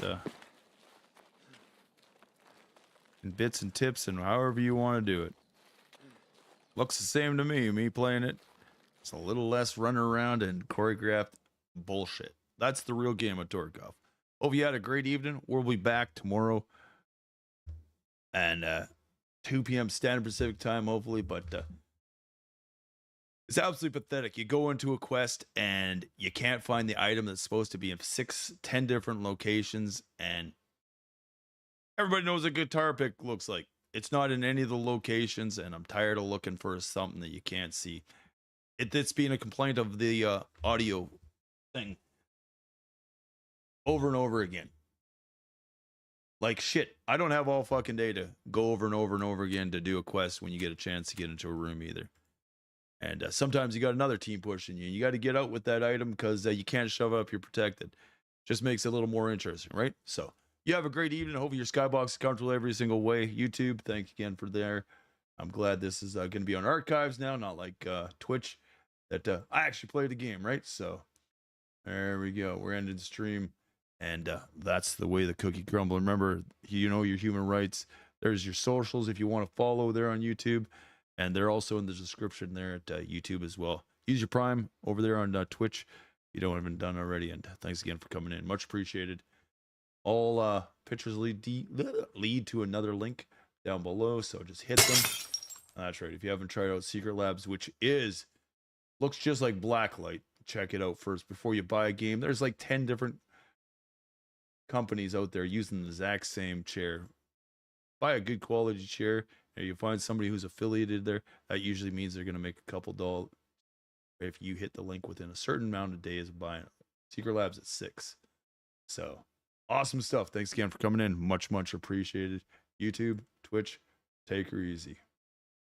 in bits and tips and however you want to do it. Looks the same to me playing it. It's a little less run around and choreographed bullshit. That's the real game of Tarkov. Hope you had a great evening. We'll be back tomorrow and 2 p.m. Standard Pacific time, hopefully, but it's absolutely pathetic. You go into a quest and you can't find the item that's supposed to be in 10 different locations, and everybody knows a guitar pick looks like. It's not in any of the locations, and I'm tired of looking for something that you can't see. It's being a complaint of the audio thing over and over again. Like shit, I don't have all fucking day to go over and over and over again to do a quest when you get a chance to get into a room either. And sometimes you got another team pushing you. You got to get out with that item because you can't shove up. You're protected. Just makes it a little more interesting, right? So you have a great evening. I hope your skybox is comfortable every single way. YouTube, thank you again for there. I'm glad this is going to be on archives now, not like Twitch. That I actually played the game, right? So there we go. We're ending the stream. And that's the way the cookie crumble. Remember, you know your human rights. There's your socials if you want to follow there on YouTube. And they're also in the description there at YouTube as well. Use your Prime over there on Twitch. You don't haven't done already. And thanks again for coming in. Much appreciated. All pictures lead to another link down below. So just hit them. That's right. If you haven't tried out Secret Labs, which looks just like Blacklight, check it out first before you buy a game. There's like 10 different companies out there using the exact same chair. Buy a good quality chair, and you find somebody who's affiliated there. That usually means they're going to make a couple dollars if you hit the link within a certain amount of days of buying it. Secret Labs at 6. So awesome stuff. Thanks again for coming in. Much appreciated. YouTube, Twitch, take her easy.